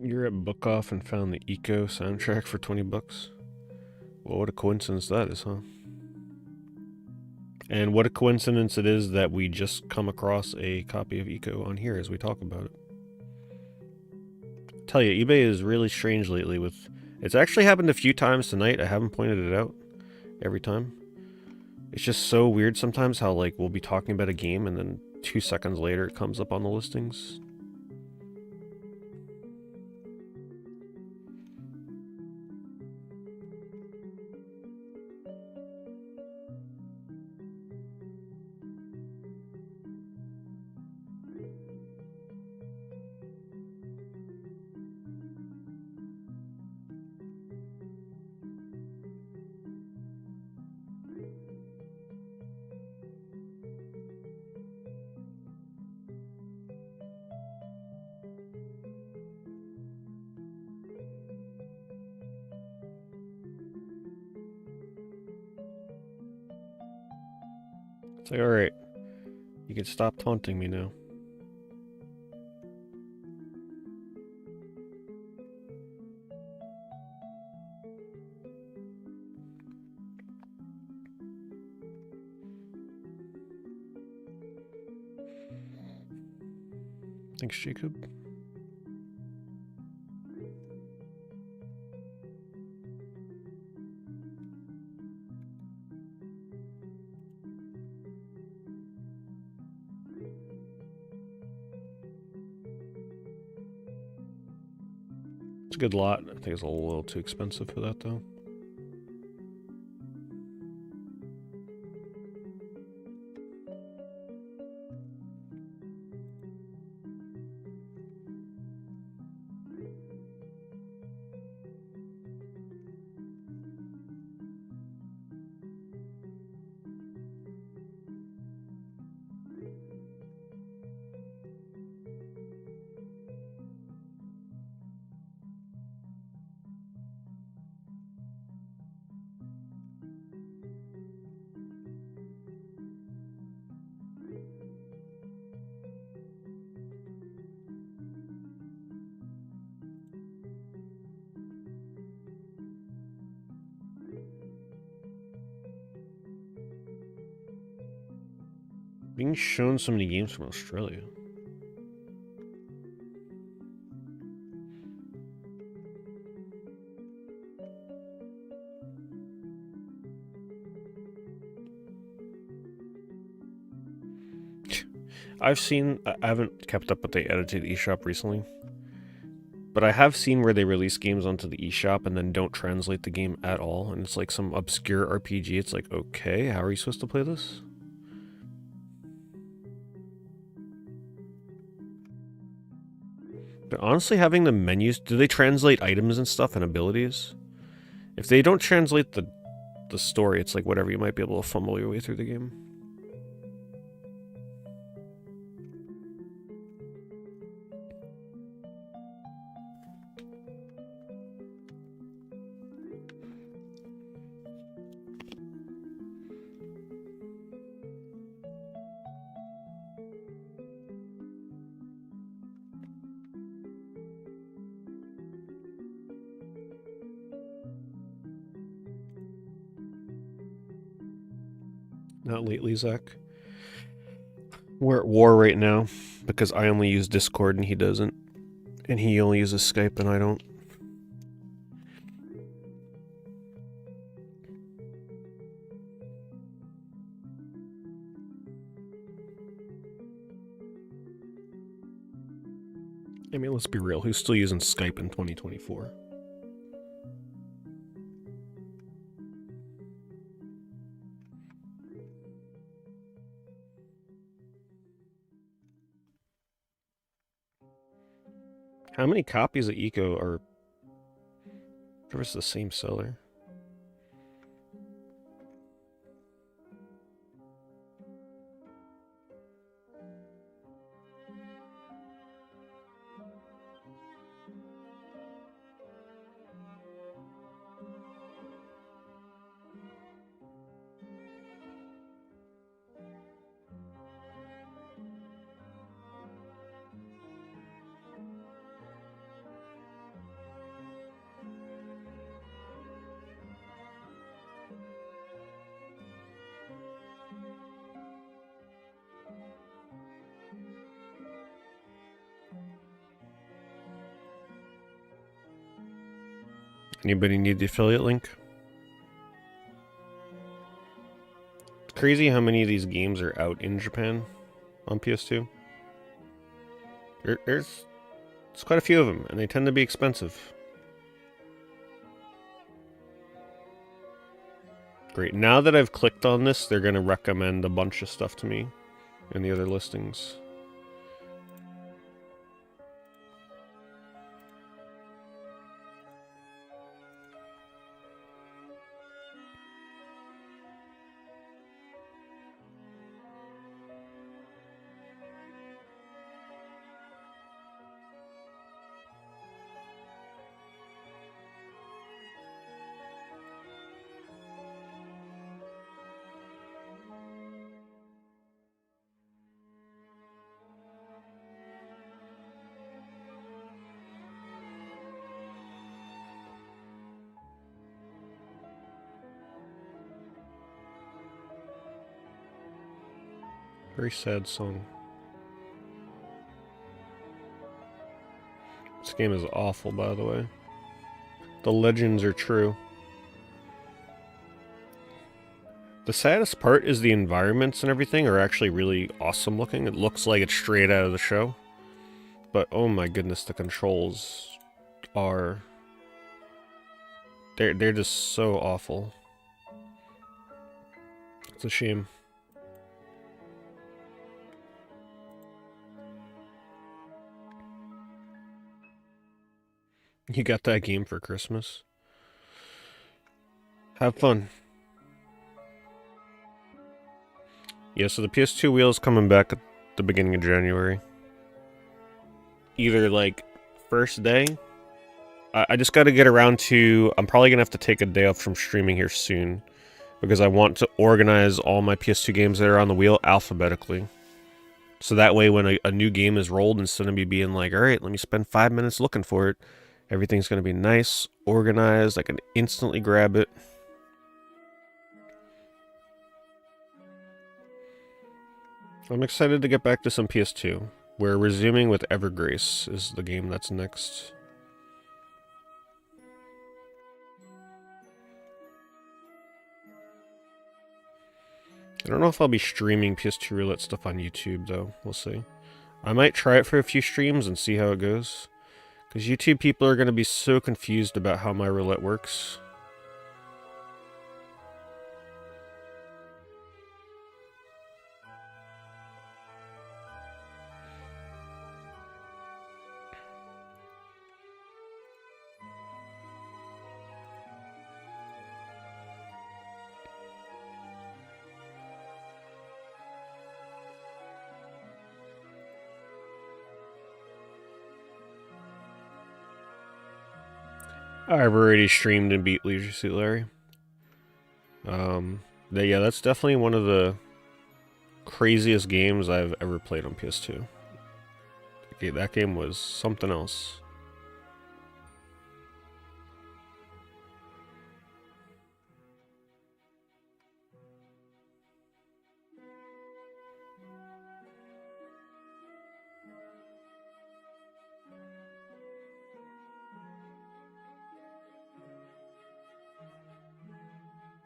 You're at Book Off and found the Eco soundtrack for 20 bucks? Well, what a coincidence that is, huh? And what a coincidence it is that we just come across a copy of Eco on here as we talk about it. I tell you, eBay is really strange lately with... It's actually happened a few times tonight. I haven't pointed it out every time. It's just so weird sometimes how, like, we'll be talking about a game and then 2 seconds later it comes up on the listings. It's like, alright, you can stop taunting me now. Thanks, Jacob. It's a good lot. I think it's a little too expensive for that, though. Being shown so many games from Australia. I haven't kept up with the edit to the eShop recently, but I have seen where they release games onto the eShop and then don't translate the game at all, and it's like some obscure RPG. It's like, okay, how are you supposed to play this? But honestly, having the menus, do they translate items and stuff and abilities? If they don't translate the story, it's like whatever, you might be able to fumble your way through the game. Not lately, Zach. We're at war right now because I only use Discord and he doesn't. And he only uses Skype and I don't. I mean, let's be real. Who's still using Skype in 2024? How many copies of Eco are... There was the same seller. Anybody need the affiliate link? It's crazy how many of these games are out in Japan on PS2. There's quite a few of them, and they tend to be expensive. Great. Now that I've clicked on this, they're going to recommend a bunch of stuff to me in the other listings. Very sad song. This game is awful, by the way. The legends are true. The saddest part is the environments and everything are actually really awesome looking. It looks like it's straight out of the show. But oh my goodness, the controls are... They're just so awful. It's a shame. You got that game for Christmas? Have fun. Yeah, so the PS2 wheel is coming back at the beginning of January. Either, like, first day. I just gotta get around to... I'm probably gonna have to take a day off from streaming here soon. Because I want to organize all my PS2 games that are on the wheel alphabetically. So that way when a new game is rolled, instead of me being like, alright, let me spend 5 minutes looking for it, everything's gonna be nice, organized, I can instantly grab it. I'm excited to get back to some PS2. We're resuming with Evergrace is the game that's next. I don't know if I'll be streaming PS2 roulette stuff on YouTube though, we'll see. I might try it for a few streams and see how it goes. Because YouTube people are going to be so confused about how my roulette works. I've already streamed and beat Leisure Suit Larry. Yeah, that's definitely one of the craziest games I've ever played on PS2. Okay, that game was something else.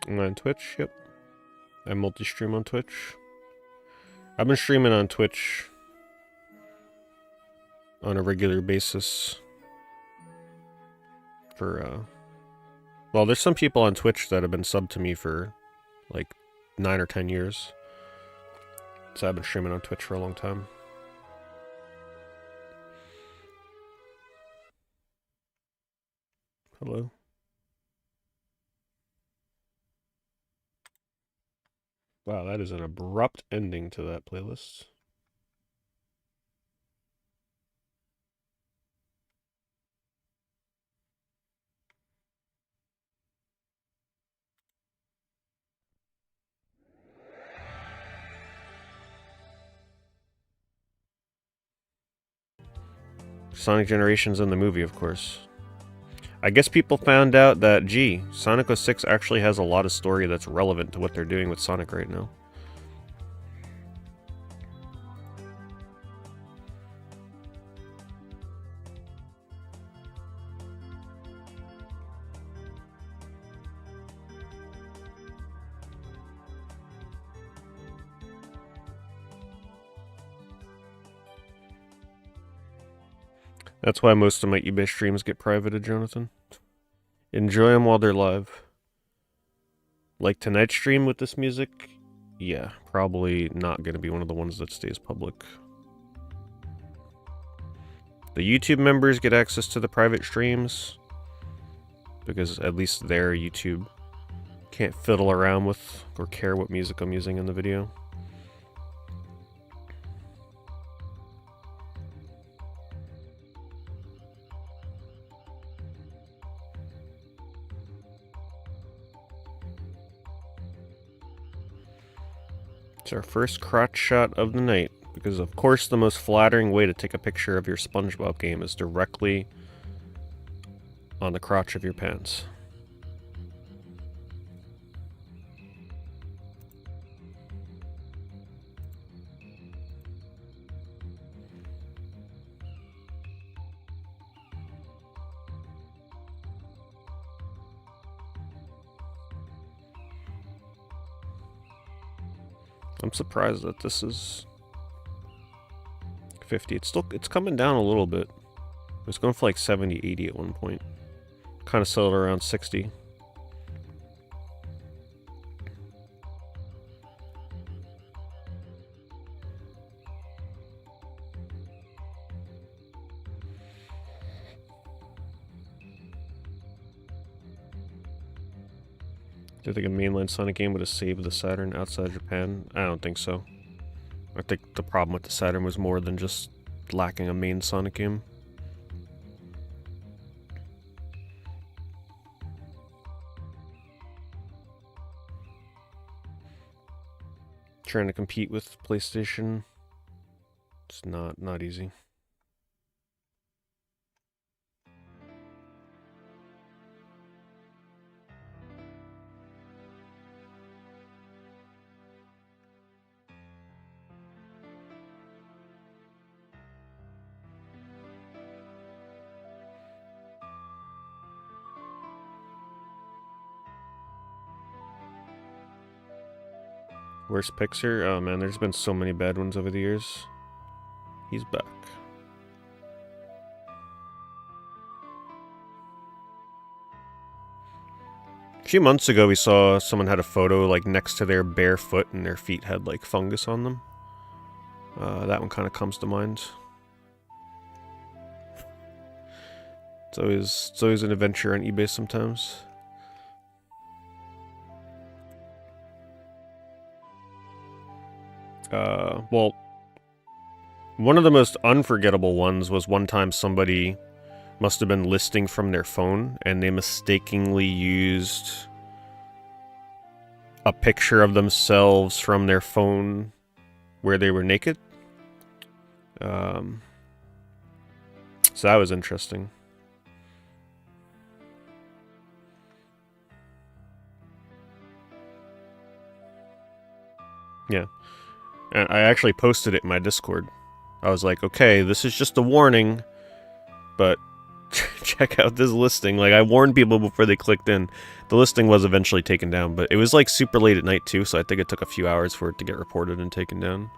I'm on Twitch, yep. I multi-stream on Twitch. I've been streaming on Twitch on a regular basis for, well, there's some people on Twitch that have been subbed to me for, like, 9 or 10 years. So I've been streaming on Twitch for a long time. Hello. Wow, that is an abrupt ending to that playlist. Sonic Generations in the movie, of course. I guess people found out that, gee, Sonic 06 actually has a lot of story that's relevant to what they're doing with Sonic right now. That's why most of my eBay streams get privated, Jonathan. Enjoy them while they're live. Like tonight's stream with this music, yeah, probably not going to be one of the ones that stays public. The YouTube members get access to the private streams, because at least their YouTube can't fiddle around with or care what music I'm using in the video. It's our first crotch shot of the night, because of course the most flattering way to take a picture of your SpongeBob game is directly on the crotch of your pants. I'm surprised that this is 50. It's coming down a little bit. It was going for like 70, 80 at one point. Kind of settled around 60. Do you think a mainline Sonic game would have saved the Saturn outside Japan? I don't think so. I think the problem with the Saturn was more than just lacking a main Sonic game. Trying to compete with PlayStation, it's not easy. Worst Pixar? Oh man, there's been so many bad ones over the years. He's back. A few months ago we saw someone had a photo like next to their bare foot and their feet had like fungus on them. That one kind of comes to mind. It's always an adventure on eBay sometimes. Well, one of the most unforgettable ones was one time somebody must have been listing from their phone and they mistakenly used a picture of themselves from their phone where they were naked. So that was interesting. Yeah. And I actually posted it in my Discord. I was like, okay, this is just a warning, but check out this listing. Like, I warned people before they clicked in. The listing was eventually taken down, but it was like super late at night too, so I think it took a few hours for it to get reported and taken down.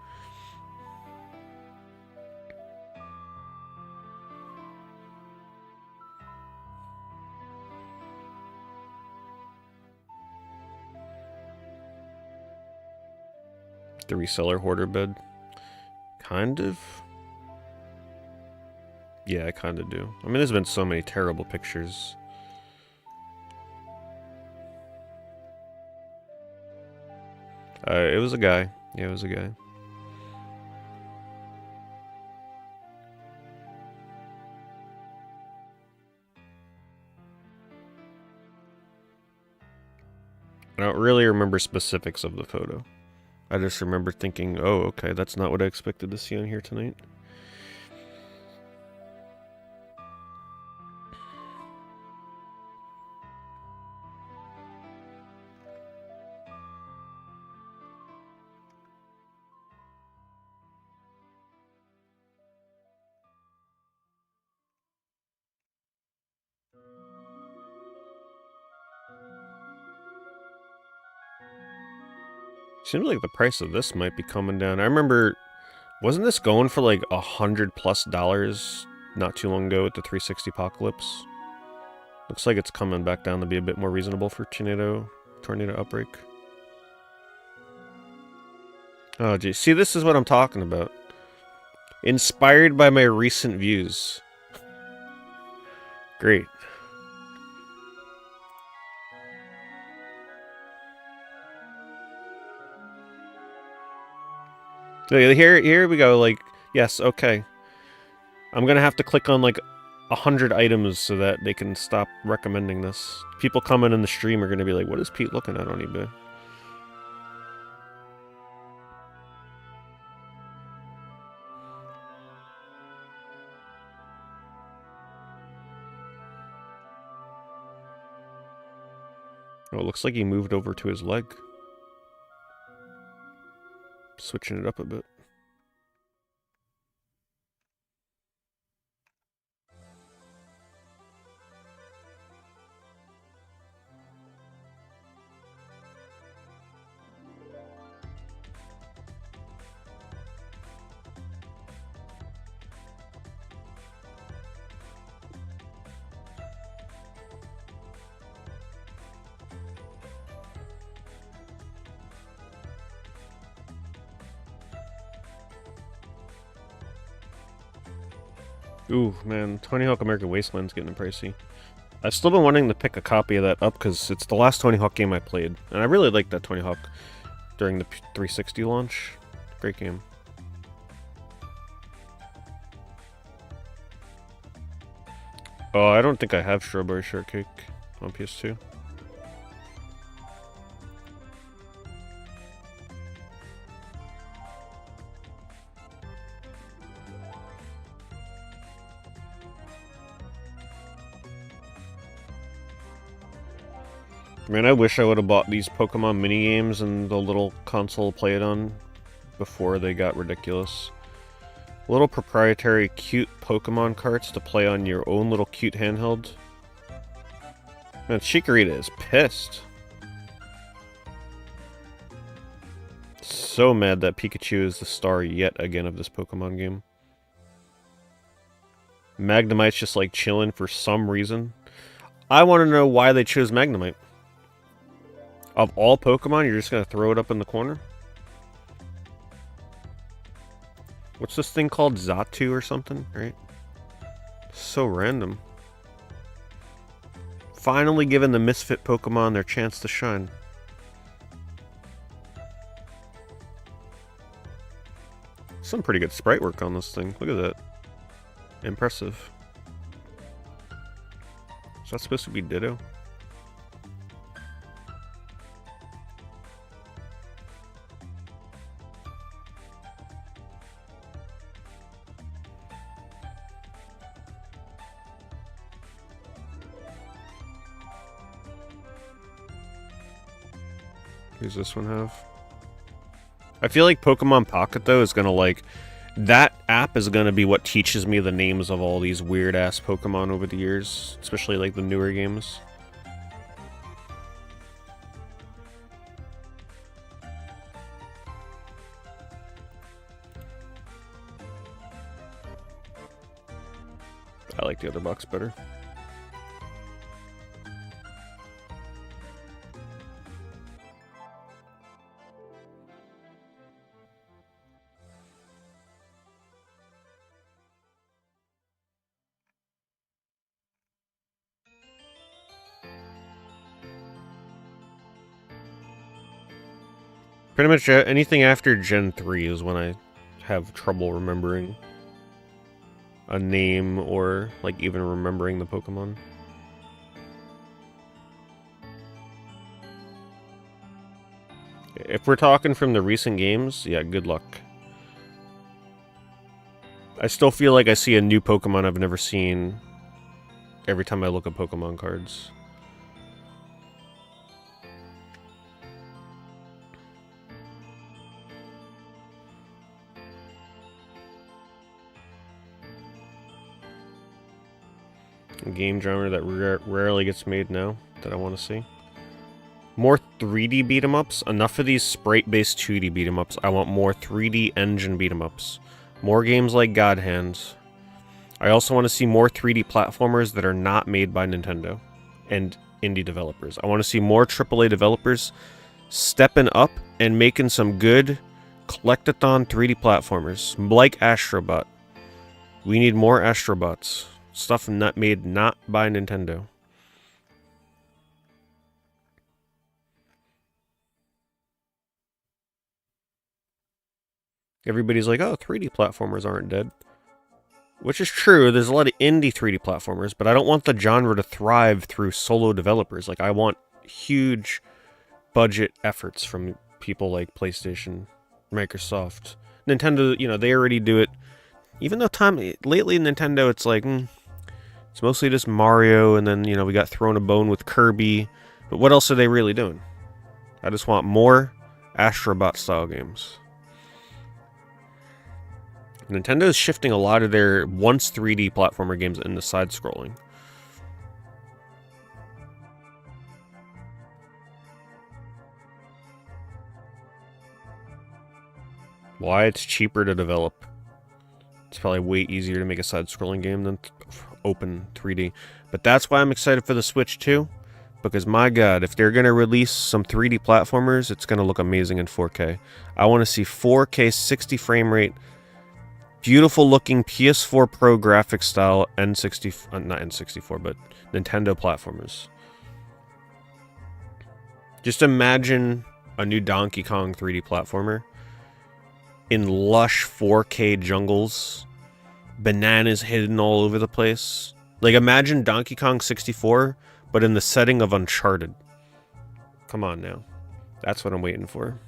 The reseller hoarder bed. Kind of. Yeah, I kind of do. I mean, there's been so many terrible pictures. It was a guy. Yeah, it was a guy. I don't really remember specifics of the photo. I just remember thinking, oh, okay, that's not what I expected to see on here tonight. Seems like the price of this might be coming down. I remember, wasn't this going for like $100+ not too long ago with the 360 Apocalypse. Looks like it's coming back down to be a bit more reasonable for Tornado Outbreak. Oh, geez. See, this is what I'm talking about. Inspired by my recent views. Great. So here we go, like, yes, okay. I'm gonna have to click on, like, 100 items so that they can stop recommending this. People coming in the stream are gonna be like, what is Pete looking at on eBay? Oh, it looks like he moved over to his leg. Switching it up a bit. Ooh, man, Tony Hawk American Wasteland's getting pricey. I've still been wanting to pick a copy of that up because it's the last Tony Hawk game I played. And I really liked that Tony Hawk during the 360 launch. Great game. Oh, I don't think I have Strawberry Shortcake on PS2. Man, I wish I would have bought these Pokemon minigames and the little console to play it on before they got ridiculous. Little proprietary cute Pokemon carts to play on your own little cute handheld. Man, Chikorita is pissed. So mad that Pikachu is the star yet again of this Pokemon game. Magnemite's just like chilling for some reason. I want to know why they chose Magnemite. Of all Pokemon, you're just going to throw it up in the corner? What's this thing called? Xatu or something, right? So random. Finally giving the misfit Pokemon their chance to shine. Some pretty good sprite work on this thing. Look at that. Impressive. Is that supposed to be Ditto? Who's this one have? I feel like Pokemon Pocket, though, is gonna, like... That app is gonna be what teaches me the names of all these weird-ass Pokemon over the years. Especially, like, the newer games. I like the other box better. Pretty much anything after Gen 3 is when I have trouble remembering a name or, like, even remembering the Pokemon. If we're talking from the recent games, yeah, good luck. I still feel like I see a new Pokemon I've never seen every time I look at Pokemon cards. A game genre that rarely gets made now that I want to see. More 3D beat-em-ups. Enough of these sprite-based 2D beat-em-ups. I want more 3D engine beat-em-ups. More games like God Hand. I also want to see more 3D platformers that are not made by Nintendo and indie developers. I want to see more AAA developers stepping up and making some good collectathon 3D platformers, like Astrobot. We need more Astrobots. Stuff not made not by Nintendo. Everybody's like, oh, 3D platformers aren't dead. Which is true, there's a lot of indie 3D platformers, but I don't want the genre to thrive through solo developers. Like, I want huge budget efforts from people like PlayStation, Microsoft, Nintendo. You know, they already do it. Even though lately Nintendo, it's like, it's mostly just Mario, and then, you know, we got thrown a bone with Kirby. But what else are they really doing? I just want more Astrobot style games. Nintendo is shifting a lot of their once 3D platformer games into side-scrolling. Why? It's cheaper to develop. It's probably way easier to make a side-scrolling game than open 3D. But that's why I'm excited for the Switch too. Because my god, if they're going to release some 3D platformers, it's going to look amazing in 4K. I want to see 4K 60 frame rate, beautiful looking PS4 Pro graphics style not N64, but Nintendo platformers. Just imagine a new Donkey Kong 3D platformer in lush 4K jungles, bananas hidden all over the place. Like, imagine Donkey Kong 64, but in the setting of Uncharted. Come on now. That's what I'm waiting for.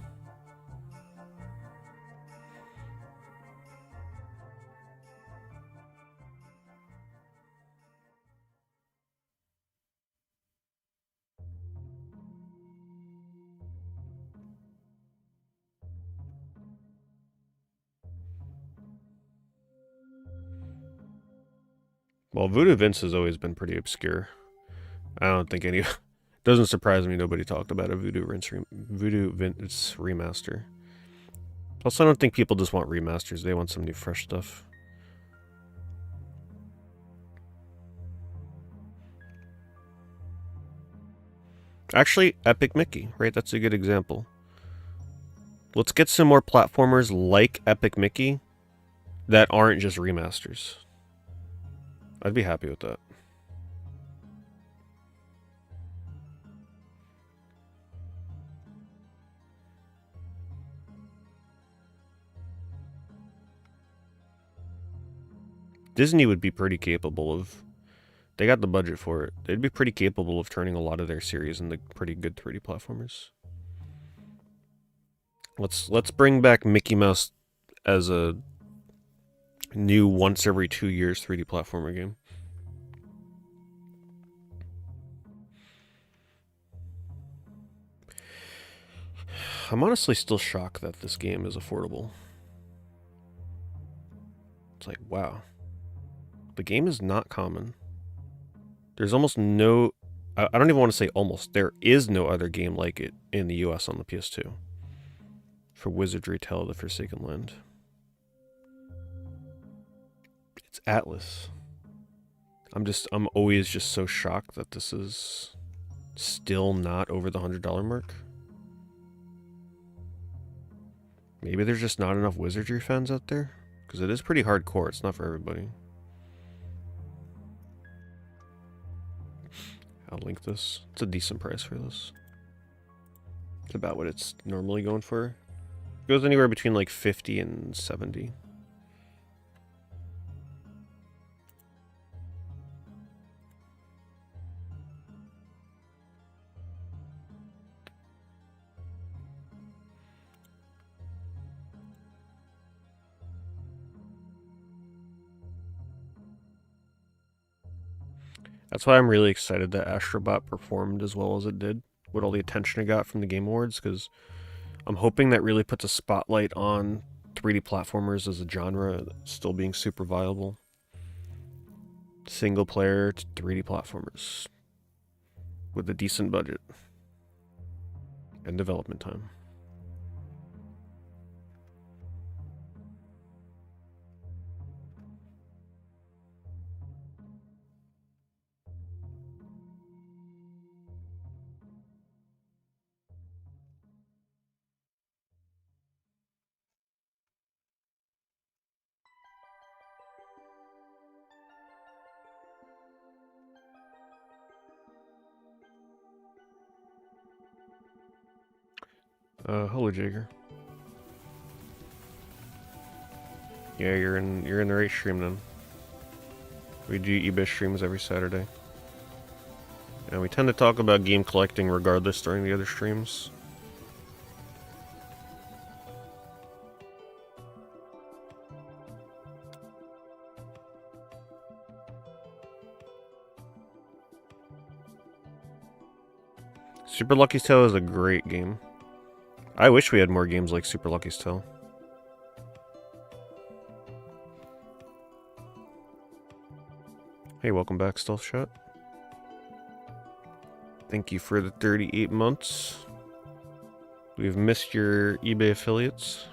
Well, Voodoo Vince has always been pretty obscure. I don't think any... Doesn't surprise me nobody talked about a Voodoo Vince remaster. Plus, I don't think people just want remasters. They want some new fresh stuff. Actually, Epic Mickey, right? That's a good example. Let's get some more platformers like Epic Mickey that aren't just remasters. I'd be happy with that. Disney would be pretty capable of... They got the budget for it. They'd be pretty capable of turning a lot of their series into pretty good 3D platformers. Let's bring back Mickey Mouse as a new once every 2 years 3D platformer game. I'm honestly still shocked that this game is affordable. It's like, wow. The game is not common. There's almost no... I don't even want to say almost. There is no other game like it in the US on the PS2. For Wizardry Tale of the Forsaken Land. It's Atlas. I'm always just so shocked that this is still not over the $100 mark. Maybe there's just not enough Wizardry fans out there? Because it is pretty hardcore. It's not for everybody. I'll link this. It's a decent price for this. It's about what it's normally going for. It goes anywhere between like 50 and 70. That's why I'm really excited that Astrobot performed as well as it did, with all the attention it got from the Game Awards, because I'm hoping that really puts a spotlight on 3D platformers as a genre still being super viable. Single player 3D platformers with a decent budget and development time. Hello, Jagger. Yeah, you're in the right stream then. We do eBay streams every Saturday. And we tend to talk about game collecting regardless during the other streams. Super Lucky's Tale is a great game. I wish we had more games like Super Lucky's Tale. Hey, welcome back, Stealth Shot. Thank you for the 38 months. We've missed your eBay affiliates.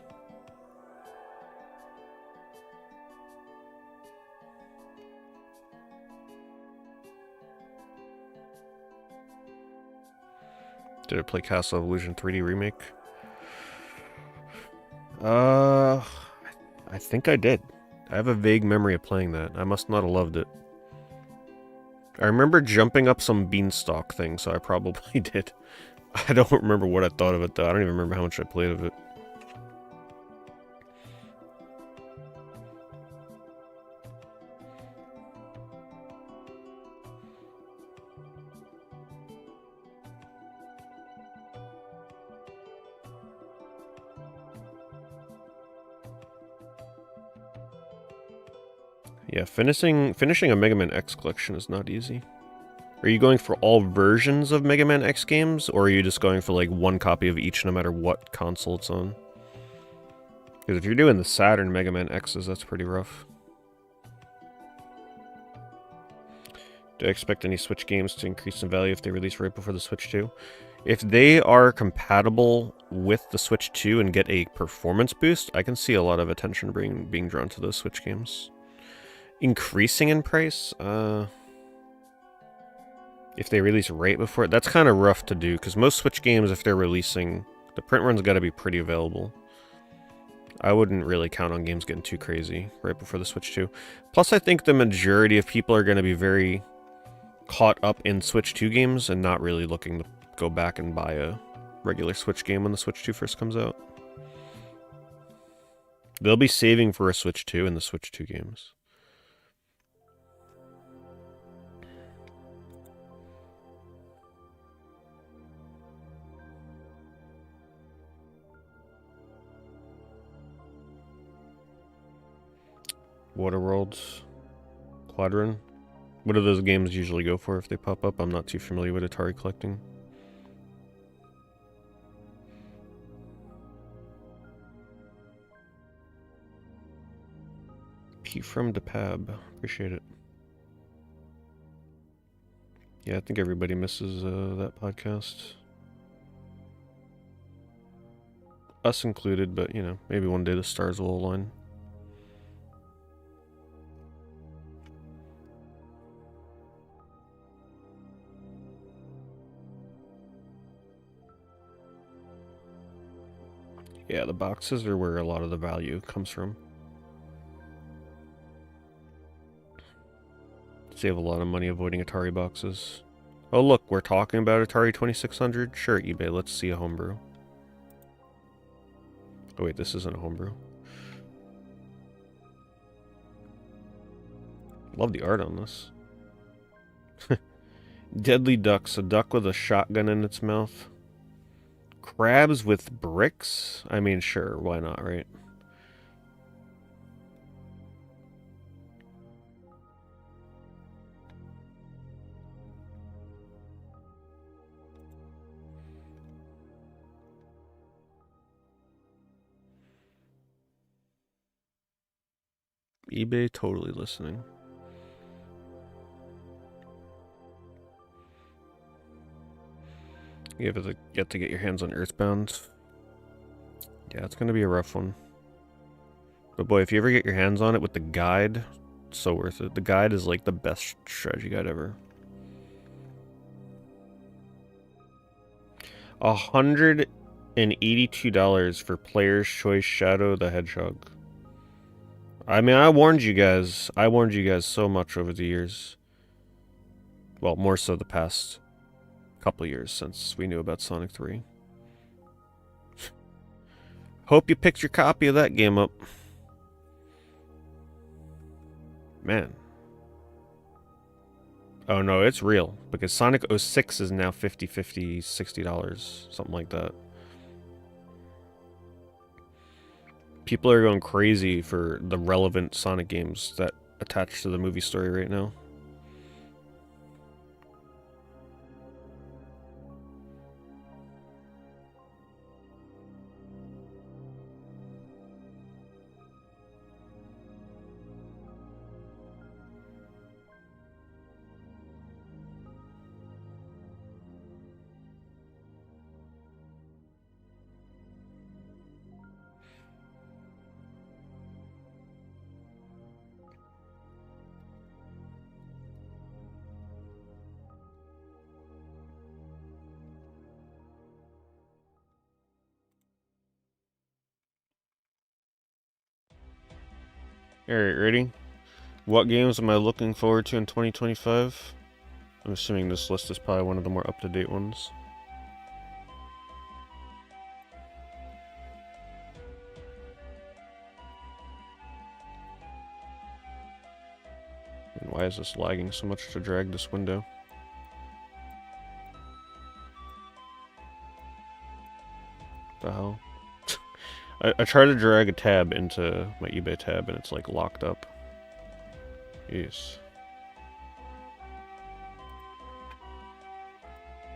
Did I play Castle of Illusion 3D Remake? I think I did. I have a vague memory of playing that. I must not have loved it. I remember jumping up some beanstalk thing, so I probably did. I don't remember what I thought of it, though. I don't even remember how much I played of it. Yeah, finishing a Mega Man X collection is not easy. Are you going for all versions of Mega Man X games, or are you just going for like one copy of each no matter what console it's on? Because if you're doing the Saturn Mega Man X's, that's pretty rough. Do I expect any Switch games to increase in value if they release right before the Switch 2? If they are compatible with the Switch 2 and get a performance boost, I can see a lot of attention being drawn to those Switch games. Increasing in price? If they release right before it, that's kind of rough to do, because most Switch games, if they're releasing, the print run's got to be pretty available. I wouldn't really count on games getting too crazy right before the Switch 2. Plus, I think the majority of people are going to be very caught up in Switch 2 games and not really looking to go back and buy a regular Switch game when the Switch 2 first comes out. They'll be saving for a Switch 2 in the Switch 2 games. Waterworld's Quadron. What do those games usually go for if they pop up? I'm not too familiar with Atari collecting. P from DePab. Appreciate it. Yeah, I think everybody misses that podcast. Us included, but, you know, maybe one day the stars will align. Yeah, the boxes are where a lot of the value comes from. Save a lot of money avoiding Atari boxes. Oh look, we're talking about Atari 2600? Sure, eBay, let's see a homebrew. Oh wait, this isn't a homebrew. Love the art on this. Deadly ducks, a duck with a shotgun in its mouth. Crabs with bricks? I mean, sure, why not, right? eBay totally listening. You have to get your hands on Earthbound. Yeah, it's gonna be a rough one. But boy, if you ever get your hands on it with the guide, it's so worth it. The guide is like the best strategy guide ever. $182 for Player's Choice Shadow the Hedgehog. I mean, I warned you guys. I warned you guys so much over the years. Well, more so the past couple years since we knew about Sonic 3. Hope you picked your copy of that game up. Man. Oh no, it's real. Because Sonic 06 is now $50, $60, something like that. People are going crazy for the relevant Sonic games that attach to the movie story right now. Alright, ready? What games am I looking forward to in 2025? I'm assuming this list is probably one of the more up-to-date ones. And why is this lagging so much to drag this window? The hell? I try to drag a tab into my eBay tab and it's like locked up. Yes.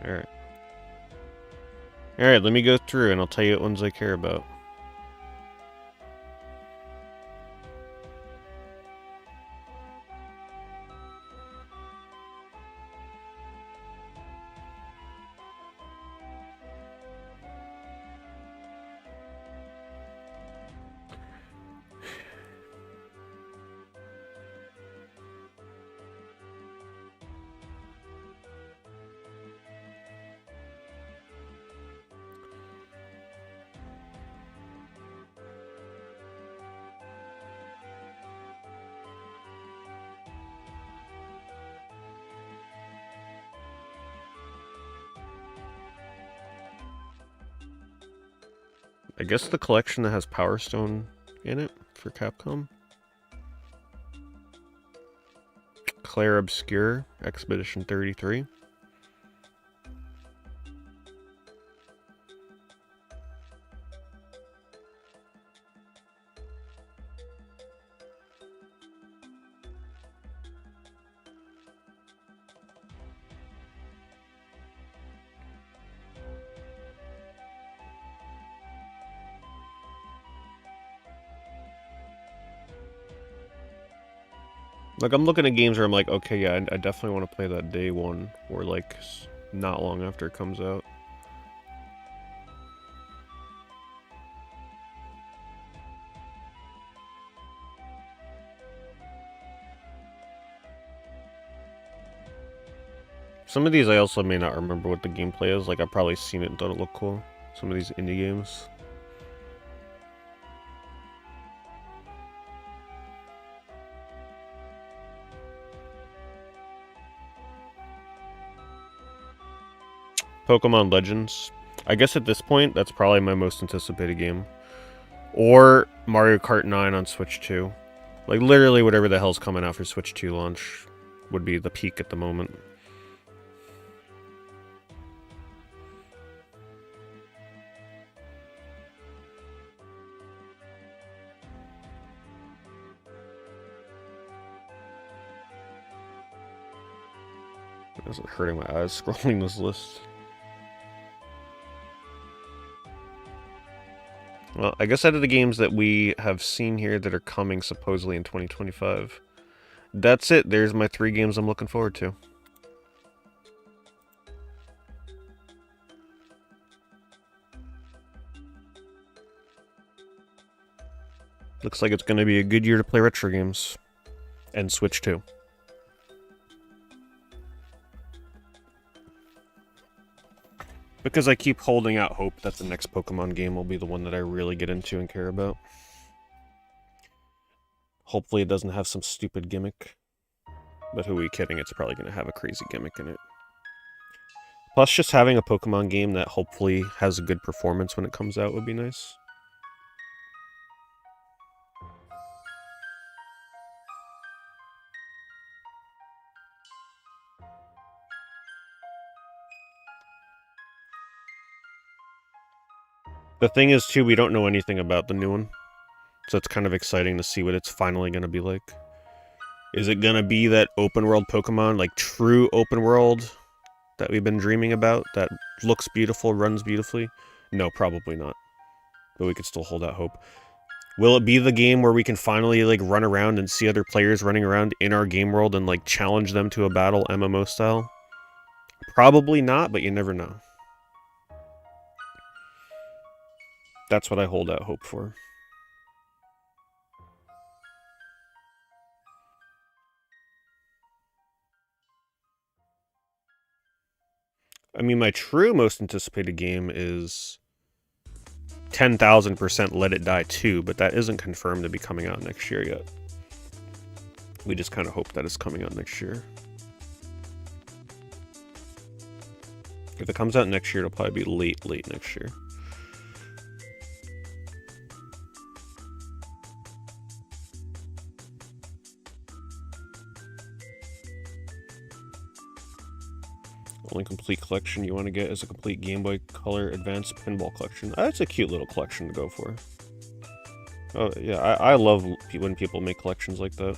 Alright. Alright, let me go through and I'll tell you what ones I care about. I guess the collection that has Power Stone in it for Capcom. Clair Obscure, Expedition 33. Like, I'm looking at games where I'm like, okay, yeah, I definitely want to play that day one, or like, not long after it comes out. Some of these I also may not remember what the gameplay is, like I've probably seen it and thought it looked cool. Some of these indie games. Pokemon Legends. I guess at this point, that's probably my most anticipated game. Or Mario Kart 9 on Switch 2. Like, literally whatever the hell's coming out for Switch 2 launch would be the peak at the moment. It's hurting my eyes scrolling this list. Well, I guess out of the games that we have seen here that are coming supposedly in 2025, that's it. There's my 3 games I'm looking forward to. Looks like it's going to be a good year to play retro games. And Switch 2. Because I keep holding out hope that the next Pokemon game will be the one that I really get into and care about. Hopefully it doesn't have some stupid gimmick. But who are we kidding? It's probably going to have a crazy gimmick in it. Plus, just having a Pokemon game that hopefully has a good performance when it comes out would be nice. The thing is, too, we don't know anything about the new one. So it's kind of exciting to see what it's finally going to be like. Is it going to be that open world Pokemon, like true open world that we've been dreaming about, that looks beautiful, runs beautifully? No, probably not. But we could still hold out hope. Will it be the game where we can finally like run around and see other players running around in our game world and like challenge them to a battle MMO style? Probably not, but you never know. That's what I hold out hope for. I mean, my true most anticipated game is 10,000% Let It Die 2, but that isn't confirmed to be coming out next year yet. We just kind of hope that it's coming out next year. If it comes out next year, it'll probably be late next year. Only complete collection you want to get is a complete Game Boy Color Advance Pinball collection. That's a cute little collection to go for. Oh, yeah, I love when people make collections like that.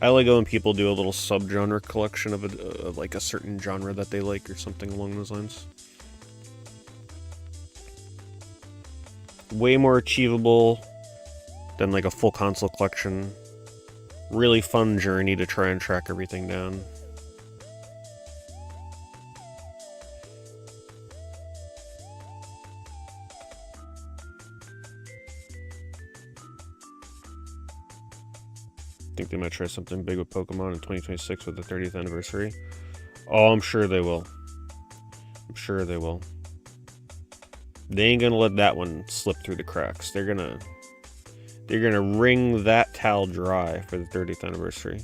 I like it when people do a little subgenre collection of like a certain genre that they like or something along those lines. Way more achievable than like a full console collection. Really fun journey to try and track everything down. Think they might try something big with Pokemon in 2026 with the 30th anniversary. Oh, I'm sure they will. I'm sure they will. They ain't gonna let that one slip through the cracks. They're gonna wring that towel dry for the 30th anniversary.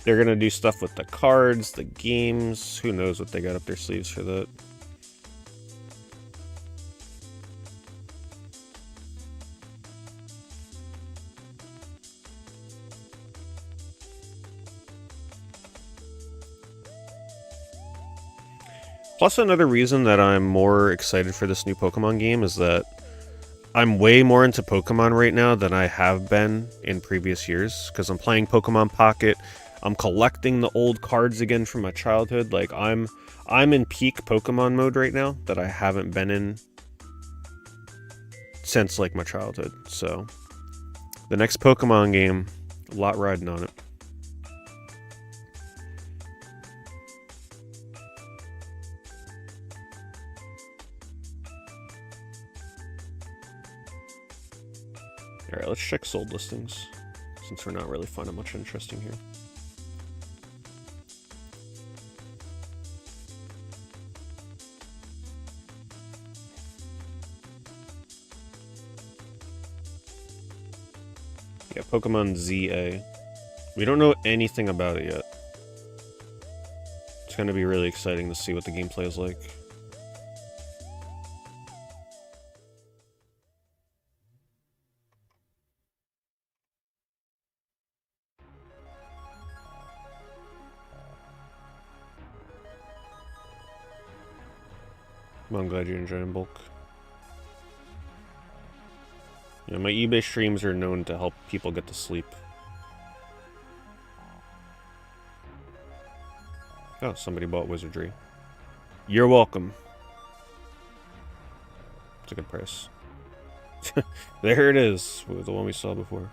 They're gonna do stuff with the cards, the games. Who knows what they got up their sleeves for that. Plus, another reason that I'm more excited for this new Pokemon game is that I'm way more into Pokemon right now than I have been in previous years, because I'm playing Pokemon Pocket. I'm collecting the old cards again from my childhood. Like, I'm in peak Pokemon mode right now that I haven't been in since, like, my childhood. So, the next Pokemon game, a lot riding on it. Alright, let's check sold listings, since we're not really finding much interesting here. Yeah, Pokemon ZA. We don't know anything about it yet. It's going to be really exciting to see what the gameplay is like. I'm glad you're enjoying bulk. Yeah, my eBay streams are known to help people get to sleep. Oh, somebody bought Wizardry. You're welcome. It's a good price. There it is, the one we saw before.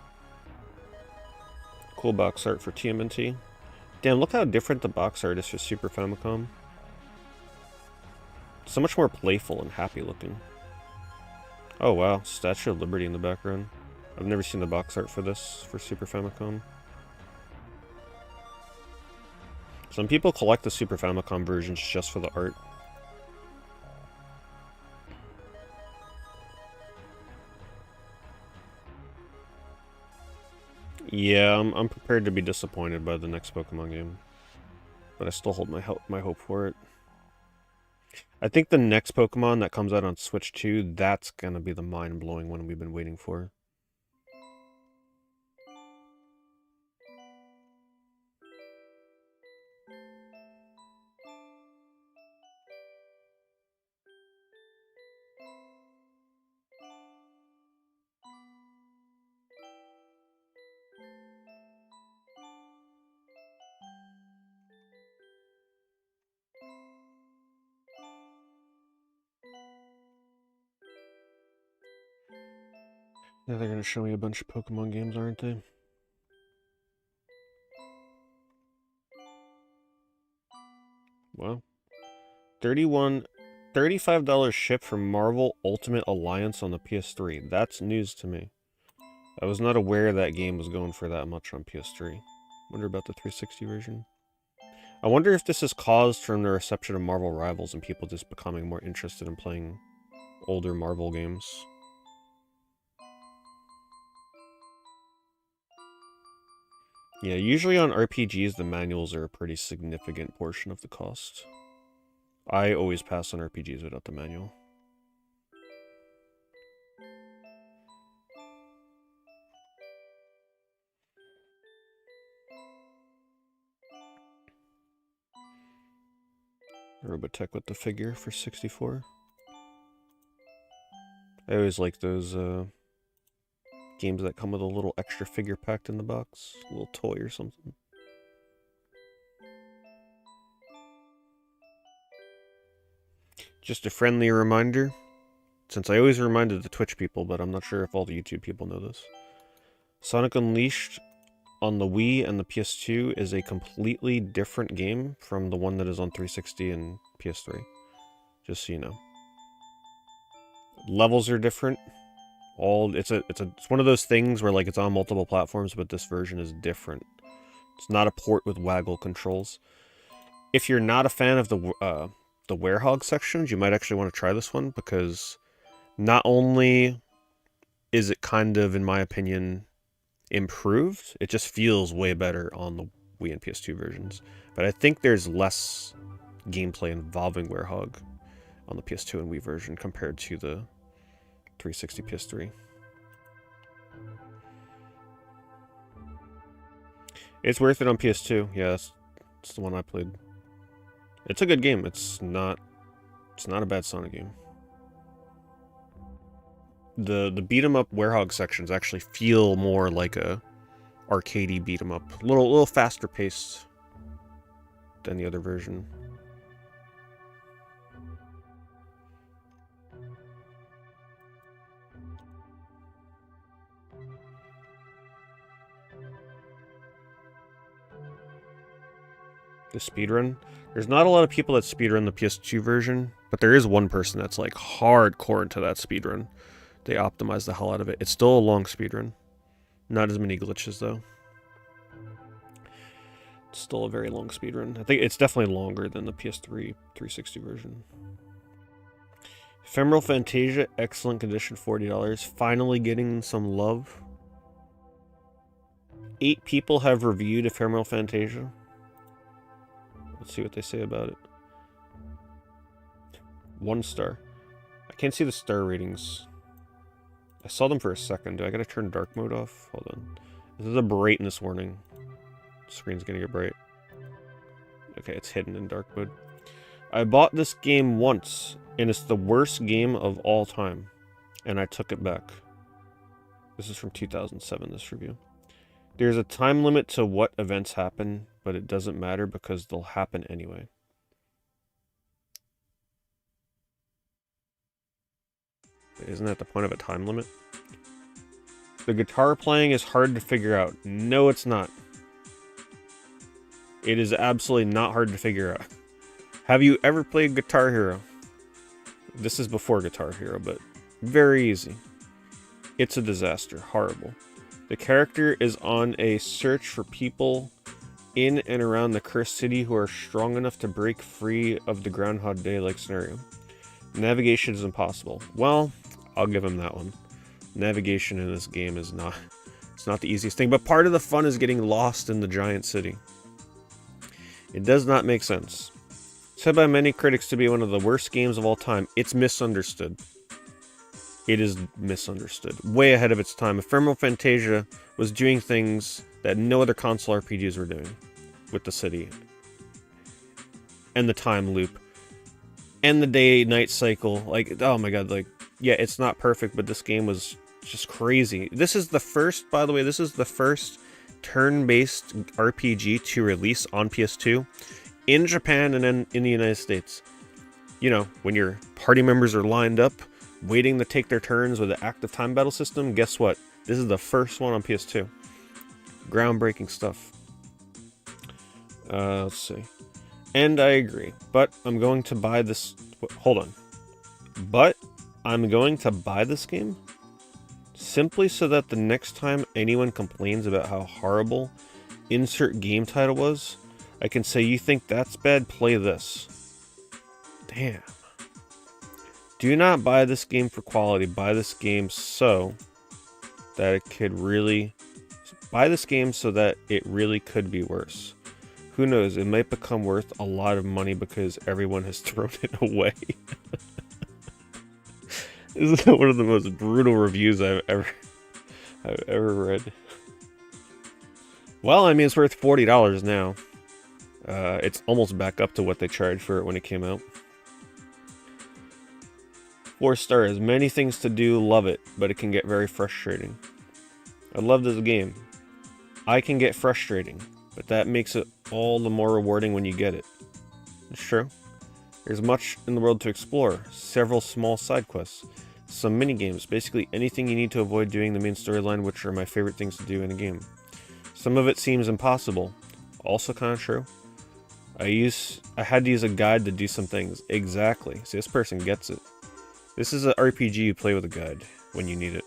Cool box art for TMNT. Damn, look how different the box art is for Super Famicom. So much more playful and happy looking. Oh wow, Statue of Liberty in the background. I've never seen the box art for this, for Super Famicom. Some people collect the Super Famicom versions just for the art. Yeah, I'm prepared to be disappointed by the next Pokemon game. But I still hold my hope for it. I think the next Pokemon that comes out on Switch 2, that's gonna be the mind-blowing one we've been waiting for. Yeah, they're gonna show me a bunch of Pokemon games, aren't they? Well, $35 ship for Marvel Ultimate Alliance on the PS3. That's news to me. I was not aware that game was going for that much on PS3. Wonder about the 360 version. I wonder if this is caused from the reception of Marvel Rivals and people just becoming more interested in playing older Marvel games. Yeah, usually on RPGs, the manuals are a pretty significant portion of the cost. I always pass on RPGs without the manual. Robotech with the figure for 64. I always like those games that come with a little extra figure packed in the box. A little toy or something. Just a friendly reminder, since I always reminded the Twitch people, but I'm not sure if all the YouTube people know this. Sonic Unleashed on the Wii and the PS2 is a completely different game from the one that is on 360 and PS3. Just so you know. Levels are different. It's one of those things where like it's on multiple platforms, but this version is different. It's not a port with waggle controls. If you're not a fan of the Werehog sections, you might actually want to try this one, because not only is it kind of, in my opinion, improved, it just feels way better on the Wii and PS2 versions. But I think there's less gameplay involving Werehog on the PS2 and Wii version compared to the 360 PS3. It's worth it on PS2. Yeah, that's the one I played. It's a good game. It's not a bad Sonic game. The beat 'em up Werehog sections actually feel more like a arcadey beat 'em up. A little faster paced than the other version. The speedrun. There's not a lot of people that speedrun the PS2 version, but there is one person that's like hardcore into that speedrun. They optimize the hell out of it. It's still a long speedrun. Not as many glitches though. It's still a very long speedrun. I think it's definitely longer than the PS3 360 version. Ephemeral Fantasia, excellent condition, $40. Finally getting some love. 8 people have reviewed Ephemeral Fantasia. Let's see what they say about it. 1 star. I can't see the star ratings. I saw them for a second. Do I gotta turn dark mode off? Hold on. This is a brightness warning. Screen's gonna get bright. Okay, it's hidden in dark mode. I bought this game once, and it's the worst game of all time. And I took it back. This is from 2007, this review. There's a time limit to what events happen, but it doesn't matter because they'll happen anyway. Isn't that the point of a time limit? The guitar playing is hard to figure out. No, it's not. It is absolutely not hard to figure out. Have you ever played Guitar Hero? This is before Guitar Hero, but very easy. It's a disaster. Horrible. The character is on a search for people in and around the cursed city who are strong enough to break free of the Groundhog Day-like scenario. Navigation is impossible. Well, I'll give him that one. Navigation in this game is not the easiest thing, but part of the fun is getting lost in the giant city. It does not make sense. Said by many critics to be one of the worst games of all time, it's misunderstood. It is misunderstood. Way ahead of its time. Ephemeral Fantasia was doing things that no other console RPGs were doing. With the city. And the time loop. And the day-night cycle. Like, oh my god, like, yeah, it's not perfect, but this game was just crazy. This is the first, by the way, this is the first turn-based RPG to release on PS2 in Japan and in the United States. You know, when your party members are lined up, waiting to take their turns with an active time battle system, guess what? This is the first one on PS2. Groundbreaking stuff. Let's see. And I agree, but I'm going to buy this... Hold on. But I'm going to buy this game simply so that the next time anyone complains about how horrible insert game title was, I can say, you think that's bad? Play this. Damn. Do not buy this game for quality. Buy this game so that it could really... Buy this game so that it really could be worse. Who knows? It might become worth a lot of money because everyone has thrown it away. This is one of the most brutal reviews I've ever read. Well, I mean, it's worth $40 now. It's almost back up to what they charged for it when it came out. 4 stars. Many things to do. Love it, but it can get very frustrating. I love this game. I can get frustrating, but that makes it all the more rewarding when you get it. It's true. There's much in the world to explore. Several small side quests. Some mini-games. Basically anything you need to avoid doing the main storyline, which are my favorite things to do in a game. Some of it seems impossible. Also kind of true. I had to use a guide to do some things. Exactly. See, this person gets it. This is an RPG you play with a guide when you need it.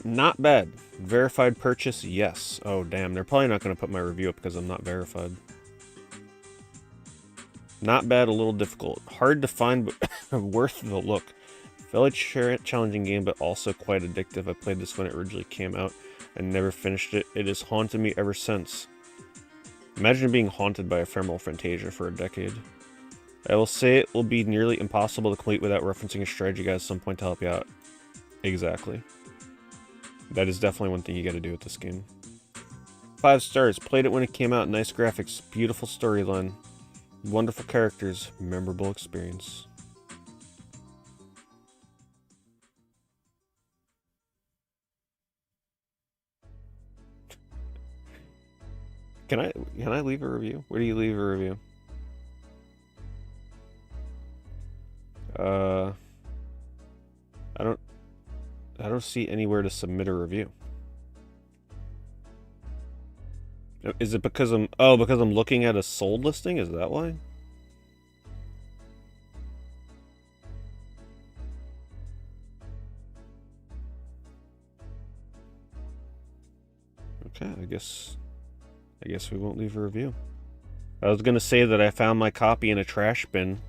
Not bad. Verified purchase, yes. Oh, damn. They're probably not going to put my review up because I'm not verified. Not bad, a little difficult. Hard to find, but worth the look. Fairly challenging game, but also quite addictive. I played this when it originally came out and never finished it. It has haunted me ever since. Imagine being haunted by Ephemeral Fantasia for a decade. I will say it will be nearly impossible to complete without referencing a strategy guide at some point to help you out. Exactly. That is definitely one thing you gotta do with this game. 5 stars. Played it when it came out. Nice graphics. Beautiful storyline. Wonderful characters. Memorable experience. Can I leave a review? Where do you leave a review? I don't see anywhere to submit a review. Is it because because I'm looking at a sold listing? Is that why? Okay, I guess we won't leave a review. I was gonna say that I found my copy in a trash bin.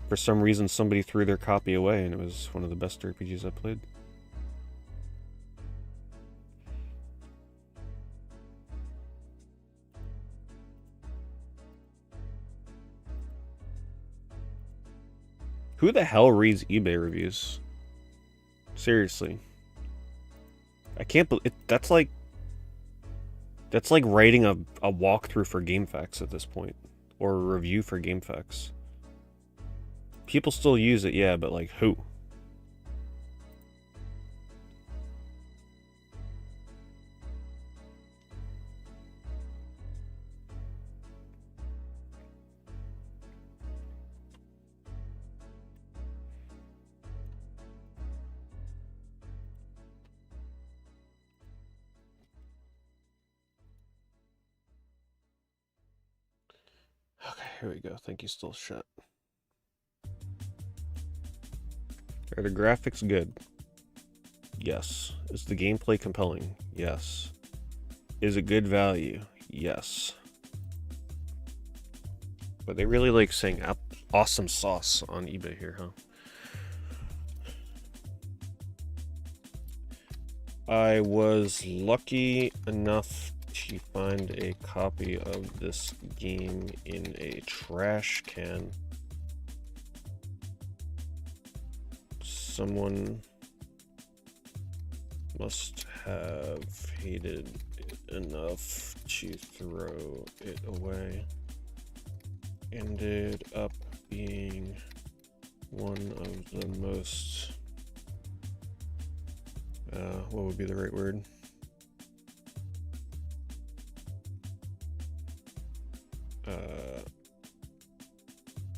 For some reason, somebody threw their copy away, and it was one of the best RPGs I played. Who the hell reads eBay reviews? Seriously. I can't believe it. That's like writing a walkthrough for GameFAQs at this point. Or a review for GameFAQs. People still use it, yeah, but like who? Okay, here we go. Thank you, still shut. Are the graphics good? Yes. Is the gameplay compelling? Yes. Is it good value? Yes. But they really like saying awesome sauce on eBay here, huh? I was lucky enough She find a copy of this game in a trash can. Someone must have hated it enough to throw it away. Ended up being one of the most, what would be the right word?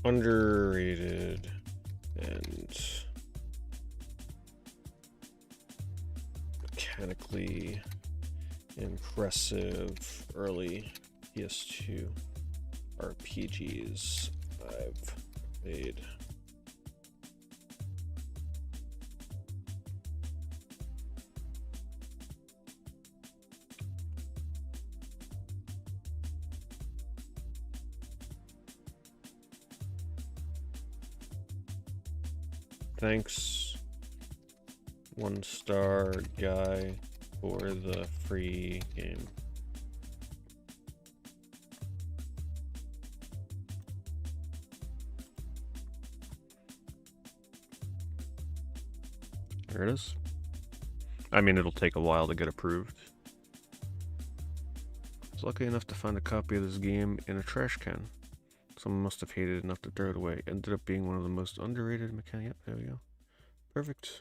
Underrated and mechanically impressive early PS2 RPGs I've played. Thanks, 1-star guy, for the free game. There it is. I mean, it'll take a while to get approved. I was lucky enough to find a copy of this game in a trash can. Someone must have hated it enough to throw it away. Ended up being one of the most underrated mechanics. Yep, there we go. Perfect.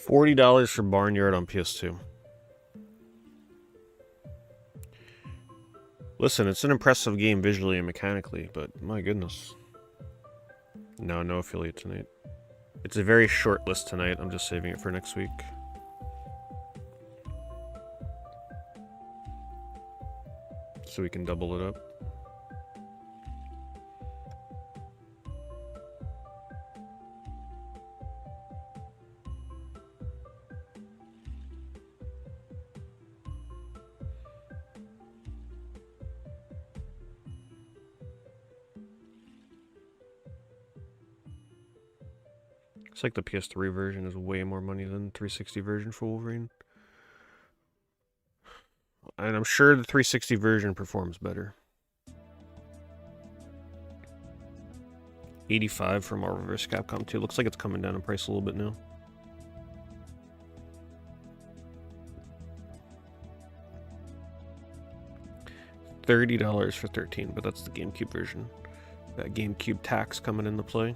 $40 for Barnyard on PS2. Listen, it's an impressive game visually and mechanically, but my goodness. No affiliate tonight. It's a very short list tonight. I'm just saving it for next week. So we can double it up. It's like the PS3 version is way more money than the 360 version for Wolverine. And I'm sure the 360 version performs better. 85 for Marvel vs. Capcom 2. Looks like it's coming down in price a little bit now. $30 for 13, but that's the GameCube version. That GameCube tax coming into play.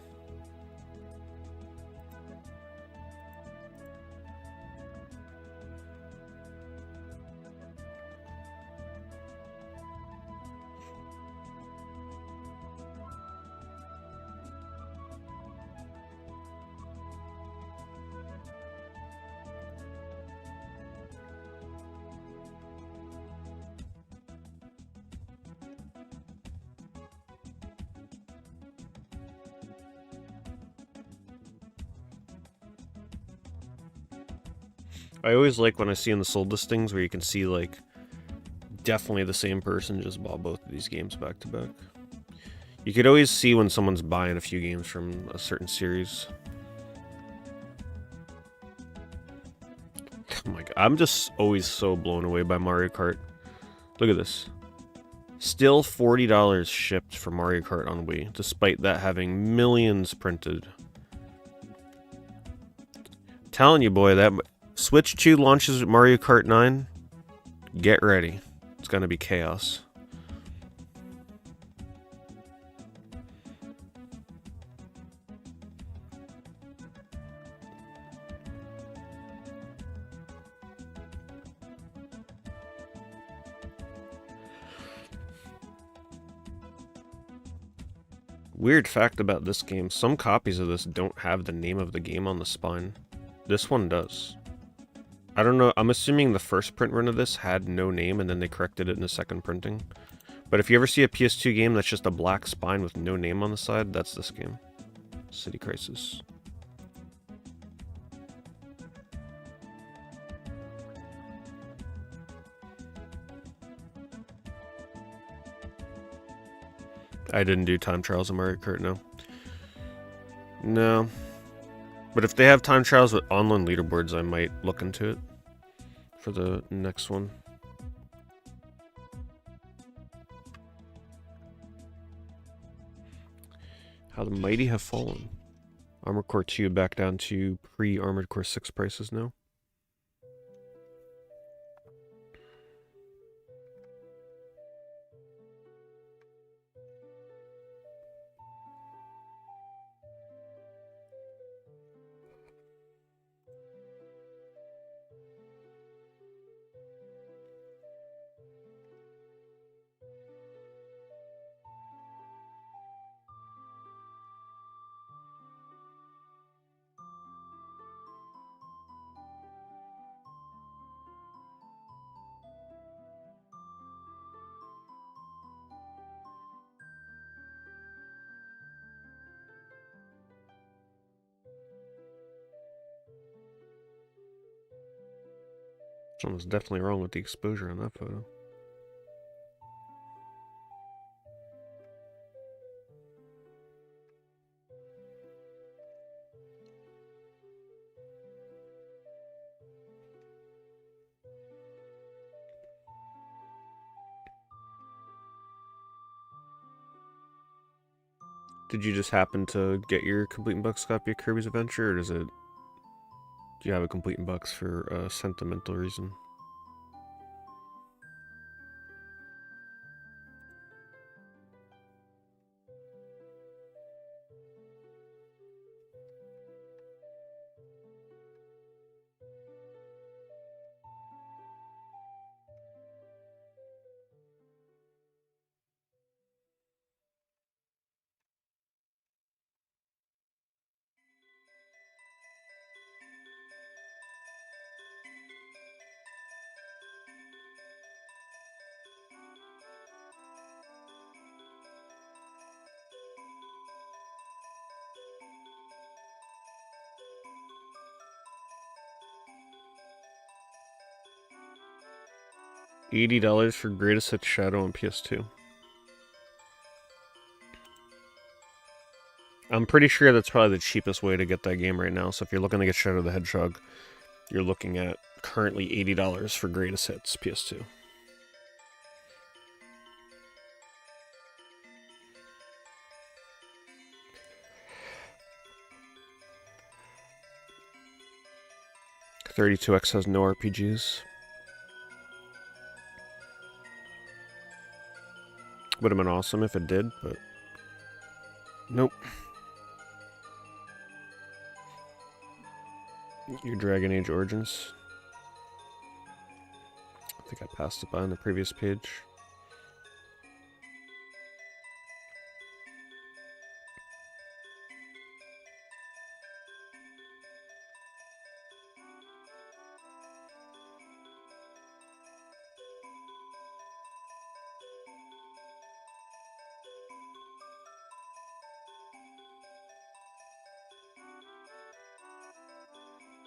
I always like when I see in the sold listings where you can see, like, definitely the same person just bought both of these games back to back. You could always see when someone's buying a few games from a certain series. Oh my god, I'm just always so blown away by Mario Kart. Look at this. Still $40 shipped for Mario Kart on Wii, despite that having millions printed. Telling you, boy, that Switch 2 launches Mario Kart 9. Get ready. It's gonna be chaos. Weird fact about this game, some copies of this don't have the name of the game on the spine. This one does. I don't know, I'm assuming the first print run of this had no name and then they corrected it in the second printing. But if you ever see a PS2 game that's just a black spine with no name on the side, that's this game. City Crisis. I didn't do time trials in Mario Kart, no. No. But if they have time trials with online leaderboards, I might look into it for the next one. How the mighty have fallen. Armored Core 2 back down to pre-Armored Core 6 prices now. Something's definitely wrong with the exposure on that photo. Did you just happen to get your Complete in Bucks copy of Kirby's Adventure, or does it... Do you have a Complete in Bucks for a sentimental reason? $80 for Greatest Hits Shadow on PS2. I'm pretty sure that's probably the cheapest way to get that game right now. So if you're looking to get Shadow the Hedgehog, you're looking at currently $80 for Greatest Hits PS2. .32X has no RPGs. Would have been awesome if it did, but nope. Your Dragon Age Origins. I think I passed it by on the previous page.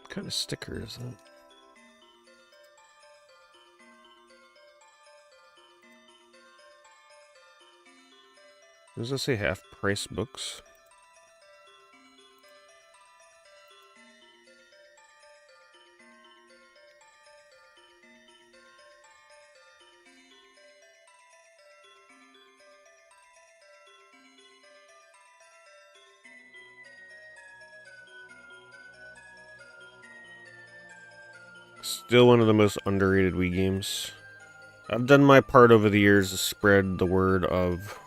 What kind of sticker is that? Does that say half price books? Still one of the most underrated Wii games. I've done my part over the years to spread the word of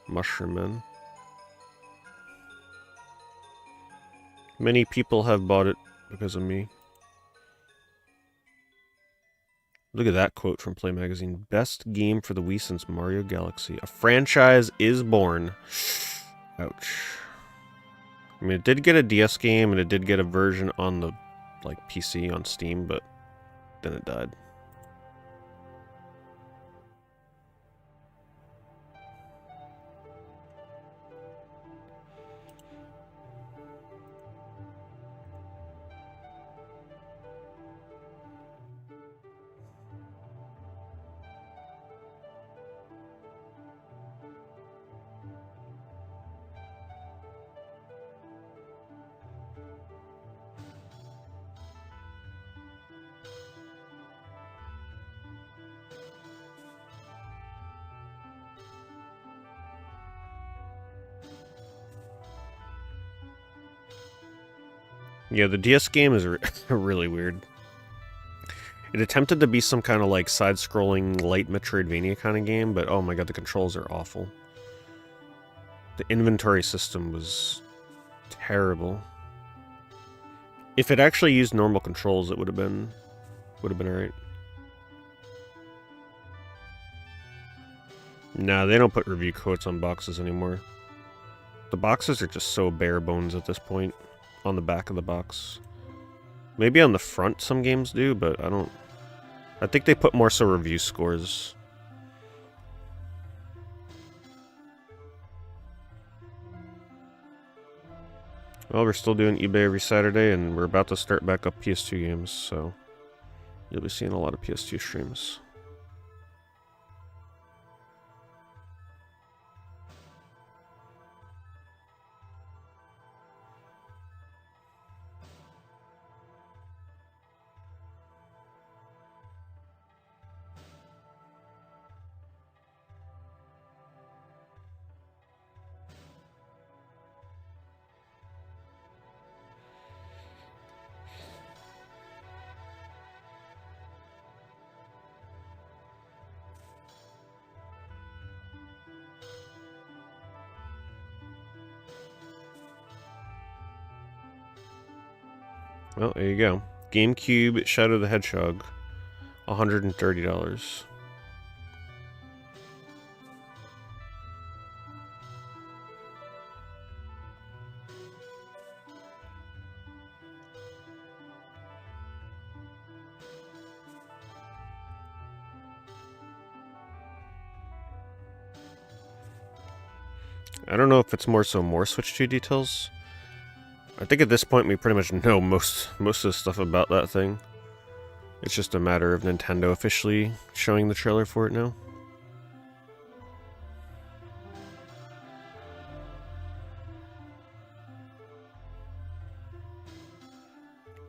Mushroom Man. Many people have bought it because of me. Look at that quote from Play Magazine. Best game for the Wii since Mario Galaxy. A franchise is born. Ouch. I mean, it did get a DS game, and it did get a version on the, like, PC on Steam, but then it died. Yeah, the DS game is really weird. It attempted to be some kind of like side-scrolling light Metroidvania kind of game, but oh my god, the controls are awful. The inventory system was terrible. If it actually used normal controls, it would have been alright. Nah, they don't put review quotes on boxes anymore. The boxes are just so bare bones at this point. On the back of the box. Maybe on the front some games do, but I don't... I think they put more so review scores. Well, we're still doing eBay every Saturday, and we're about to start back up PS2 games, so... You'll be seeing a lot of PS2 streams. Well, there you go. GameCube Shadow the Hedgehog, $130. I don't know if it's more Switch 2 details. I think at this point we pretty much know most of the stuff about that thing. It's just a matter of Nintendo officially showing the trailer for it now.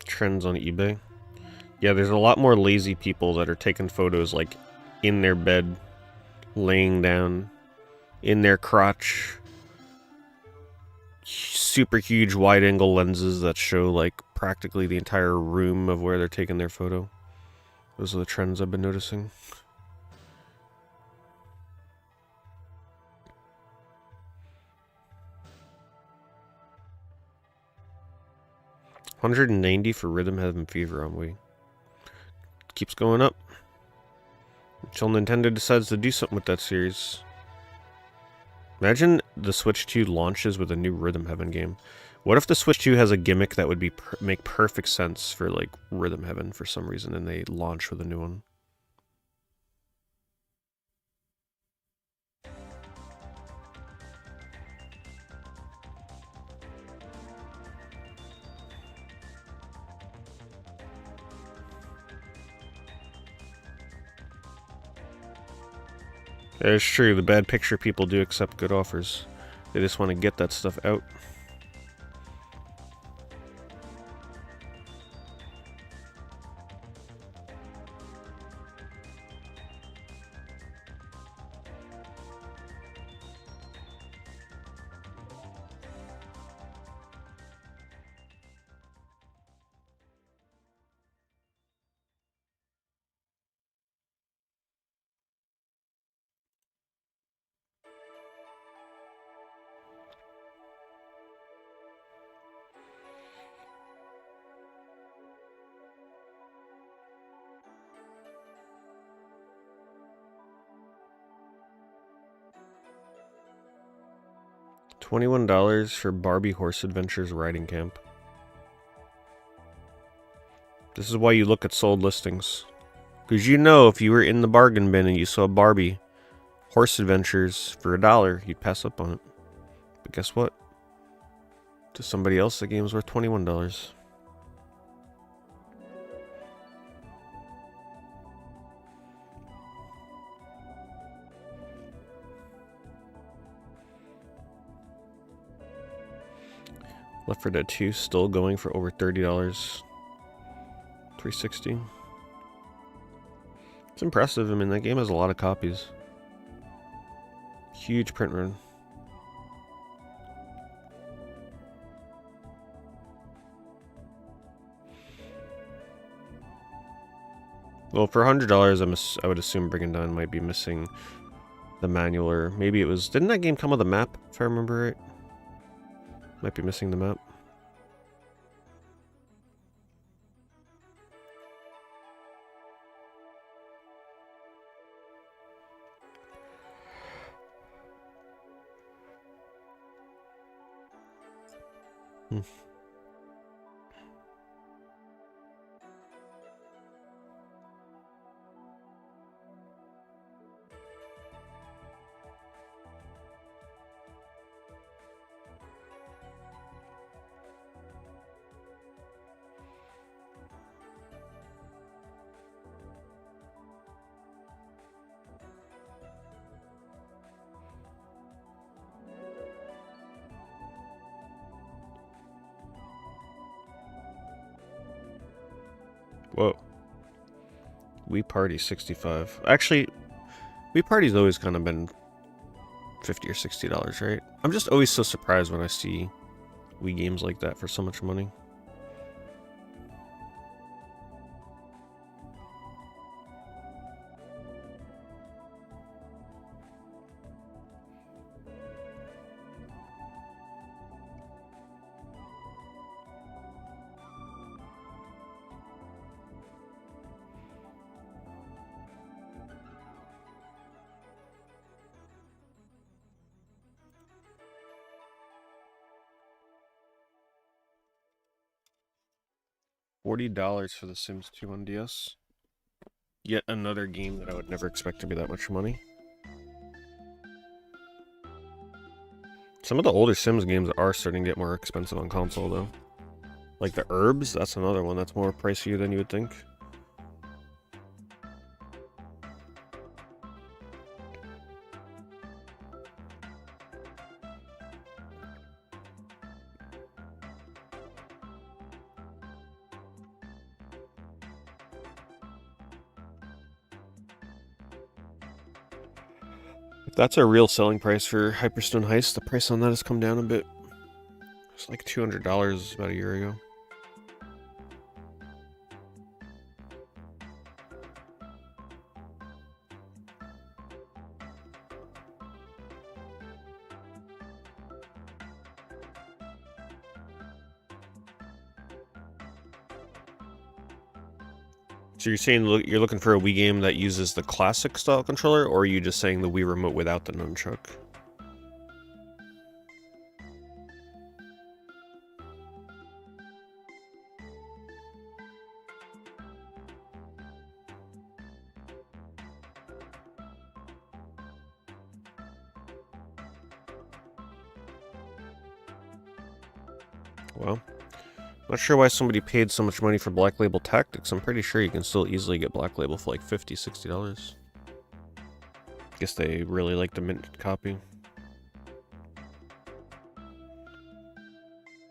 Trends on eBay. Yeah, there's a lot more lazy people that are taking photos like in their bed, laying down, in their crotch. Super huge wide-angle lenses that show like practically the entire room of where they're taking their photo. Those are the trends I've been noticing. $190 for Rhythm Heaven Fever on Wii. Keeps going up. Until Nintendo decides to do something with that series. Imagine the Switch 2 launches with a new Rhythm Heaven game. What if the Switch 2 has a gimmick that would be make perfect sense for like Rhythm Heaven for some reason, and they launch with a new one? It's true, the bad picture people do accept good offers. They just want to get that stuff out. $21 for Barbie Horse Adventures Riding Camp. This is why you look at sold listings. Because you know if you were in the bargain bin and you saw Barbie Horse Adventures for $1, you'd pass up on it. But guess what? To somebody else, the game's worth $21. Left 4 Dead 2 still going for over $30. $360. It's impressive. I mean, that game has a lot of copies. Huge print run. Well, for $100, I would assume Bring It On might be missing the manual, or maybe it was... Didn't that game come with a map, if I remember right? Might be missing the map. Whoa. Wii Party 65. Actually, Wii Party's always kind of been $50 or $60, right? I'm just always so surprised when I see Wii games like that for so much money. $40 for The Sims 2 on DS. Yet another game that I would never expect to be that much money. Some of the older Sims games are starting to get more expensive on console, though. Like the Herbs, that's another one that's more pricey than you would think. If that's a real selling price for Hyperstone Heist, the price on that has come down a bit. It's like $200 about a year ago. So you're saying you're looking for a Wii game that uses the classic style controller, or are you just saying the Wii Remote without the nunchuck? Well, not sure why somebody paid so much money for Black Label Tactics. I'm pretty sure you can still easily get Black Label for like $50, $60. Guess they really like the mint copy.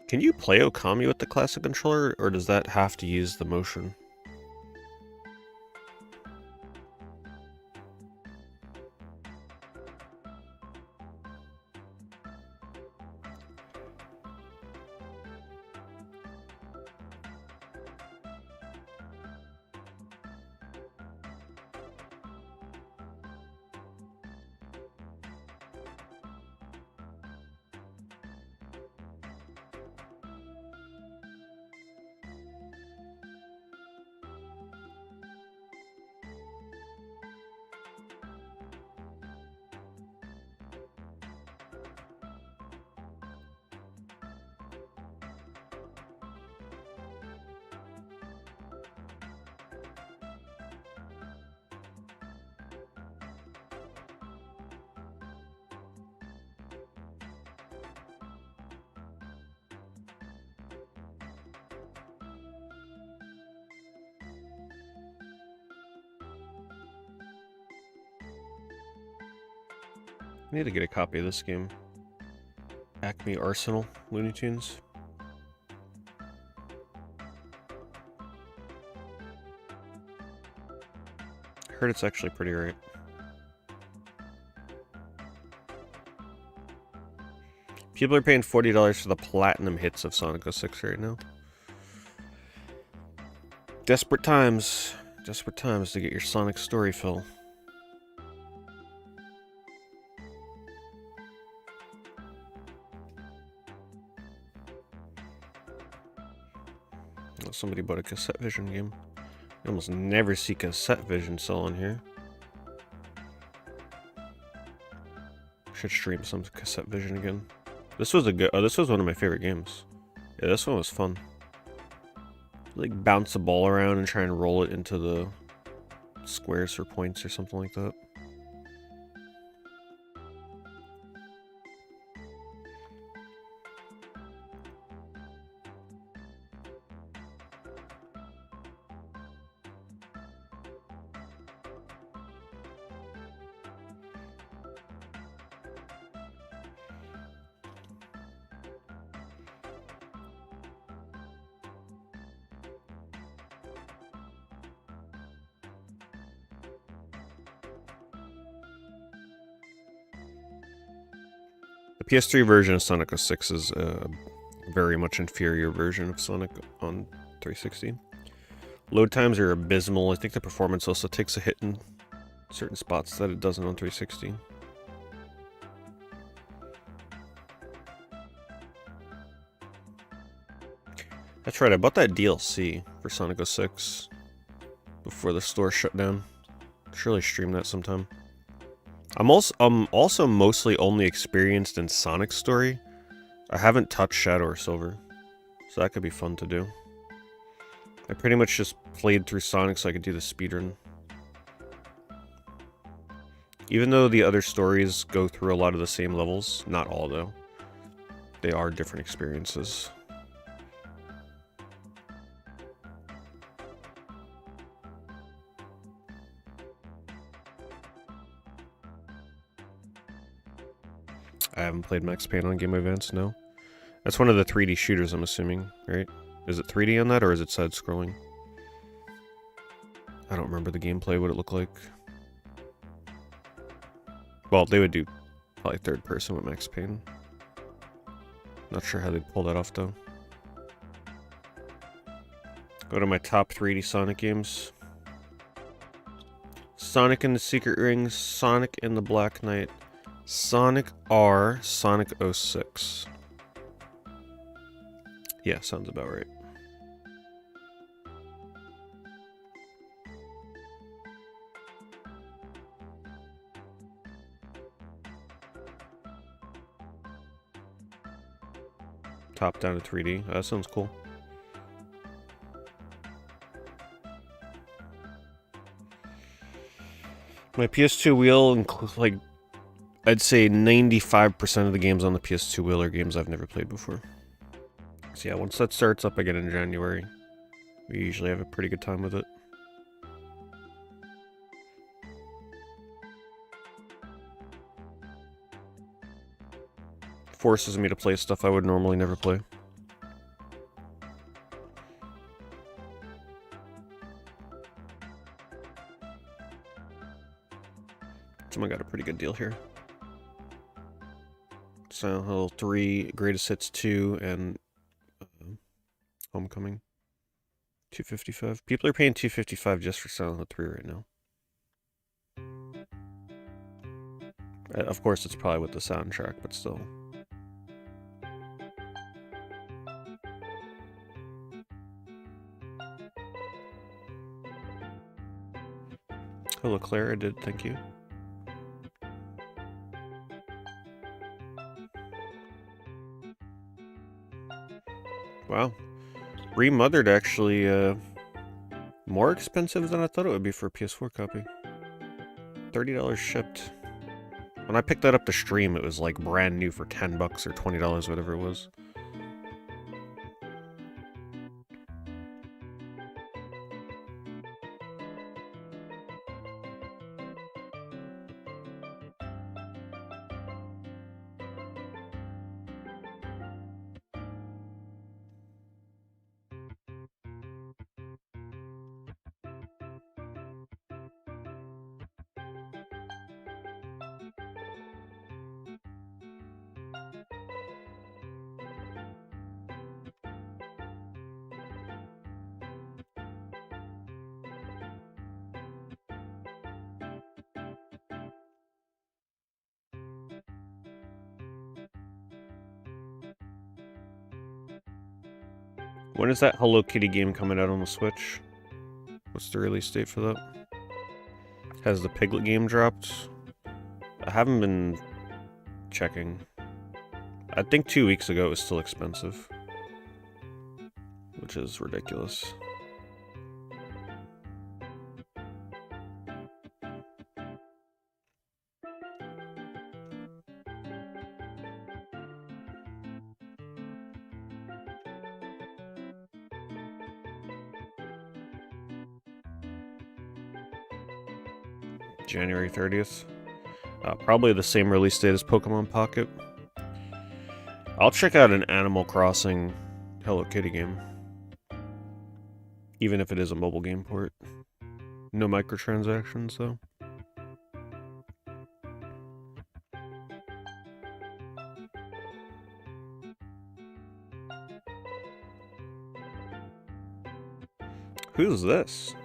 Can you play Okami with the classic controller, or does that have to use the motion? I need to get a copy of this game. Acme Arsenal Looney Tunes. I heard it's actually pretty right. People are paying $40 for the platinum hits of Sonic 06 right now. Desperate times. Desperate times to get your Sonic story fill. Oh, somebody bought a cassette vision game. You almost never see cassette vision sell on here. Should stream some cassette vision again. This was a good. Oh, this was one of my favorite games. Yeah, this one was fun. Like bounce the ball around and try and roll it into the squares for points or something like that. The PS3 version of Sonic 06 is a very much inferior version of Sonic on 360. Load times are abysmal. I think the performance also takes a hit in certain spots that it doesn't on 360. That's right, I bought that DLC for Sonic 06 before the store shut down. Surely stream that sometime. I'm also mostly only experienced in Sonic's story. I haven't touched Shadow or Silver, so that could be fun to do. I pretty much just played through Sonic so I could do the speedrun. Even though the other stories go through a lot of the same levels, not all though, they are different experiences. I haven't played Max Payne on Game Boy Advance, no. That's one of the 3D shooters, I'm assuming, right? Is it 3D on that, or is it side-scrolling? I don't remember the gameplay, what it looked like. Well, they would do probably third person with Max Payne. Not sure how they'd pull that off, though. Go to my top 3D Sonic games. Sonic and the Secret Rings, Sonic and the Black Knight, Sonic R, Sonic 06. Yeah, sounds about right. Top down to 3D. That sounds cool. My PS2 wheel includes, like, I'd say 95% of the games on the PS2 wheel are games I've never played before. So yeah, once that starts up again in January, we usually have a pretty good time with it. Forces me to play stuff I would normally never play. Someone got a pretty good deal here. Silent Hill 3, Greatest Hits 2, and Homecoming. $255. People are paying $255 just for Silent Hill 3 right now. Of course, it's probably with the soundtrack, but still. Hello, Claire. I did. Thank you. Wow. Remothered actually more expensive than I thought it would be for a PS4 copy. $30 shipped. When I picked that up to stream, it was like brand new for $10 or $20, whatever it was. When is that Hello Kitty game coming out on the Switch? What's the release date for that? Has the Piglet game dropped? I haven't been checking. I think 2 weeks ago it was still expensive. Which is ridiculous. January 30th. Probably the same release date as Pokemon Pocket. I'll check out an Animal Crossing Hello Kitty game. Even if it is a mobile game port. No microtransactions, though. Who's this?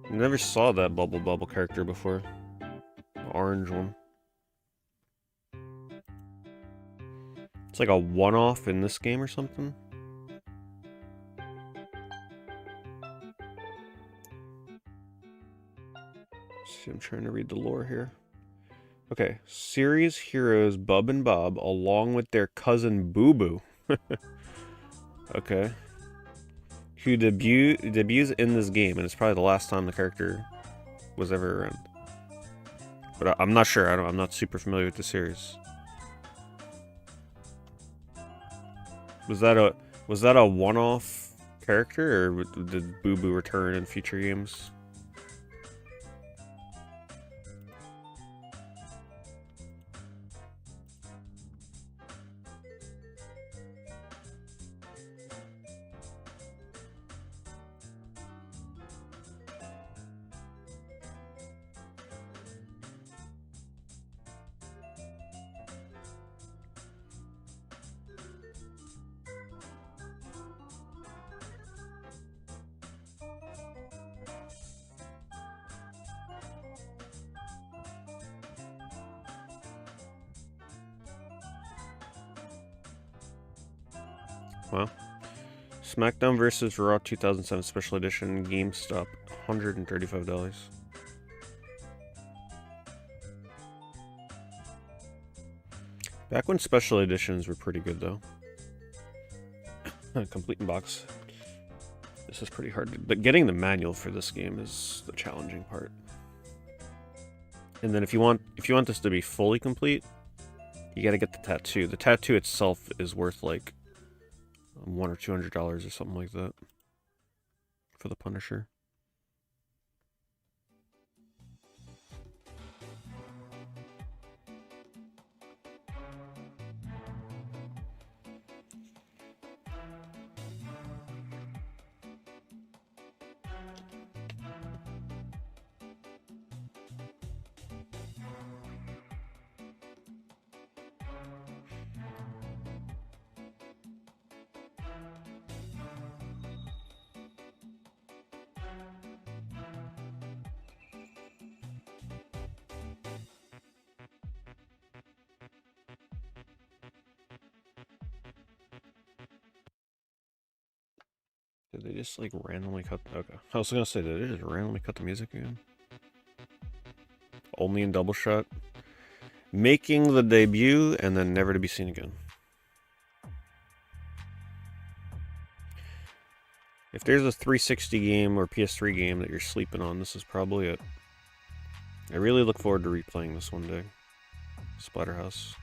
Never saw that Bubble character before. The orange one. It's like a one-off in this game or something. See, I'm trying to read the lore here. Okay, series heroes Bub and Bob along with their cousin Boo Boo. Okay. Who debuts in this game, and it's probably the last time the character was ever around. But I'm not sure. I'm not super familiar with the series. Was that a one-off character, or did Boo Boo return in future games? Wow. SmackDown vs. Raw 2007 Special Edition, GameStop, $135. Back when special editions were pretty good, though. Complete in box. This is pretty hard. But getting the manual for this game is the challenging part. And then if you want this to be fully complete, you got to get the tattoo. The tattoo itself is worth like $100 or $200 or something like that for the Punisher. Did they just like randomly cut? Okay, I was gonna say, did they just randomly cut the music again? Only in double shot, making the debut and then never to be seen again. If there's a 360 game or PS3 game that you're sleeping on, this is probably it. I really look forward to replaying this one day. Splatterhouse.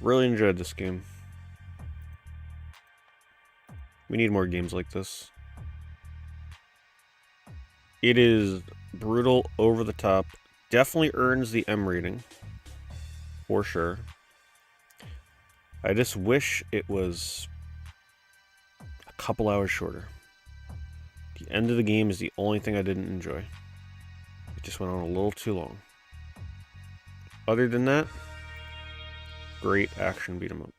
Really enjoyed this game. We need more games like this. It is brutal, over the top. Definitely earns the M rating. For sure. I just wish it was a couple hours shorter. The end of the game is the only thing I didn't enjoy. It just went on a little too long. Other than that, great action beat 'em up.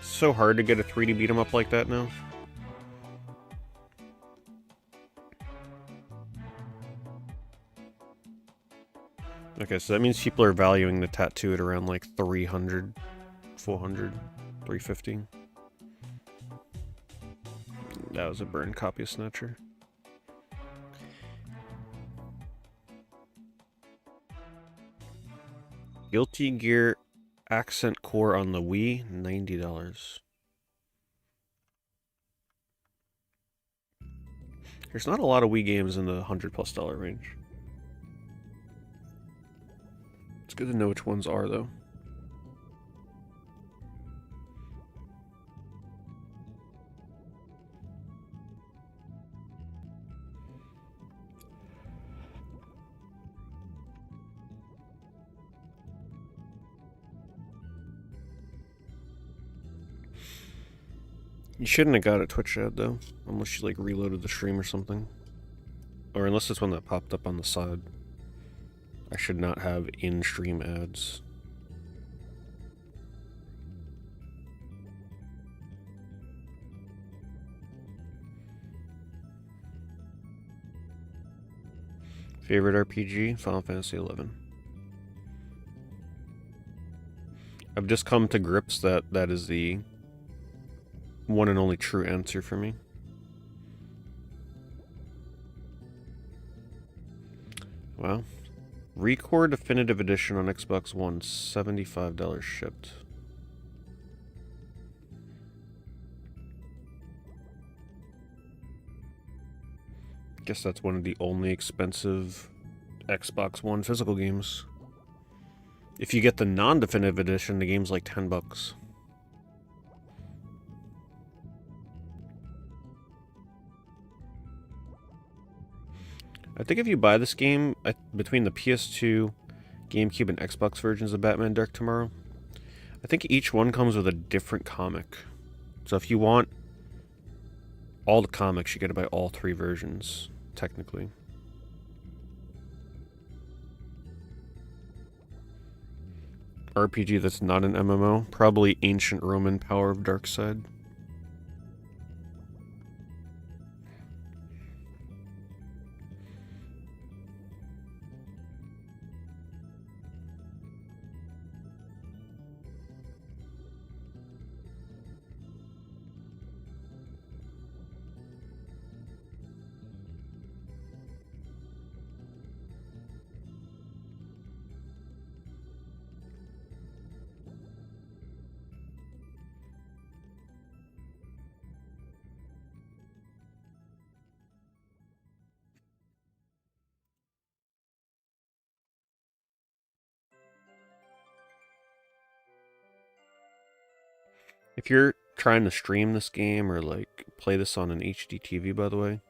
So hard to get a 3D beat 'em up like that now. Okay, so that means people are valuing the tattoo at around like 300, 400, 350. That was a burned copy of Snatcher. Guilty Gear Accent Core on the Wii, $90. There's not a lot of Wii games in the $100+ range. It's good to know which ones are, though. You shouldn't have got a Twitch ad, though, unless you, like, reloaded the stream or something. Or unless it's one that popped up on the side. I should not have in-stream ads. Favorite RPG? Final Fantasy XI. I've just come to grips that that is the one and only true answer for me. Wow. Recore Definitive Edition on Xbox One, $75 shipped. Guess that's one of the only expensive Xbox One physical games. If you get the non-definitive edition, the game's like $10. I think if you buy this game between the PS2, GameCube, and Xbox versions of Batman Dark Tomorrow, I think each one comes with a different comic. So if you want all the comics, you gotta buy all 3 versions, technically. RPG that's not an MMO, probably Ancient Roman Power of Darkside. If you're trying to stream this game or like play this on an HD TV, by the way,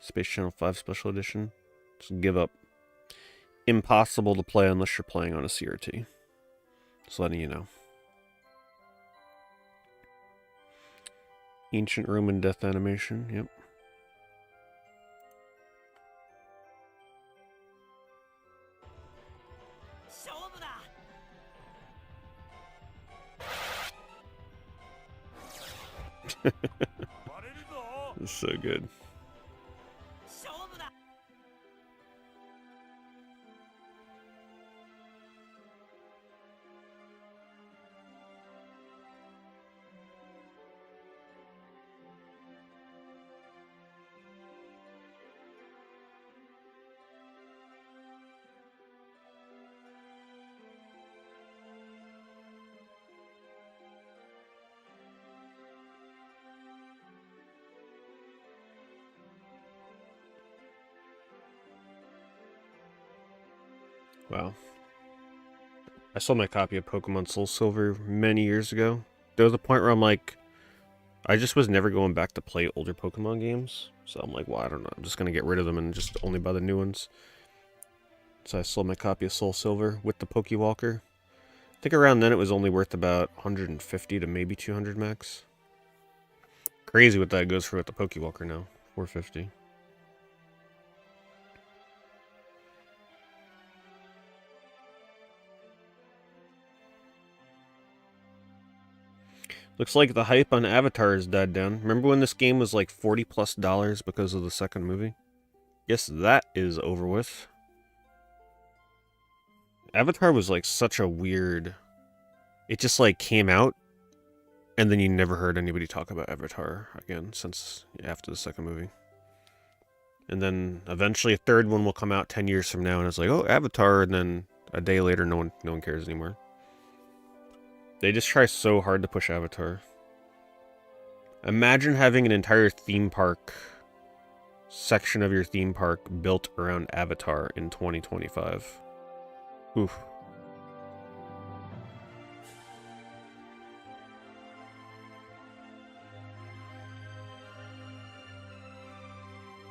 Space Channel 5 Special Edition, just give up. Impossible to play unless you're playing on a CRT. Just letting you know. Ancient Roman death animation, yep. It's so good. Wow. I sold my copy of Pokemon Soul Silver many years ago. There was a point where I'm like, I just was never going back to play older Pokemon games. So I'm like, well, I don't know. I'm just going to get rid of them and just only buy the new ones. So I sold my copy of Soul Silver with the Pokewalker. I think around then it was only worth about 150 to maybe 200 max. Crazy what that goes for with the Pokewalker now. 450. Looks like the hype on Avatar has died down. Remember when this game was like $40+ because of the second movie? Guess that is over with. Avatar was like such a weird... It just like came out, and then you never heard anybody talk about Avatar again since after the second movie. And then eventually a third one will come out 10 years from now, and it's like, oh, Avatar, and then a day later no one cares anymore. They just try so hard to push Avatar. Imagine having an entire theme park section of your theme park built around Avatar in 2025. Oof.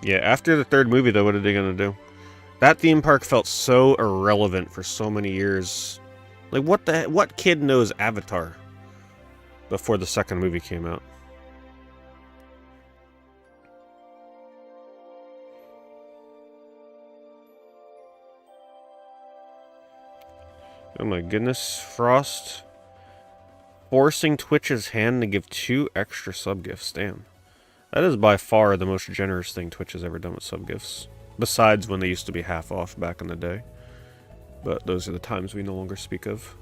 Yeah, after the third movie, though, what are they gonna do? That theme park felt so irrelevant for so many years. Like, what kid knows Avatar before the second movie came out? Oh my goodness, Frost. Forcing Twitch's hand to give 2 extra sub-gifts, damn. That is by far the most generous thing Twitch has ever done with sub-gifts. Besides when they used to be half off back in the day. But those are the times we no longer speak of.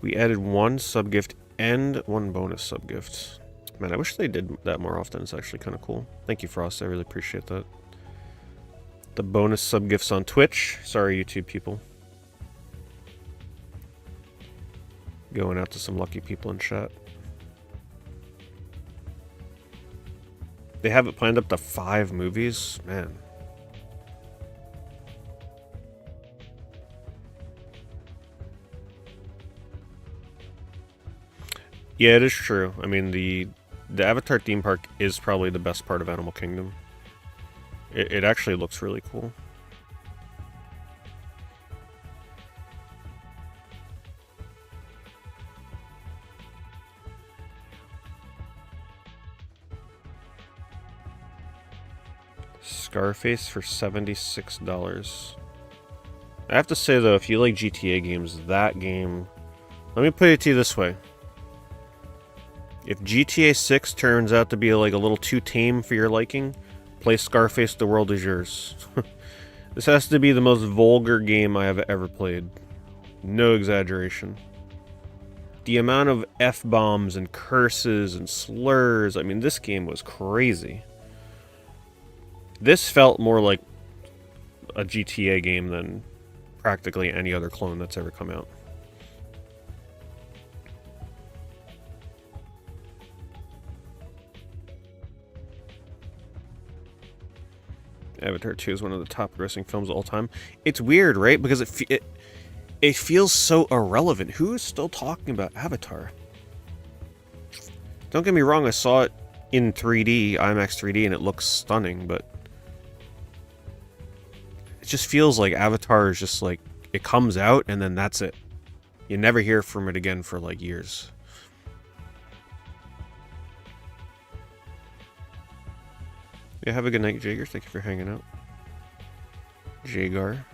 We added 1 sub-gift and 1 bonus sub-gift. Man, I wish they did that more often. It's actually kind of cool. Thank you, Frost. I really appreciate that. The bonus sub-gifts on Twitch. Sorry, YouTube people. Going out to some lucky people in chat. They have it planned up to 5 movies? Man. Yeah, it is true. I mean, the Avatar theme park is probably the best part of Animal Kingdom. It actually looks really cool. Scarface for $76. I have to say, though, if you like GTA games, that game... Let me put it to you this way. If GTA 6 turns out to be like a little too tame for your liking, play Scarface, the world is yours. This has to be the most vulgar game I have ever played. No exaggeration. The amount of F-bombs and curses and slurs, I mean, this game was crazy. This felt more like a GTA game than practically any other clone that's ever come out. Avatar 2 is one of the top grossing films of all time. It's weird, right? Because it feels so irrelevant. Who is still talking about Avatar? Don't get me wrong, I saw it in 3D, IMAX 3D, and it looks stunning, but it just feels like Avatar is just like, it comes out and then that's it. You never hear from it again for like years. Yeah, have a good night, Jager. Thank you for hanging out. Jagar.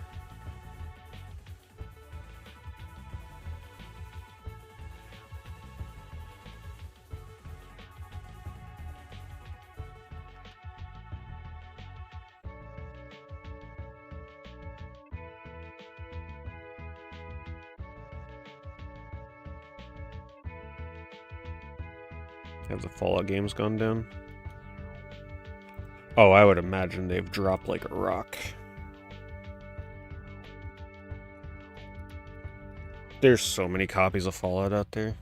Have the Fallout games gone down? Oh, I would imagine they've dropped like a rock. There's so many copies of Fallout out there.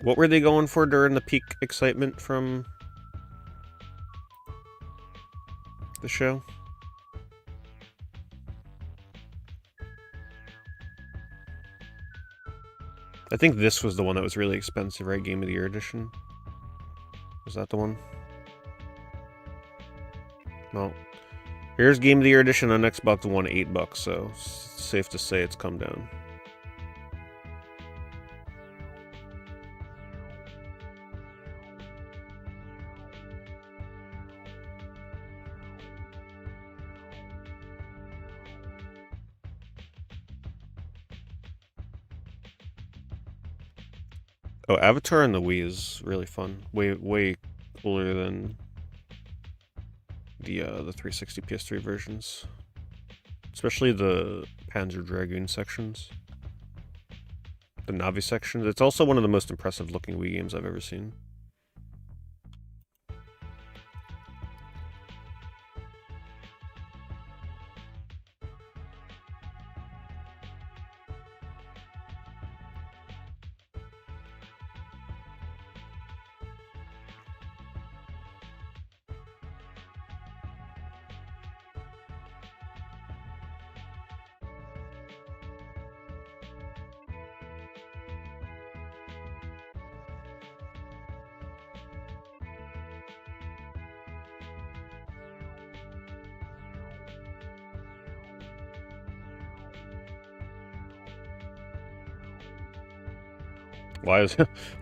What were they going for during the peak excitement from the show? I think this was the one that was really expensive, right? Game of the Year edition? Was that the one? Well, here's Game of the Year edition on Xbox One, $8, so it's safe to say it's come down. Oh, Avatar and the Wii is really fun. Way cooler than the 360 PS3 versions. Especially the Panzer Dragoon sections. The Navi sections. It's also one of the most impressive looking Wii games I've ever seen.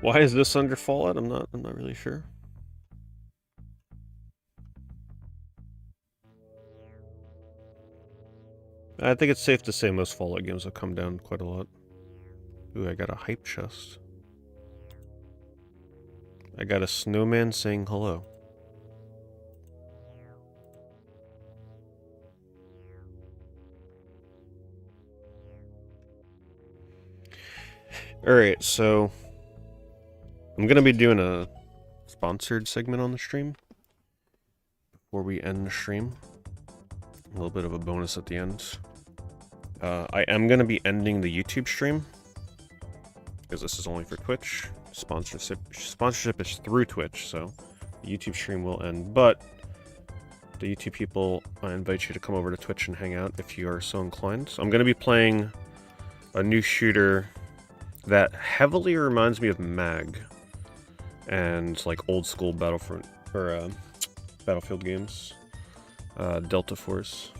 Why is this under Fallout? I'm not really sure. I think it's safe to say most Fallout games have come down quite a lot. Ooh, I got a hype chest. I got a snowman saying hello. Alright, so I'm gonna be doing a sponsored segment on the stream before we end the stream. A little bit of a bonus at the end. I am gonna be ending the YouTube stream because this is only for Twitch. Sponsorship is through Twitch, so the YouTube stream will end. But the YouTube people, I invite you to come over to Twitch and hang out if you are so inclined. So I'm gonna be playing a new shooter that heavily reminds me of MAG and like old school Battlefront or Battlefield games, Delta Force.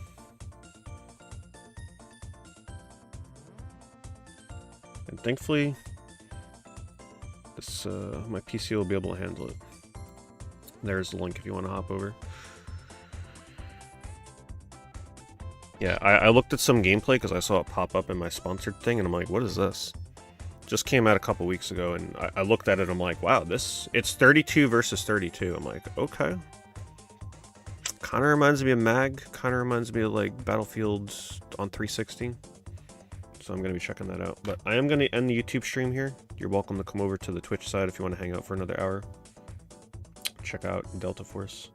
And thankfully, this my PC will be able to handle it. There's the link if you want to hop over. Yeah, I looked at some gameplay because I saw it pop up in my sponsored thing, and I'm like, what is this? Just came out a couple weeks ago, and I looked at it, and I'm like, wow, it's 32 versus 32. I'm like, okay. Kind of reminds me of MAG, kind of reminds me of like Battlefield on 360. So I'm going to be checking that out. But I am going to end the YouTube stream here. You're welcome to come over to the Twitch side if you want to hang out for another hour. Check out Delta Force.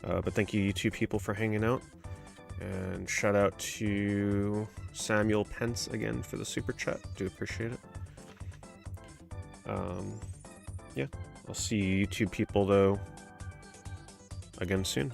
But thank you, YouTube people, for hanging out. And shout out to Samuel Pence again for the super chat. Do appreciate it. Yeah, I'll see you YouTube people, though, again soon.